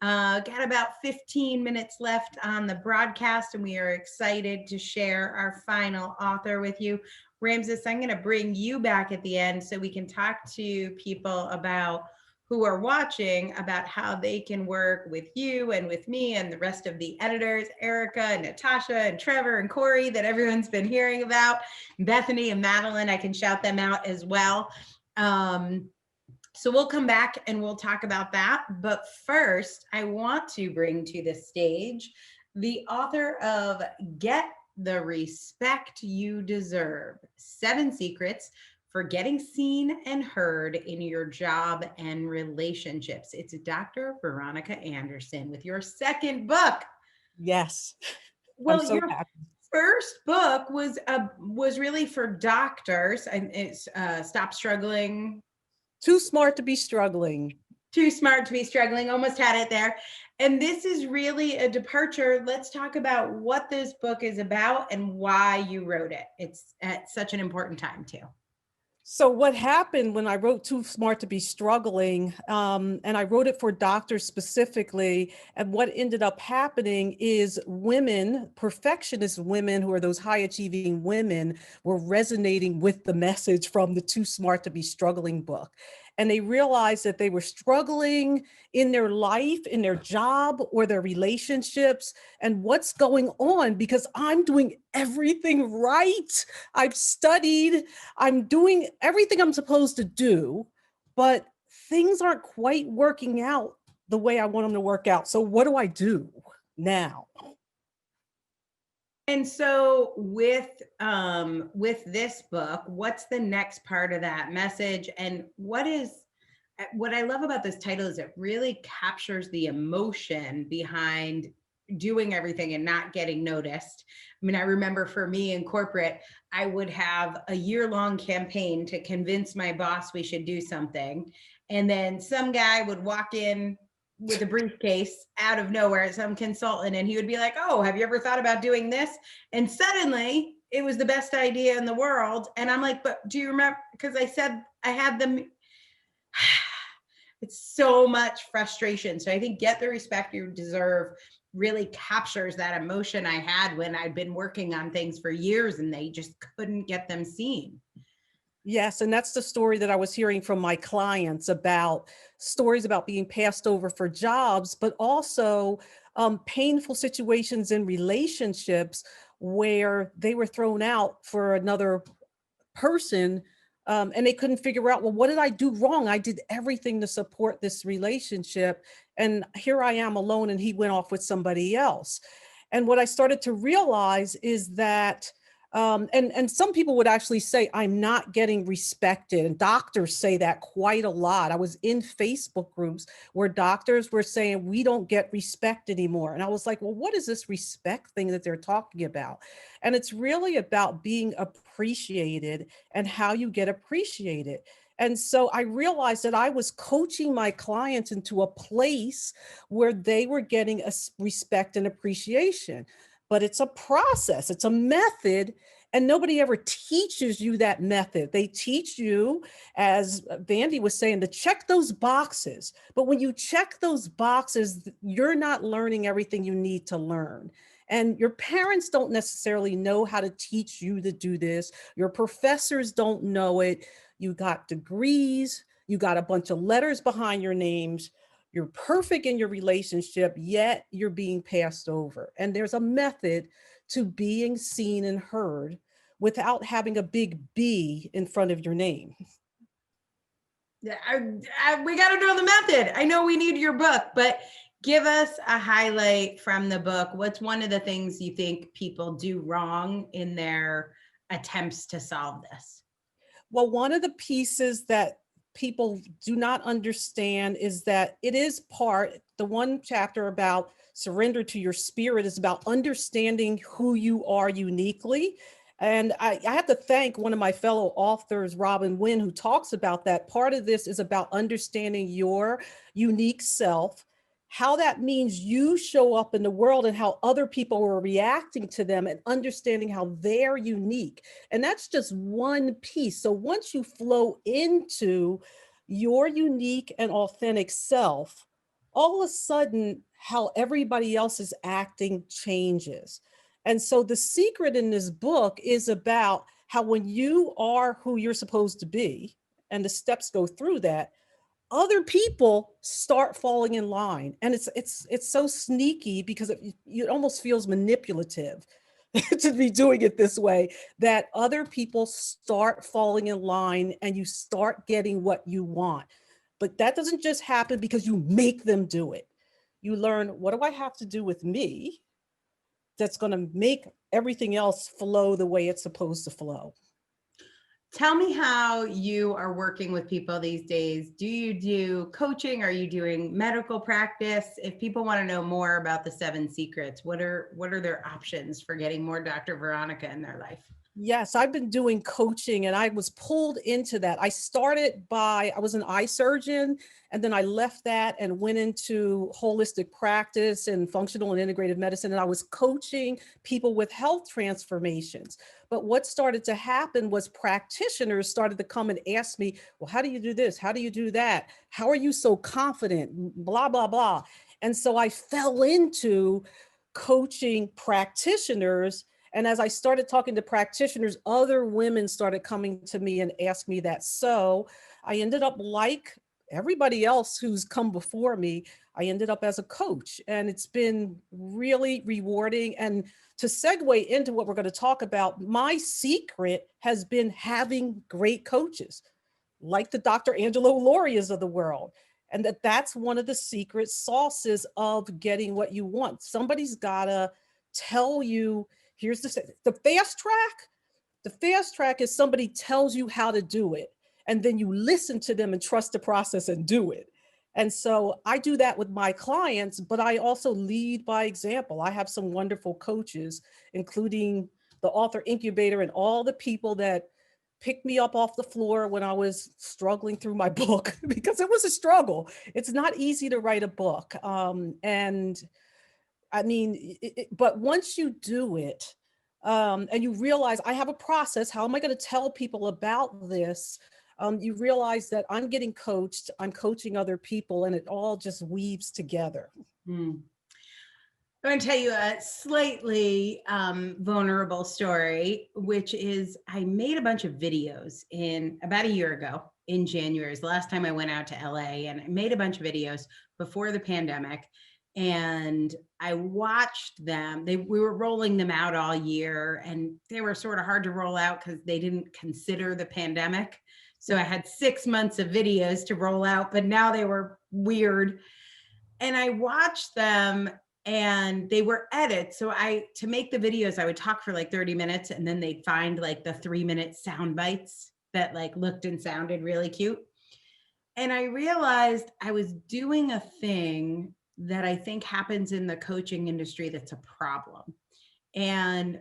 got about 15 minutes left on the broadcast, and we are excited to share our final author with you. Ramses, I'm going to bring you back at the end so we can talk to people about who are watching about how they can work with you and with me and the rest of the editors, Erica and Natasha and Trevor and Corey that everyone's been hearing about, Bethany and Madeline, I can shout them out as well. So we'll come back and we'll talk about that. But first, I want to bring to the stage the author of Get the Respect You Deserve, 7 Secrets for Getting Seen and Heard in Your Job and Relationships. It's Dr. Veronica Anderson with your second book. Yes. Well, I'm so your happy. first book was really for doctors, and it's Stop Struggling. Too Smart to Be Struggling. Too Smart to Be Struggling. Almost had it there. And this is really a departure. Let's talk about what this book is about and why you wrote it. It's at such an important time too. So what happened when I wrote Too Smart to Be Struggling, and I wrote it for doctors specifically, and what ended up happening is women, perfectionist women who are those high achieving women, were resonating with the message from the Too Smart to Be Struggling book. And they realized that they were struggling in their life, in their job, or their relationships, and what's going on, because I'm doing everything right. I've studied, I'm doing everything I'm supposed to do, but things aren't quite working out the way I want them to work out. So what do I do now? And so with this book, what's the next part of that message? And what I love about this title is it really captures the emotion behind doing everything and not getting noticed. I mean, I remember for me in corporate, I would have a year-long campaign to convince my boss we should do something. And then some guy would walk in with a briefcase out of nowhere, some consultant, and he would be like, oh, have you ever thought about doing this? And suddenly it was the best idea in the world. And I'm like, but do you remember? Because I said I had them. It's so much frustration. So I think Get the Respect You Deserve really captures that emotion I had when I'd been working on things for years and they just couldn't get them seen. Yes, and that's the story that I was hearing from my clients, about stories about being passed over for jobs, but also painful situations in relationships where they were thrown out for another person, and they couldn't figure out, well, what did I do wrong? I did everything to support this relationship, and here I am alone, and he went off with somebody else. And what I started to realize is that and some people would actually say, I'm not getting respected. And doctors say that quite a lot. I was in Facebook groups where doctors were saying, we don't get respect anymore. And I was like, well, what is this respect thing that they're talking about? And it's really about being appreciated and how you get appreciated. And so I realized that I was coaching my clients into a place where they were getting a respect and appreciation. But it's a process, it's a method, and nobody ever teaches you that method. They teach you, as Vandy was saying, to check those boxes. But when you check those boxes, you're not learning everything you need to learn. And your parents don't necessarily know how to teach you to do this. Your professors don't know it. You got degrees, you got a bunch of letters behind your names. You're perfect in your relationship, yet you're being passed over. And there's a method to being seen and heard without having a big B in front of your name. Yeah, we got to know the method. I know we need your book, but give us a highlight from the book. What's one of the things you think people do wrong in their attempts to solve this? Well, one of the pieces that people do not understand is that it is the one chapter about surrender to your spirit is about understanding who you are uniquely. And I have to thank one of my fellow authors, Robin Wynn, who talks about that. Part of this is about understanding your unique self, how that means you show up in the world and how other people are reacting to them and understanding how they're unique. And that's just one piece. So once you flow into your unique and authentic self, all of a sudden, how everybody else is acting changes. And so the secret in this book is about how when you are who you're supposed to be, and the steps go through that, other people start falling in line. And it's so sneaky because it almost feels manipulative to be doing it this way, that other people start falling in line and you start getting what you want. But that doesn't just happen because you make them do it. You learn, what do I have to do with me that's going to make everything else flow the way it's supposed to flow? Tell me how you are working with people these days. Do you do coaching? Are you doing medical practice? If people want to know more about the 7 secrets, what are their options for getting more Dr. Veronica in their life? Yes, I've been doing coaching and I was pulled into that. I was an eye surgeon, and then I left that and went into holistic practice and functional and integrative medicine. And I was coaching people with health transformations. But what started to happen was practitioners started to come and ask me, well, how do you do this? How do you do that? How are you so confident? Blah, blah, blah. And so I fell into coaching practitioners. And as I started talking to practitioners, other women started coming to me and asked me that. So I ended up, like everybody else who's come before me, I ended up as a coach, and it's been really rewarding. And to segue into what we're going to talk about, my secret has been having great coaches like the Dr. Angelo Lorias of the world. And that's one of the secret sauces of getting what you want. Somebody's got to tell you, here's the fast track. The fast track is somebody tells you how to do it, and then you listen to them and trust the process and do it. And so I do that with my clients, but I also lead by example. I have some wonderful coaches, including the author incubator and all the people that picked me up off the floor when I was struggling through my book, because it was a struggle. It's not easy to write a book. And I mean, but once you do it, and you realize I have a process, how am I going to tell people about this? You realize that I'm getting coached, I'm coaching other people, and it all just weaves together. I'm going to tell you a slightly vulnerable story, which is I made a bunch of videos in about a year ago in January. Is the last time I went out to LA, and I made a bunch of videos before the pandemic. And I watched them. We were rolling them out all year, and they were sort of hard to roll out because they didn't consider the pandemic. So I had 6 months of videos to roll out, but now they were weird. And I watched them, and they were edits. So to make the videos, I would talk for like 30 minutes, and then they'd find like the 3-minute sound bites that like looked and sounded really cute. And I realized I was doing a thing that I think happens in the coaching industry that's a problem. And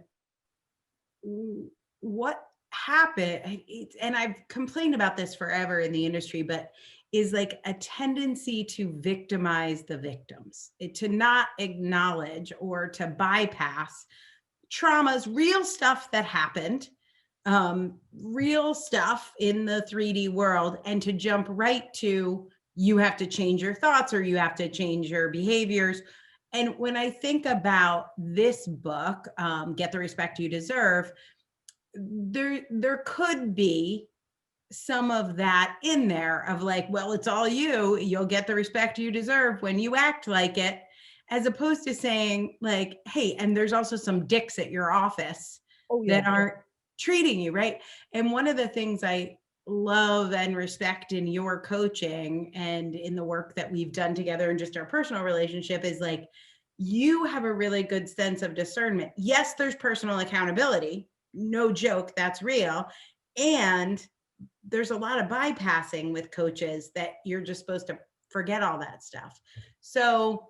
what happened, and I've complained about this forever in the industry, but is like a tendency to victimize the victims, to not acknowledge or to bypass traumas, real stuff that happened, real stuff in the 3D world, and to jump right to, you have to change your thoughts or you have to change your behaviors. And when I think about this book, Get the Respect You Deserve, there could be some of that in there of like, well, it's all you, you'll get the respect you deserve when you act like it, as opposed to saying like, hey, and there's also some dicks at your office that aren't treating you right. And one of the things I love and respect in your coaching and in the work that we've done together and just our personal relationship is like, you have a really good sense of discernment. Yes, there's personal accountability, no joke, that's real. And there's a lot of bypassing with coaches that you're just supposed to forget all that stuff. So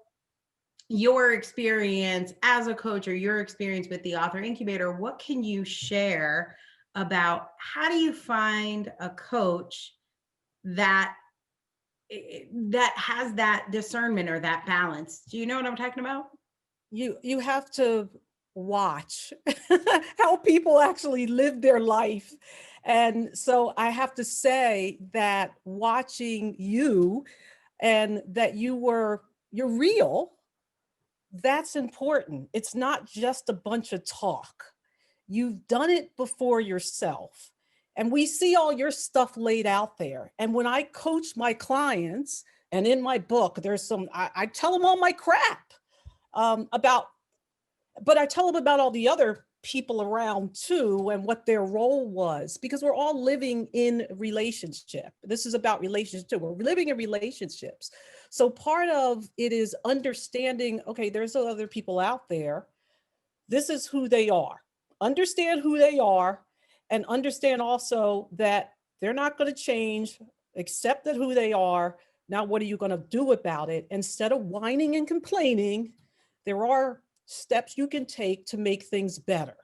your experience as a coach, or your experience with the author incubator, what can you share about how do you find a coach that that has that discernment or that balance. Do you know what I'm talking about? You have to watch how people actually live their life. And so I have to say that watching you and that you're real, that's important. It's not just a bunch of talk. You've done it before yourself. And we see all your stuff laid out there. And when I coach my clients, and in my book, there's some, I tell them all my crap about, but I tell them about all the other people around too and what their role was, because we're all living in relationship. This is about relationships too. We're living in relationships. So part of it is understanding, okay, there's other people out there. This is who they are. Understand who they are, and understand also that they're not going to change, accept that who they are. Now, what are you going to do about it? Instead of whining and complaining, there are steps you can take to make things better.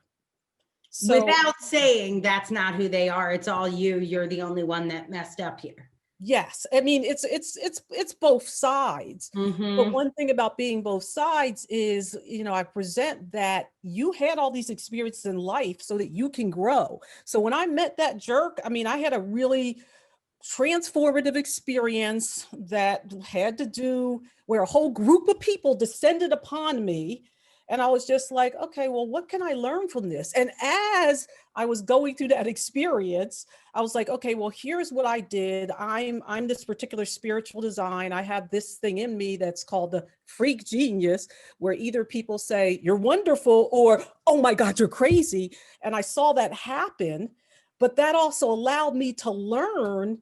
So, without saying that's not who they are, it's all you. You're the only one that messed up here. yes, I mean, it's both sides. Mm-hmm. But one thing about being both sides is, you know, I present that you had all these experiences in life so that you can grow. So when I met that jerk, I mean, I had a really transformative experience that had to do where a whole group of people descended upon me. And I was just like, okay, well, what can I learn from this? And as I was going through that experience, I was like, okay, well, here's what I did. I'm this particular spiritual design. I have this thing in me that's called the freak genius, where either people say you're wonderful or, oh my God, you're crazy. And I saw that happen, but that also allowed me to learn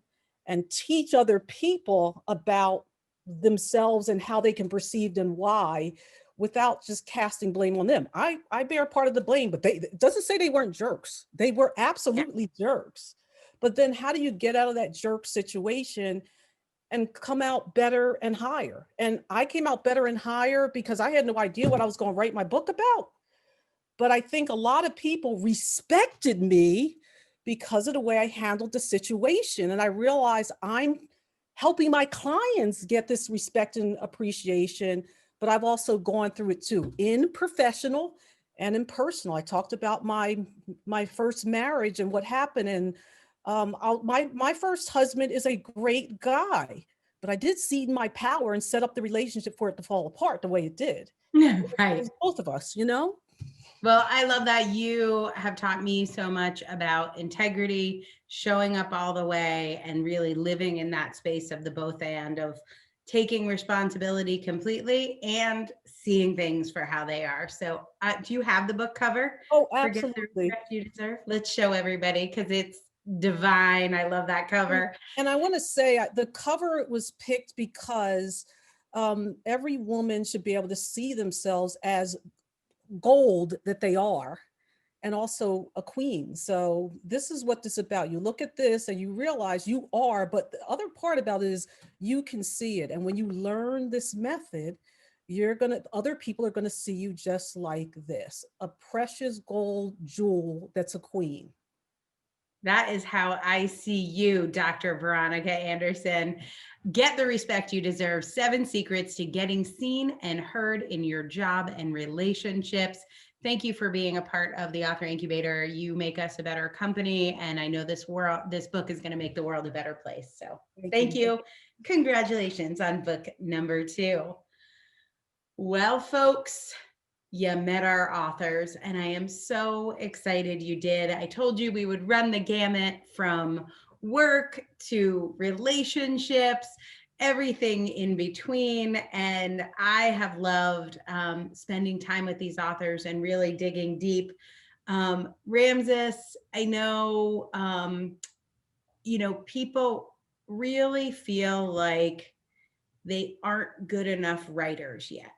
and teach other people about themselves and how they can perceive and why, without just casting blame on them. I bear part of the blame, but it doesn't say they weren't jerks. They were absolutely jerks. But then how do you get out of that jerk situation and come out better and higher? And I came out better and higher because I had no idea what I was going to write my book about. But I think a lot of people respected me because of the way I handled the situation. And I realized I'm helping my clients get this respect and appreciation, but I've also gone through it too, in professional and in personal. I talked about my first marriage and what happened. And my first husband is a great guy, but I did cede my power and set up the relationship for it to fall apart the way it did. Right. It was both of us, you know? Well, I love that you have taught me so much about integrity, showing up all the way, and really living in that space of the both and of taking responsibility completely and seeing things for how they are. So do you have the book cover? Oh, Forget the absolutely. Respect You Deserve? Let's show everybody because it's divine. I love that cover. And I want to say the cover was picked because every woman should be able to see themselves as gold that they are, and also a queen. So this is what this is about. You look at this and you realize you are, but the other part about it is you can see it. And when you learn this method, other people are gonna see you just like this, a precious gold jewel that's a queen. That is how I see you, Dr. Veronica Anderson. Get the respect you deserve. 7 secrets to getting seen and heard in your job and relationships. Thank you for being a part of the Author Incubator. You make us a better company, and I know this book is going to make the world a better place. So thank you. Congratulations on book number 2. Well, folks, you met our authors, and I am so excited you did. I told you we would run the gamut from work to relationships, everything in between. And I have loved spending time with these authors and really digging deep. Ramses, I know, people really feel like they aren't good enough writers yet.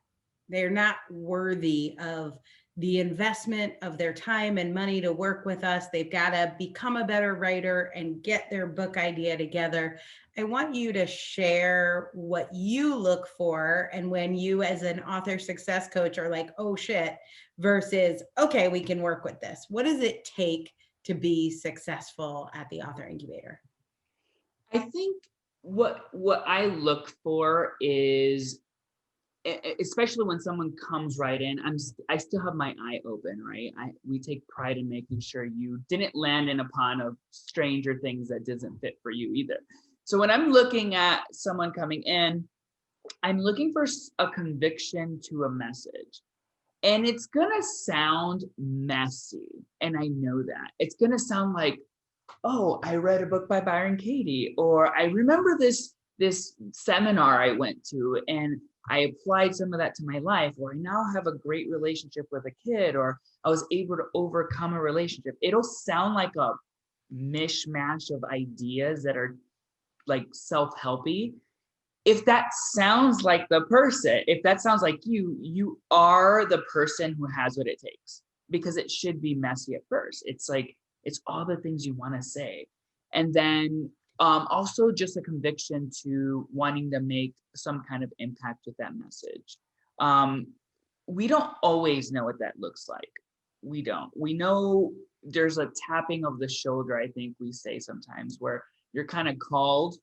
They're not worthy of the investment of their time and money to work with us. They've got to become a better writer and get their book idea together. I want you to share what you look for, and when you as an author success coach are like, oh shit, versus, okay, we can work with this. What does it take to be successful at the Author Incubator? I think what I look for is, especially when someone comes right in, I still have my eye open, right? We take pride in making sure you didn't land in a pond of stranger things that doesn't fit for you either. So when I'm looking at someone coming in, I'm looking for a conviction to a message. And it's gonna sound messy, and I know that. It's gonna sound like, oh, I read a book by Byron Katie, or I remember this seminar I went to and I applied some of that to my life, or I now have a great relationship with a kid, or I was able to overcome a relationship. It'll sound like a mishmash of ideas that are like self-helpy. If that sounds like the person, if that sounds like you are the person who has what it takes, because it should be messy at first. It's like, it's all the things you want to say. And then also just a conviction to wanting to make some kind of impact with that message. We don't always know what that looks like. We don't. We know there's a tapping of the shoulder, I think we say sometimes, where you're kind of called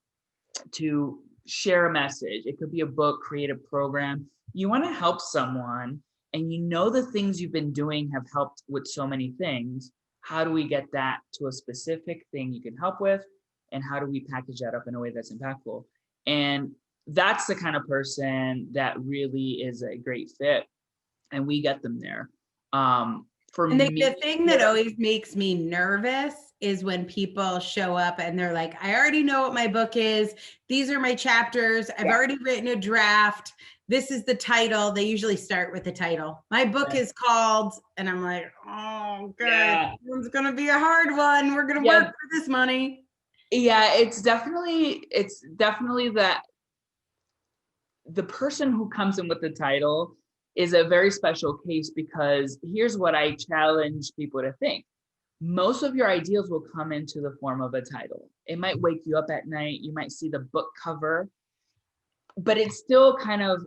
to share a message. It could be a book, create a program. You want to help someone, and you know the things you've been doing have helped with so many things. How do we get that to a specific thing you can help with? And how do we package that up in a way that's impactful? And that's the kind of person that really is a great fit. And we get them there. The thing that always makes me nervous is when people show up and they're like, I already know what my book is. These are my chapters. I've already written a draft. This is the title. They usually start with the title. My book is called, and I'm like, oh, good. It's going to be a hard one. We're going to work for this money. Yeah, it's definitely that the person who comes in with the title is a very special case, because here's what I challenge people to think. Most of your ideas will come into the form of a title. It might wake you up at night. You might see the book cover, but it's still kind of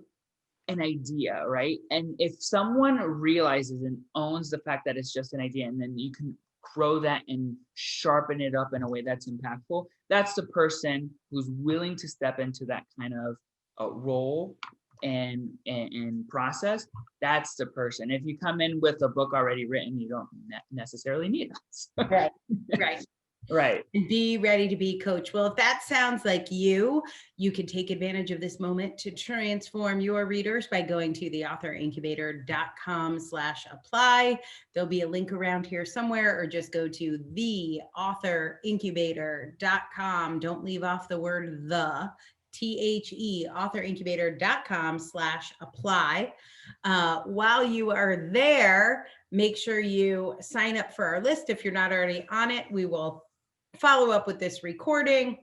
an idea, right? And if someone realizes and owns the fact that it's just an idea, and then you can grow that and sharpen it up in a way that's impactful, that's the person who's willing to step into that kind of role and process. That's the person. If you come in with a book already written, you don't necessarily need that. Right. And be ready to be coached. Well, if that sounds like you can take advantage of this moment to transform your readers by going to theauthorincubator.com/apply. There'll be a link around here somewhere, or just go to theauthorincubator.com. Don't leave off the word the. THE, authorincubator.com/apply. While you are there, make sure you sign up for our list. If you're not already on it, we will follow up with this recording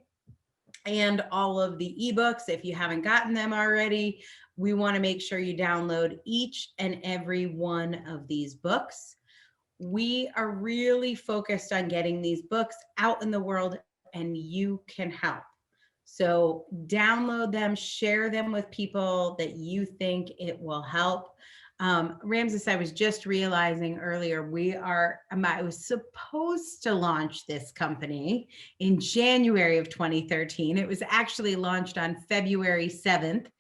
and all of the ebooks. If you haven't gotten them already, we want to make sure you download each and every one of these books. We are really focused on getting these books out in the world, and you can help. So download them, share them with people that you think it will help. Ramses, I was just realizing earlier, I was supposed to launch this company in January of 2013. It was actually launched on February 7th.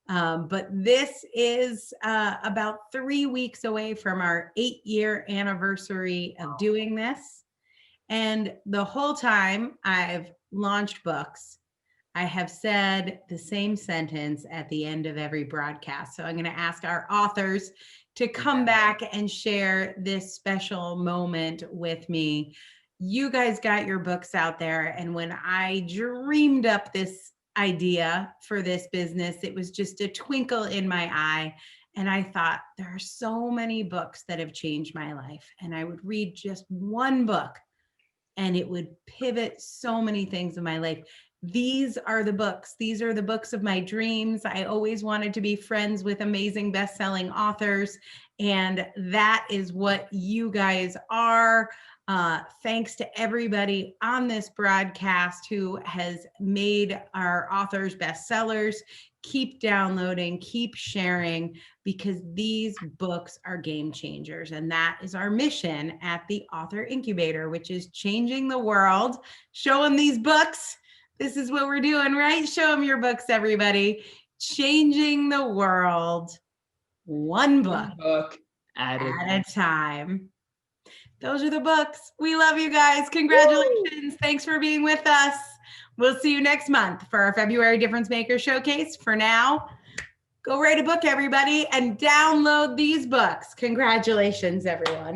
But this is about 3 weeks away from our 8-year anniversary of doing this. And the whole time I've launched books, I have said the same sentence at the end of every broadcast. So I'm going to ask our authors to come back and share this special moment with me. You guys got your books out there. And when I dreamed up this idea for this business, it was just a twinkle in my eye. And I thought, there are so many books that have changed my life. And I would read just one book, and it would pivot so many things in my life. These are the books. These are the books of my dreams. I always wanted to be friends with amazing best-selling authors, and that is what you guys are. Thanks to everybody on this broadcast who has made our authors bestsellers. Keep downloading, keep sharing, because these books are game changers. And that is our mission at the Author Incubator, which is changing the world. Show them these books. This is what we're doing, right? Show them your books, everybody. Changing the world, one book at a time. Those are the books. We love you guys. Congratulations. Woo! Thanks for being with us. We'll see you next month for our February Difference Maker Showcase. For now, go write a book, everybody, and download these books. Congratulations, everyone.